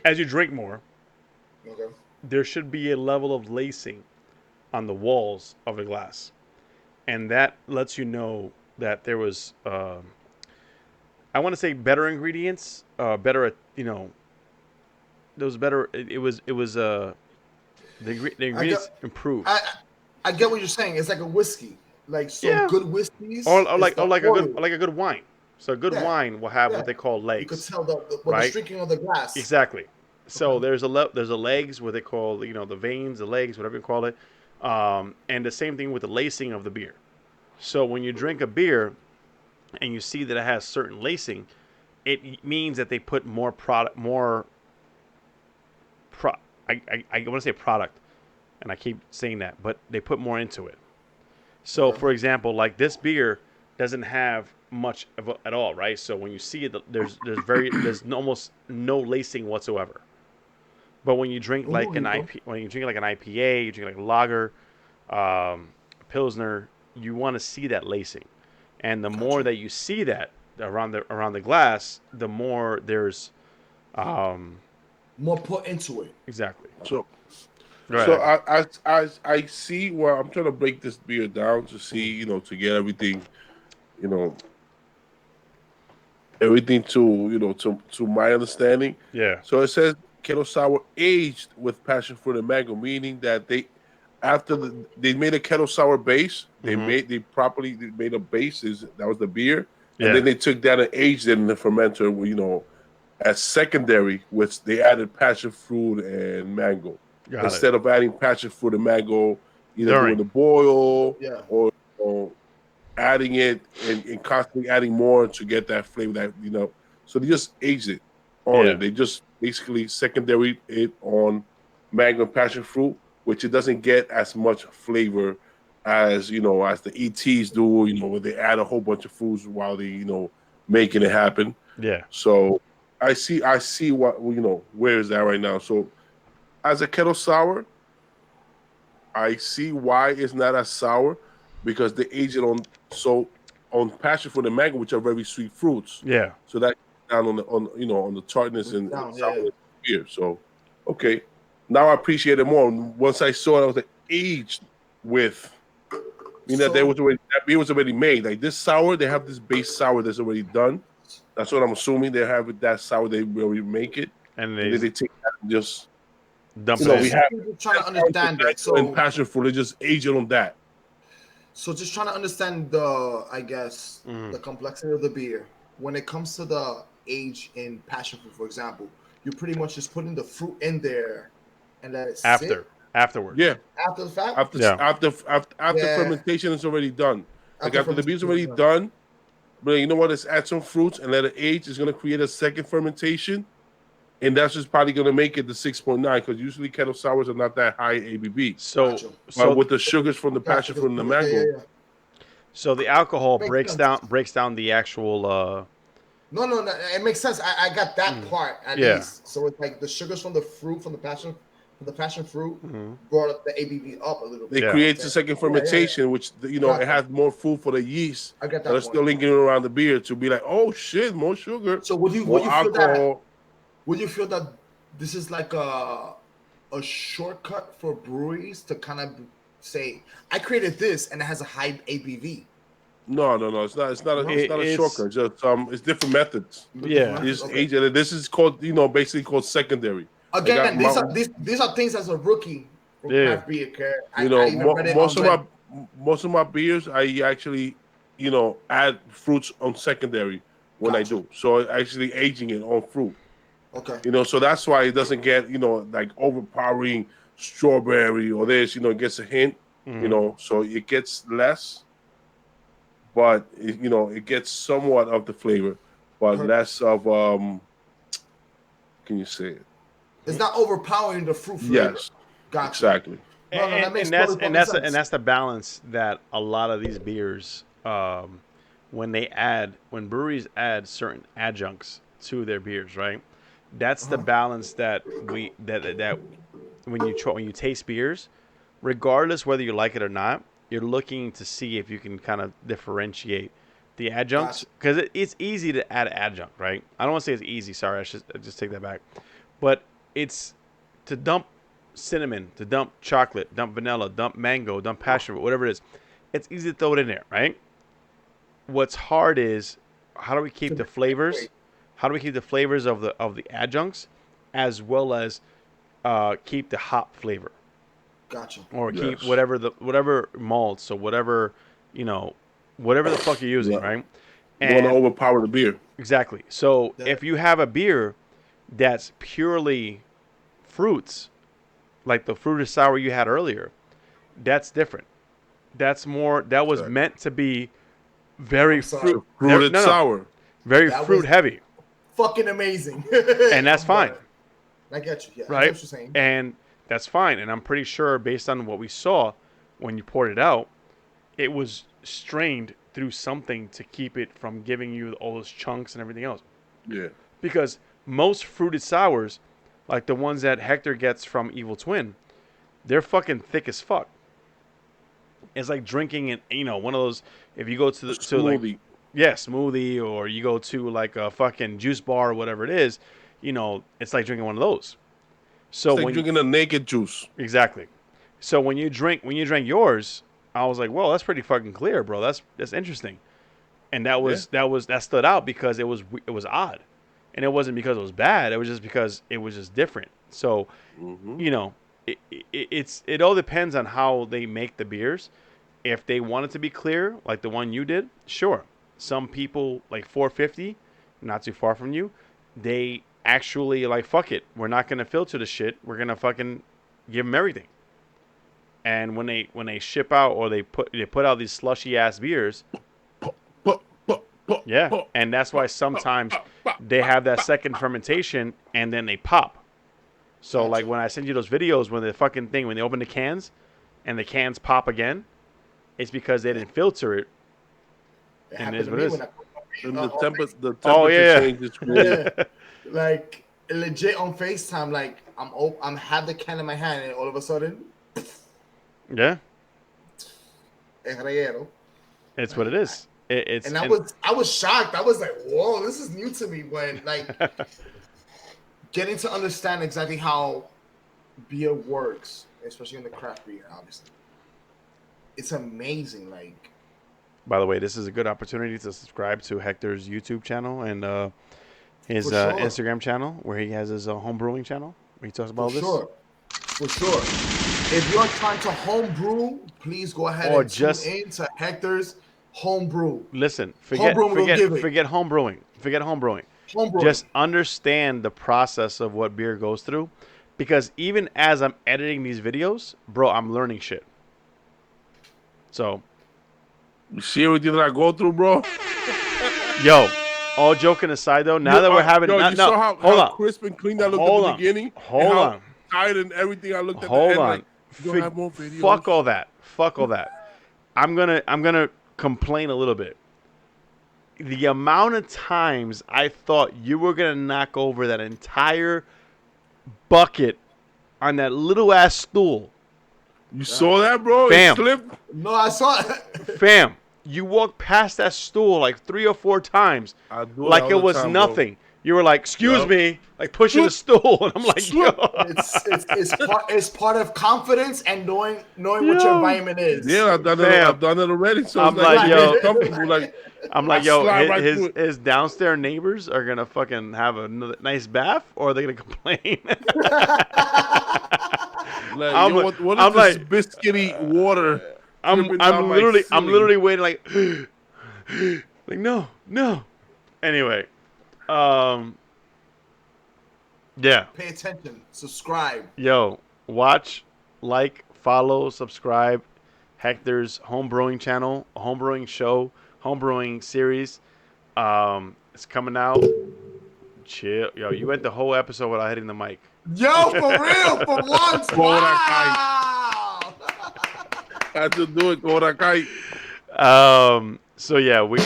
As you drink more,
Okay.
there should be a level of lacing on the walls of the glass, and that lets you know that there was I want to say better ingredients, better, there was better. It was the ingredients improved.
I get what you're saying. It's like a whiskey. Like good whiskeys.
Or
is
like
the
a
oil.
good wine. So a good
Yeah.
wine will have
Yeah.
what they call
You could
legs.
tell the
right?
streaking of the glass.
Exactly. So there's there's a legs, what they call, the veins, the legs, whatever you call it, and the same thing with the lacing of the beer. So when you drink a beer and you see that it has certain lacing, it means that they put more product, I want to say product, and I keep saying that, but they put more into it. So, for example, like this beer doesn't have much at all, right? So when you see it, there's almost no lacing whatsoever. But when you drink like an IPA, you drink like a lager, pilsner, you want to see that lacing, and the more that you see that around the glass, the more there's
more put into it.
exactly.
So,
Right.
I see where I'm trying to break this beer down to see, to get everything, everything to my understanding.
Yeah.
So it says kettle sour aged with passion fruit and mango, meaning that they made a kettle sour base. They made a base. That was the beer, and then they took that and aged it in the fermenter. As secondary, which they added passion fruit and mango. Instead of adding passion fruit and mango, either doing the boil or adding it and constantly adding more to get that flavor So they just aged it on it. They just basically secondary it on mango and passion fruit, which it doesn't get as much flavor as as the ETs do, where they add a whole bunch of foods while they, making it happen.
Yeah.
So I see what where is that right now. So as a kettle sour, I see why it's not as sour because they age it on passion fruit and mango, which are very sweet fruits.
Yeah.
So that down on the tartness and sourness of the beer. So okay, now I appreciate it more. Once I saw it, I was like aged with. That beer was already made. Like this sour, they have this base sour that's already done. That's what I'm assuming. They have that sour. They already make it, and then they take that and just
dump it.
We have
trying to understand that. So
in passion fruit, they just age it on that.
So just trying to understand the complexity of the beer. When it comes to the age in passion fruit, for example, you're pretty much just putting the fruit in there and let it sit.
Afterwards.
Yeah.
After the fact?
After fermentation is already done. After the beer's already done, but you know what? Let's add some fruits and let it age. It's going to create a second fermentation. And that's just probably going to make it the 6.9 because usually kettle sours are not that high ABV.
So
with the sugars from the passion fruit and the mango.
So the alcohol breaks down the actual.
No, it makes sense. I got that part at least. So it's like the sugars from the fruit, from the passion fruit, brought up the ABV up a little bit.
It creates a second fermentation, which it has more food for the yeast that are still lingering around the beer to be like, oh shit, more sugar.
So would you feel that this is like a shortcut for breweries to kind of say, I created this and it has a high ABV?
No. It's not a shortcut. Just it's different methods.
Yeah.
This is called basically called secondary.
Again, these are things as a rookie from craft beer.
Most of my beers I actually add fruits on secondary when I do. So actually aging it on fruit.
Okay.
So that's why it doesn't get like overpowering strawberry or this. It gets a hint. So it gets less, but it gets somewhat of the flavor, but less of Can you say it?
It's not overpowering the fruit flavor.
Yes.
Gotcha.
Exactly.
And that's the balance that a lot of these beers, when breweries add certain adjuncts to their beers, right? That's the balance that when you taste beers, regardless whether you like it or not, you're looking to see if you can kind of differentiate the adjuncts, because it's easy to add adjunct, right? I don't want to say it's easy. Sorry, I should just take that back. But it's to dump cinnamon, to dump chocolate, dump vanilla, dump mango, dump passion fruit, whatever it is. It's easy to throw it in there, right? What's hard is how do we keep the flavors? How do we keep the flavors of the adjuncts, as well as keep the hop flavor?
Gotcha.
Or keep whatever malts, so whatever the fuck you're using, right?
And you want to overpower the beer.
Exactly. So if you have a beer that's purely fruits, like the fruited sour you had earlier, that's different. That's more. That was
Exactly.
meant to be very
sorry.
Fruited sour.
very
That
fruit
was-
heavy,
Fucking amazing.
and that's fine,
I get you. Yeah, I know
right?
what you're saying.
And that's fine. And I'm pretty sure, based on what we saw when you poured it out, it was strained through something to keep it from giving you all those chunks and everything else.
Yeah.
Because most fruited sours, like the ones that Hector gets from Evil Twin, they're fucking thick as fuck. It's like drinking it, one of those. If you go to
Smoothie.
smoothie, or you go to like a fucking juice bar or whatever it is, it's like drinking one of those. So
It's like drinking a naked juice.
exactly. So when you drank yours, I was like, well, that's pretty fucking clear, bro. That's interesting. And that stood out because it was odd. And it wasn't because it was bad. It was just because it was just different. So, it all depends on how they make the beers. If they want it to be clear, like the one you did, sure. Some people, like 450, not too far from you, they actually like, fuck it. We're not going to filter the shit. We're going to fucking give them everything. And when they ship out, or they put out these slushy ass beers, yeah, and that's why sometimes they have that second fermentation and then they pop. So like when I send you those videos when they open the cans and the cans pop again, it's because they didn't filter it. And it is what it is.
And the temperature changes.
Yeah. Like legit on FaceTime, like I'm have the can in my hand and all of a sudden,
yeah,
reguero.
It's what it is.
I was shocked. I was like, whoa, this is new to me. When like getting to understand exactly how beer works, especially in the craft beer, obviously, it's amazing. Like,
by the way, this is a good opportunity to subscribe to Hector's YouTube channel and his
For sure.
Instagram channel, where he has his home brewing channel, where he talks about this.
For sure. If you're trying to home brew, please go ahead and tune in to Hector's home brew.
Listen, forget home brewing. Forget home brewing. Just understand the process of what beer goes through, because even as I'm editing these videos, bro, I'm learning shit. So,
you see everything that I go through, bro?
Yo, all joking aside, though, now that we're having...
you saw how crisp and clean that looked at the beginning?
Hold on.
Tired and everything. I looked at
Hold
the
on.
end like, you don't have more videos.
Fuck all that. I'm gonna complain a little bit. The amount of times I thought you were gonna knock over that entire bucket on that little ass stool.
You saw that, bro?
Fam.
It slipped.
No, I saw it.
Fam, you walked past that stool like 3 or 4 times, like it was nothing. Bro. You were like, "Excuse me," like pushing the stool, and I'm like, "Yo."
It's part of confidence and knowing what your environment is.
Yeah, I've done it already. So
I'm like, yo,
comfortable. Like,
I'm like, yo, his downstairs neighbors are gonna fucking have a nice bath, or are they gonna complain?
Like, what is this biscuity water?
I'm literally waiting, like, like no. Anyway. Yeah.
Pay attention. Subscribe.
Yo, watch, like, follow, subscribe. Hector's home brewing channel, a home brewing show, home brewing series. It's coming out. Chill. Yo, you went the whole episode without hitting the mic.
Yo, for real, for once. Wow.
I had to do it. Korakai.
So yeah, we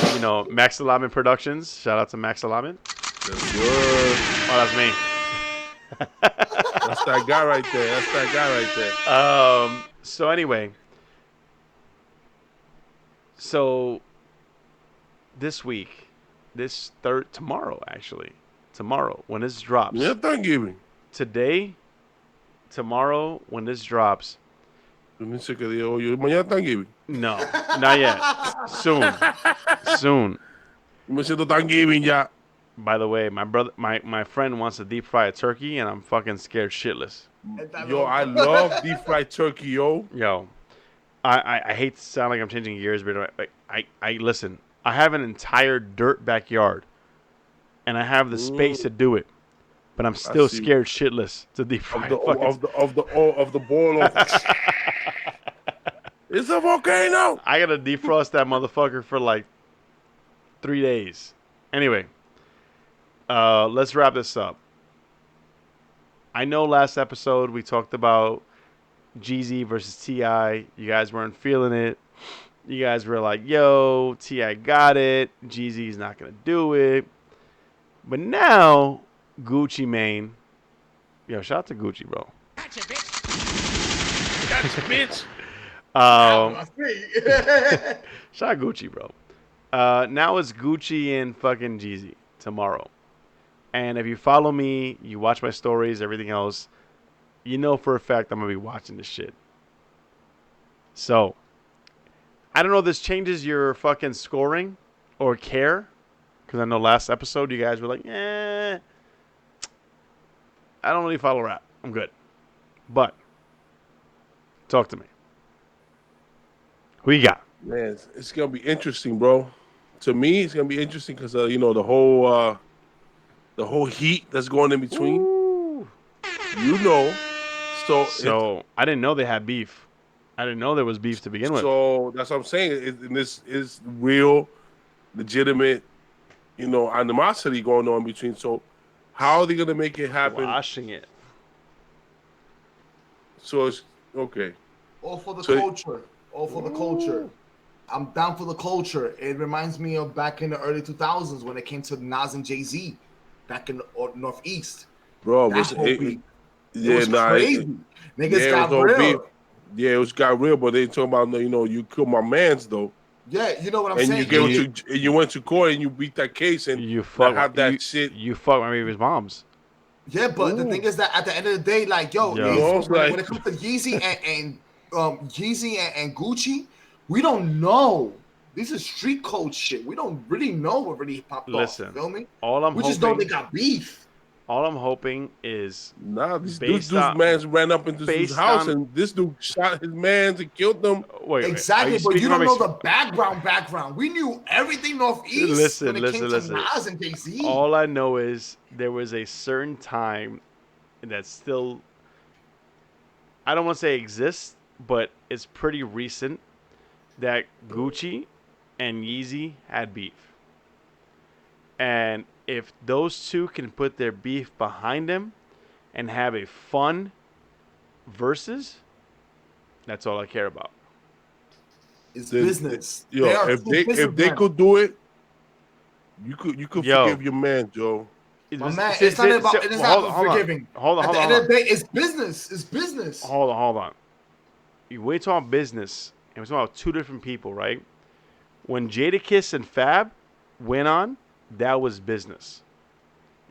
Max Allotment Productions. Shout out to Max Allotment.
That's good.
Oh, that's me.
That's that guy right there.
So anyway, so this week, tomorrow when this drops.
Yeah, Thanksgiving.
Tomorrow when this drops.
Mañana Thanksgiving.
No, not yet. Soon.
Me siento Thanksgiving ya.
By the way, my friend wants to deep fry a turkey, and I'm fucking scared shitless.
Yo, I love deep fried turkey, yo.
Yo, I hate to sound like I'm changing gears, but I listen. I have an entire dirt backyard, and I have the space to do it. but I'm still
see.
scared shitless to deep fry.
Of the boil off. It's a volcano.
I gotta defrost that motherfucker for like 3 days. Anyway, let's wrap this up. I know last episode we talked about Jeezy versus T.I. You guys weren't feeling it. You guys were like, yo, T.I. got it. Jeezy's not going to do it. But now, Gucci Mane. Yo, shout out to Gucci, bro.
Gotcha, bitch.
Shout out Gucci, bro. Now it's Gucci and fucking Jeezy tomorrow. And if you follow me, you watch my stories, everything else, you know for a fact I'm going to be watching this shit. So, I don't know if this changes your fucking scoring or care. Because I know last episode you guys were like, I don't really follow rap. I'm good. But, talk to me. Who you got?
Man, it's going to be interesting, bro. To me, it's going to be interesting because, the whole heat that's going in between.
Ooh.
So
I didn't know they had beef. I didn't know there was beef to begin with.
So that's what I'm saying. And this is real, legitimate, animosity going on between. So how are they going to make it happen?
Washing it.
So it's okay.
All for the culture. All for the culture. I'm down for the culture. It reminds me of back in the early 2000s when it came to Nas and Jay-Z back in the Northeast.
Bro,
That whole beef.
yeah,
It was crazy. Niggas got
it was
real.
beef. Yeah, it was got real, but they talking about, you killed my mans though.
Yeah, you know what I'm
and
saying.
You went to court and you beat that case and
you
have that shit.
You fuck my baby's moms.
Yeah, but the thing is that at the end of the day, like, when it comes to Yeezy and Yeezy and Gucci, we don't know. This is street code shit. We don't really know what really popped off. You feel me?
We
just know they got beef.
All I'm hoping is
this dude's man ran up into his house and this dude shot his man and killed them.
Exactly, but you don't know the background. We knew everything Northeast when it came to Nas and Jay-Z.
All I know is there was a certain time that still, I don't want to say exists, but it's pretty recent that Gucci and Yeezy had beef. And if those two can put their beef behind them and have a fun versus, that's all I care about.
It's business.
If they could do it, you could forgive your man, Joe.
It's not about forgiving.
Hold on.
At the end of the day, it's business. It's business.
Hold on. We talk business, and we're talking about two different people, right? When Jadakiss and Fab went on, that was business.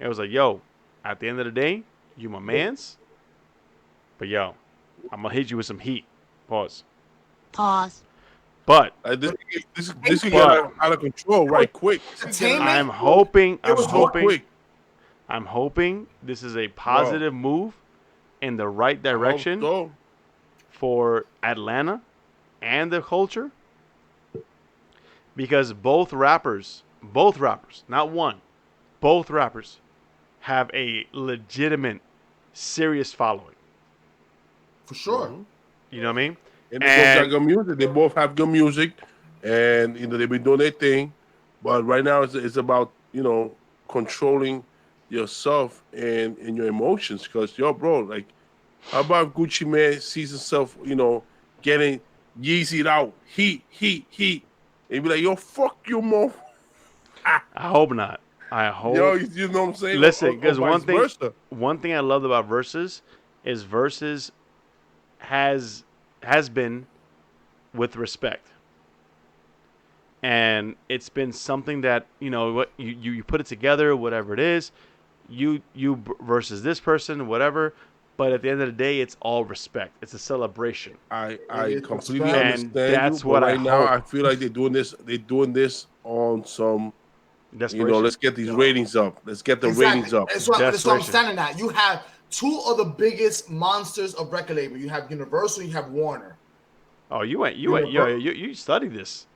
It was like, yo, at the end of the day, you my mans. But yo, I'm gonna hit you with some heat. Pause. But
this can get out of control right quick.
I'm hoping this is a positive move in the right direction for Atlanta and the culture. Because both rappers, not one, both rappers have a legitimate, serious following.
For sure.
Mm-hmm.
You know what I mean?
And they both got good music. They both have good music, and they've been doing their thing. But right now, it's about controlling yourself and your emotions. Because bro, like, how about Gucci Man sees himself, getting Yeezy'd out, heat, and be like, yo, fuck you, mo.
I hope not. I hope.
Yo, you know what I'm saying?
Listen, because one thing I love about Versus is Versus has been with respect, and it's been something that what you put it together, whatever it is, you versus this person, whatever. But at the end of the day, it's all respect. It's a celebration.
I completely understand.
That's what
right now,
hope.
I feel like they're doing this. They're doing this on some.
Desperation.
Let's get these ratings up. Let's get the ratings up.
That's what I'm standing at. You have two of the biggest monsters of record label. You have Universal. You have Warner.
Oh, you studied this.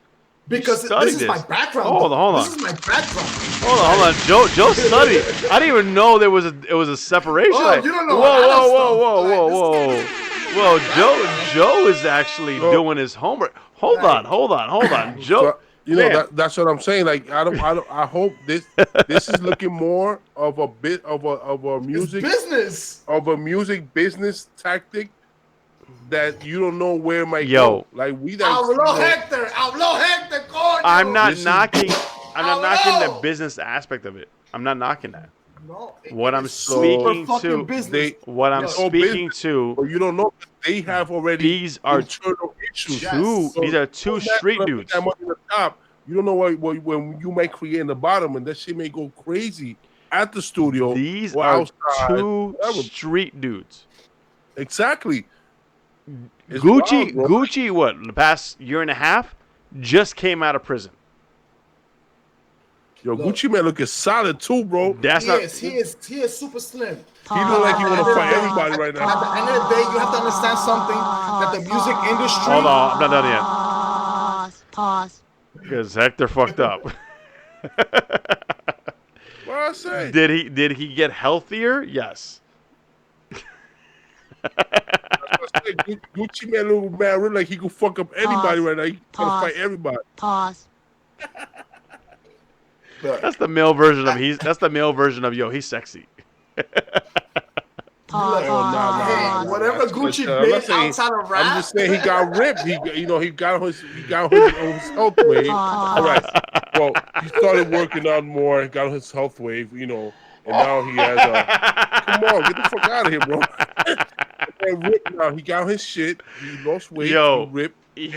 Because
studied
this is my background.
Hold on.
This is my background.
Hold on. Joe studied. I didn't even know it was a separation.
Oh,
like,
you don't know.
Whoa. Joe is actually doing his homework. Hold on. Joe.
So, that's what I'm saying. Like I hope this is looking more of a bit of a music
business
business tactic that you don't know where it might
go.
Like we
Outlaw Hector, coño.
I'm not knocking the business aspect of it. I'm not knocking that.
No,
what I'm speaking to,
but you don't know they have already
these are
internal issues.
These are two street dudes.
That money in the top, you don't know what when you might create in the bottom, and that shit may go crazy at the studio.
These
or
are
outside,
two
whatever.
street dudes.
Exactly. It's
Gucci,
wild,
what, the past year and a half, just came out of prison.
Yo, Gucci man looking solid too, bro.
He is super slim.
He look like he want to fight everybody right now.
At the end of the day, you have to understand something that the music industry.
Hold on, I'm not done yet.
Pause.
Because Hector fucked up.
What I say?
Did he get healthier? Yes.
Gucci man look like he could fuck up anybody right now. He can fight everybody.
Pause.
That's the male version of he's sexy.
Hey, whatever Gucci did outside of rap.
I'm just saying he got ripped. He got his health wave. All right. Well, he started working out more, got his health wave, and now he has come on, get the fuck out of here, bro. Now he got his shit. He lost weight.
Yo,
he ripped.
He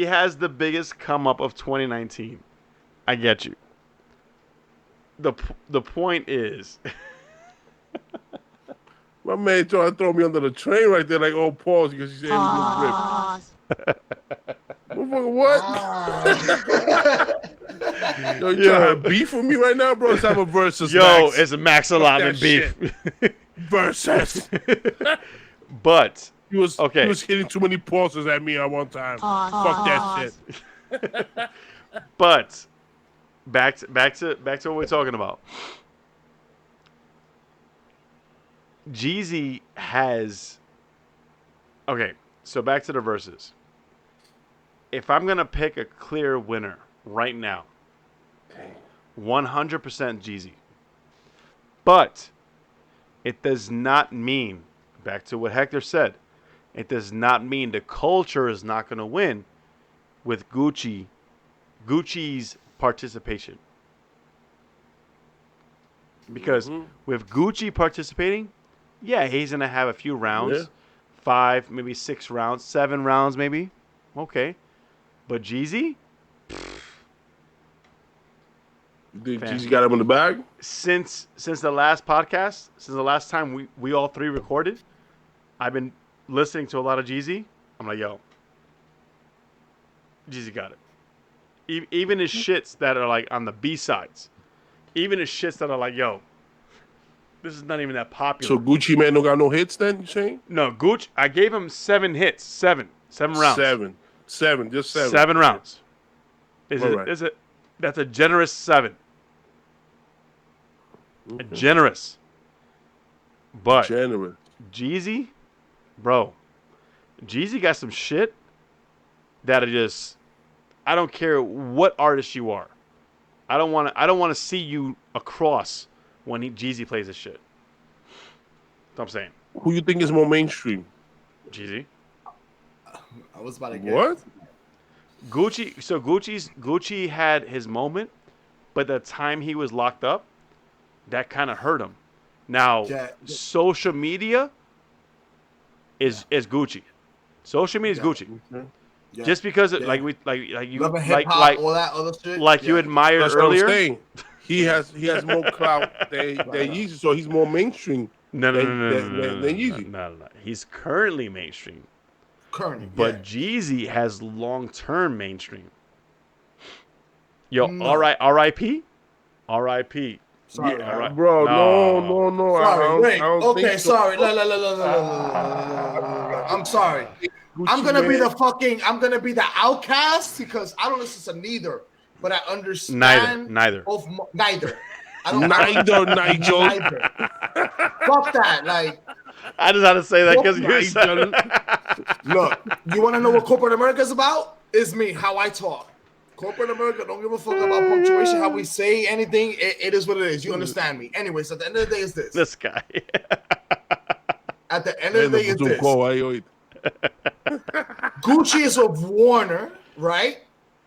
has the biggest come up of 2019. I get you. The point is,
my man trying to throw me under the train right there, like, oh, pause, because he said he was ripped. What? Yo, you trying to beef with me right now, bro? Let's have a versus. Max.
It's a Max Allotment beef.
Versus.
But
he was hitting too many pauses at me at one time. Fuck that shit.
But back to what we're talking about. Jeezy has. Okay, so back to the verses. If I'm gonna pick a clear winner right now, 100% Jeezy. But it does not mean, back to what Hector said, it does not mean the culture is not gonna win with Gucci's participation. Because with Gucci participating, yeah, he's going to have a few rounds.
Yeah.
5, maybe 6 rounds, 7 rounds maybe. Okay. But Jeezy?
Did Jeezy got him in the bag?
Since the last podcast, since the last time we all three recorded, I've been listening to a lot of Jeezy. I'm like, yo, Jeezy got it. Even his shits that are like on the B-sides. Even his shits that are like, yo, this is not even that popular.
So Gucci man don't got no hits then, you saying?
No, Gucci, I gave him 7 hits. 7 rounds.
7, just 7.
7 rounds.
Right.
That's a generous 7.
Okay.
Generous. But
generous.
Jeezy, bro, Jeezy got some shit that are just, I don't care what artist you are. I don't want to see you across when Jeezy plays this shit. That's what I'm saying.
Who you think is more mainstream?
Jeezy.
I was about to get
what?
Gucci. So Gucci had his moment, but the time he was locked up, that kind of hurt him. Now, social media is Gucci. Social media is Gucci.
Okay.
Yeah. Just because you
all that other shit.
You admired
That's
earlier.
What I'm saying. He has more clout than Yeezy, so he's more mainstream.
No.
Than Yeezy.
No. He's currently mainstream.
But
Jeezy has long-term mainstream. Yo, R.I.P. R.I.P.
Sorry,
bro. No.
Sorry, wait.
I don't
Okay,
think so.
sorry. No. I'm I'm sorry. I'm gonna be the outcast because I don't listen to neither, but I understand
neither.
Neither. I don't
Nigel.
Neither. Fuck that. Like,
I just had to say that because you said.
look, you want to know what corporate America is about? It's me, how I talk. Corporate America don't give a fuck about punctuation, how we say anything. It is what it is. You understand me. Anyways, at the end of the day, it's this.
This guy.
At the end of the day, it's this. Gucci is with Warner, right?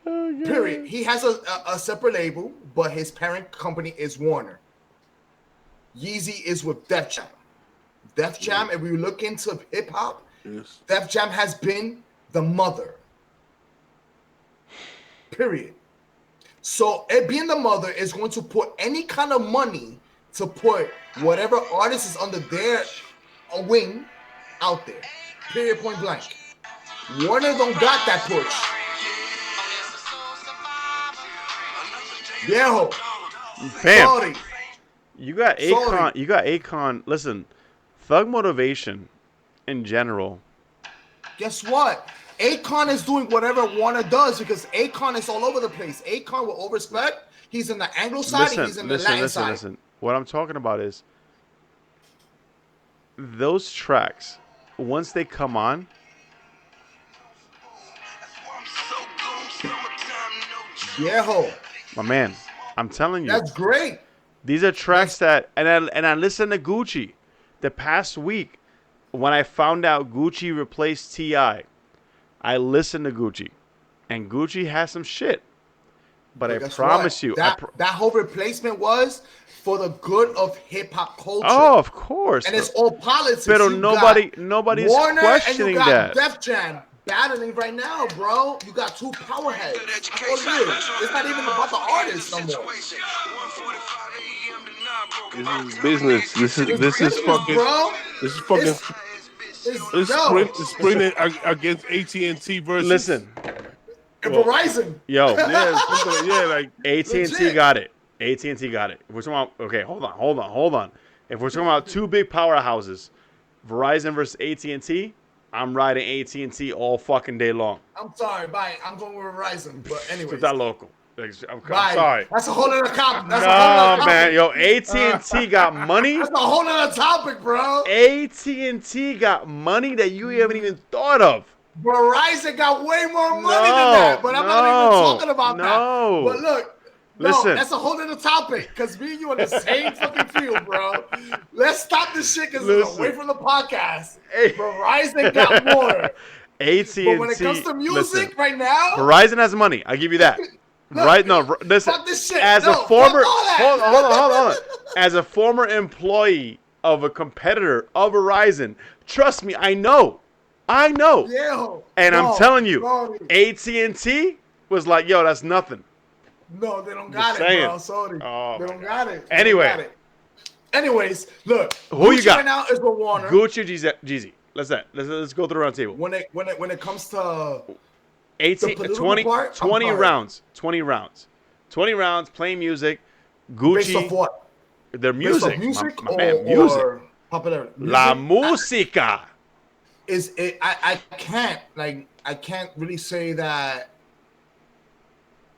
Oh, period. He has a separate label, but his parent company is Warner. Yeezy is with Def Jam. Def Jam, if we look into hip hop, yes. Def Jam has been the mother. Period. So it being the mother is going to put any kind of money to put whatever artist is under their wing out there. Period, point blank. Warner don't got that push. Viejo.
Bam.
Sorry.
You got Akon. Sorry. You got Akon. Listen, Thug Motivation in general.
Guess what? Akon is doing whatever Warner does because Akon is all over the place. Akon, with all respect, he's in the Anglo side and he's in the Latin side. Listen.
What I'm talking about is those tracks, once they come on,
Viejo.
My man, I'm telling you.
That's great.
These are tracks that, and I listened to Gucci the past week when I found out Gucci replaced T.I. I listened to Gucci, and Gucci has some shit. But I promise you,
that whole replacement was for the good of hip hop culture.
Oh, of course.
And it's all politics.
But nobody's
Warner
questioning
and you got
that.
Def Jam battling right now, bro. You got two powerheads. It's not even about the artists no more.
This is business. This is fucking. Bro. This is fucking. It's sprinting against AT&T versus.
Listen.
Verizon.
Yo.
Yeah, like
AT&T got it. AT&T got it. If we're talking about, okay, hold on. If we're talking about two big powerhouses, Verizon versus AT&T, I'm riding AT&T all fucking day long.
I'm sorry, bye. I'm going with Verizon, but anyway.
It's that local. I'm sorry.
That's a whole other topic.
No, man. Yo, AT&T got money.
That's a whole other topic, bro.
AT&T got money that you haven't even thought of.
Verizon got way more money than that, but I'm not even talking about that. But look, listen, that's a whole other topic because me and you in the same fucking field, bro. Let's stop this shit because it's away from the podcast. Verizon got more.
AT&T.
But when it comes to music right now,
Verizon has money. I'll give you that.
Look,
right? No, listen.
Fuck this shit.
As a former, hold on. As a former employee of a competitor of Verizon, trust me, I know.
Yeah.
And I'm telling you, AT&T was like, yo, that's nothing.
No, they don't got it, bro. Sorry. They don't got it.
Anyway.
Anyways, look.
Who you got?
Right now is with Warner.
Gucci or Jeezy? Let's go through the round table.
When it comes to
20 rounds. 20 rounds, playing music. Gucci.
Based off what?
Their music.
Music
music.
Or popularity.
La música.
I can't really say that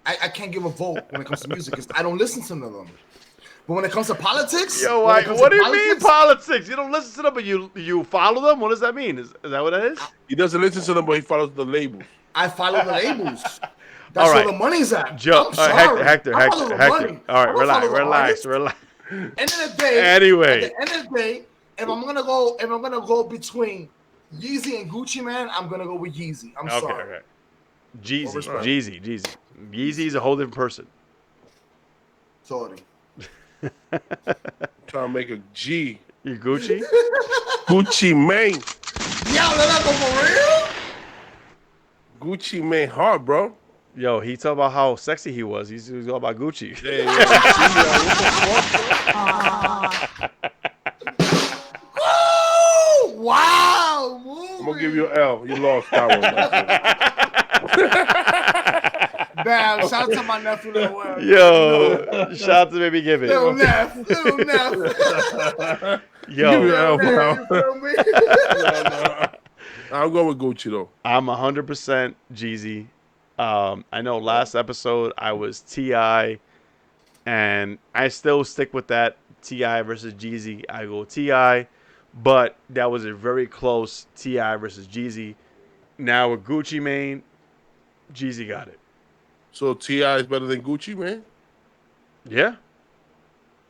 I can't give a vote when it comes to music because I don't listen to none of them. But when it comes to politics,
what do you mean politics? You don't listen to them, but you follow them. What does that mean? Is that what that is?
He doesn't listen to them, but he follows the labels.
I follow the labels. That's where the money's at.
Joe, Hector. All right, relax.
End of the day.
Anyway,
at the end of the day, if I'm gonna go between Yeezy and Gucci, man, I'm gonna go with Yeezy. I'm sorry.
Okay. Jeezy. Yeezy's a whole different person.
Sorry.
Trying to make a G.
You Gucci?
Gucci Mane.
Y'all let that go for real?
Gucci Mane hard, bro.
Yo, he talked about how sexy he was. He was all about Gucci.
Yeah.
Woo! Wow.
I'm gonna give you an L. You lost that one.
Damn, shout out to my nephew Lil Will.
Yo, shout out to Baby Give It.
Little Neff.
Yo.
Give me an L, bro. I'm going with Gucci though.
I'm 100% Jeezy. I know last episode I was Ti, and I still stick with that Ti versus Jeezy. I go Ti, but that was a very close Ti versus Jeezy. Now with Gucci Mane, Jeezy got it.
So T.I. is better than Gucci, man?
Yeah.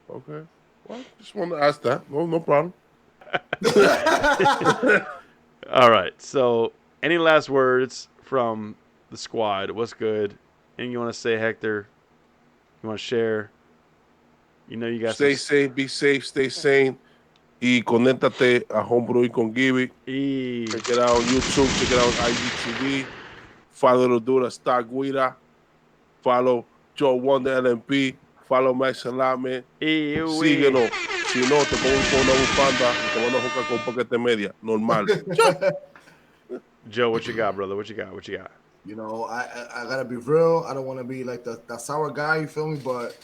Okay. Well, just want to ask that. No problem.
All right. So, any last words from the squad? What's good? Anything you want to say, Hector? You want to share? You know you got
Stay safe, be safe, stay sane. Y conéctate a Homebrewing con Gibby. Check it out on YouTube, check it out on IGTV. Follow the dude at Stock Guida. Follow Joe Wonder LMP. Follow Max Allotment. Síguenos. Si no, te pongo con una bufanda y te van a jugar con un paquete media. Normal.
Joe, what you got, brother? What you got? What you got?
You know, I gotta be real. I don't want to be like the sour guy. You feel me? But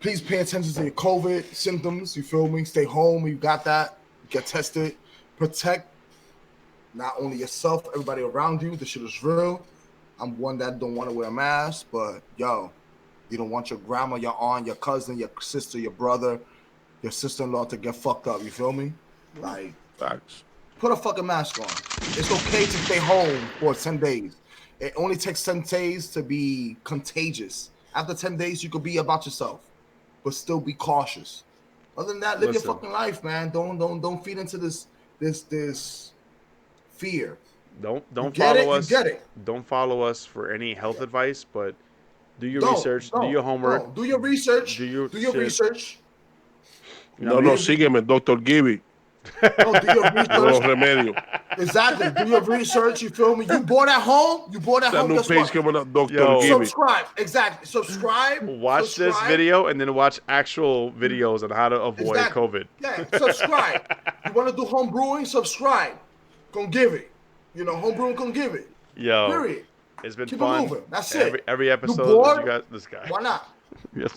please pay attention to your COVID symptoms. You feel me? Stay home. You got that. Get tested. Protect not only yourself, everybody around you. This shit is real. I'm one that don't want to wear a mask, but yo, you don't want your grandma, your aunt, your cousin, your sister, your brother, your sister-in-law to get fucked up. You feel me? Like,
Facts.
put a fucking mask on. It's okay to stay home for 10 days. It only takes 10 days to be contagious. After 10 days, you could be about yourself, but still be cautious. Other than that, live your fucking life, man. Don't feed into this fear.
Don't follow us.
You get it.
Don't follow us for any health advice, but do your research, do your homework.
Do your research. Do your research.
No, sígueme, Dr. Gibby.
No, do your research.
Los remedios.
Exactly. Do your research. You feel me? You bought at home.
That new page coming up, Dr. Gibby.
Subscribe. Exactly. Subscribe.
Watch this video and then watch actual videos on how to avoid COVID.
Yeah, subscribe. You want to do home brewing? Subscribe. Gonna give it. You know, home brewing gonna give it.
Yo.
Period.
It's been
Keep
fun.
it moving. That's it.
Every episode, you got this guy.
Why not?
Yeah,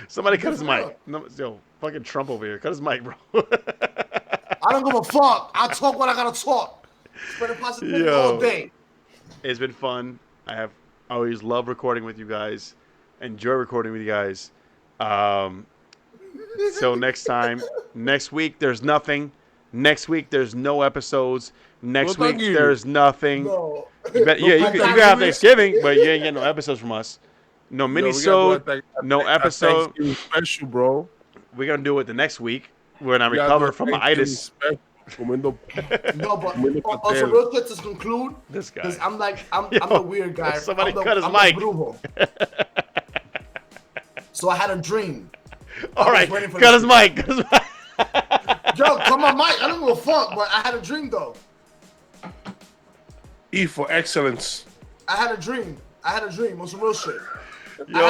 somebody cut his mic. No, yo, fucking Trump over here. Cut his mic, bro.
I don't give a fuck. I talk what I gotta talk. Spread positivity all day.
It's been fun. I always love recording with you guys. Enjoy recording with you guys. So next time, next week there's nothing. Next week there's no episodes. Next week there's nothing.
No.
You can have Thanksgiving, but you ain't getting no episodes from us. No mini-sode, no episode.
Special, bro.
We're gonna do it the next week when I recover from my itis.
No, but also real quick to conclude,
this guy.
Because I'm the weird guy.
Somebody cut his mic.
So I had a dream.
All right, cut his mic.
Yo, come on, Mike. I don't give a fuck, but I had a dream though.
E for excellence.
I had a dream on some real shit.
Yo,
I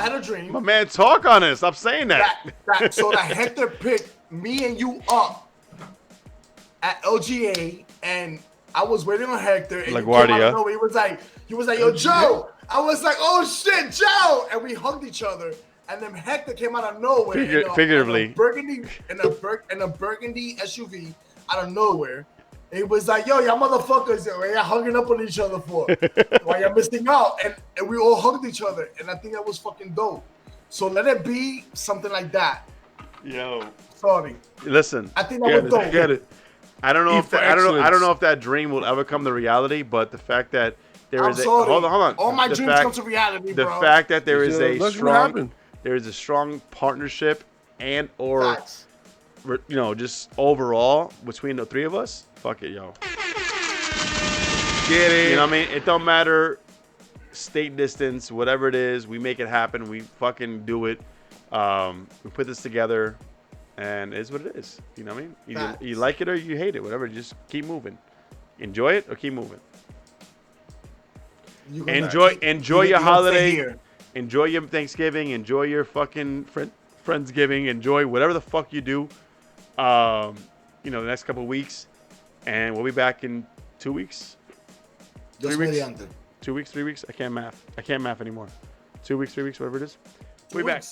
had a dream.
My man, talk on it. Stop saying that.
So that Hector picked me and you up at LGA, and I was waiting on Hector. And
LaGuardia.
He was like, yo, Joe. I was like, oh shit, Joe, and we hugged each other. And then Hector came out of nowhere.
Figuratively.
In a burgundy SUV out of nowhere. And he was like, yo, y'all motherfuckers, what y'all hugging up on each other for? Why y'all missing out? And we all hugged each other. And I think that was fucking dope. So let it be something like that.
Yo.
Sorry.
Listen.
I think that was dope.
Get it.
I don't know if that dream will ever come to reality, but the fact that there is hold on.
All my dreams come to reality, bro.
The fact that there is a strong partnership and or just overall between the three of us. Fuck it, yo.
Get it.
You know what I mean? It don't matter state distance, whatever it is, we make it happen. We fucking do it. We put this together, and it's what it is. You know what I mean? Either you like it or you hate it, whatever. Just keep moving. Enjoy it or keep moving. Enjoy your holiday. Enjoy your Thanksgiving. Enjoy your fucking Friendsgiving. Enjoy whatever the fuck you do. The next couple of weeks, and we'll be back in 2 weeks. 3 weeks. 2 weeks, 3 weeks. I can't math anymore. 2 weeks, 3 weeks, whatever it is. We'll be back.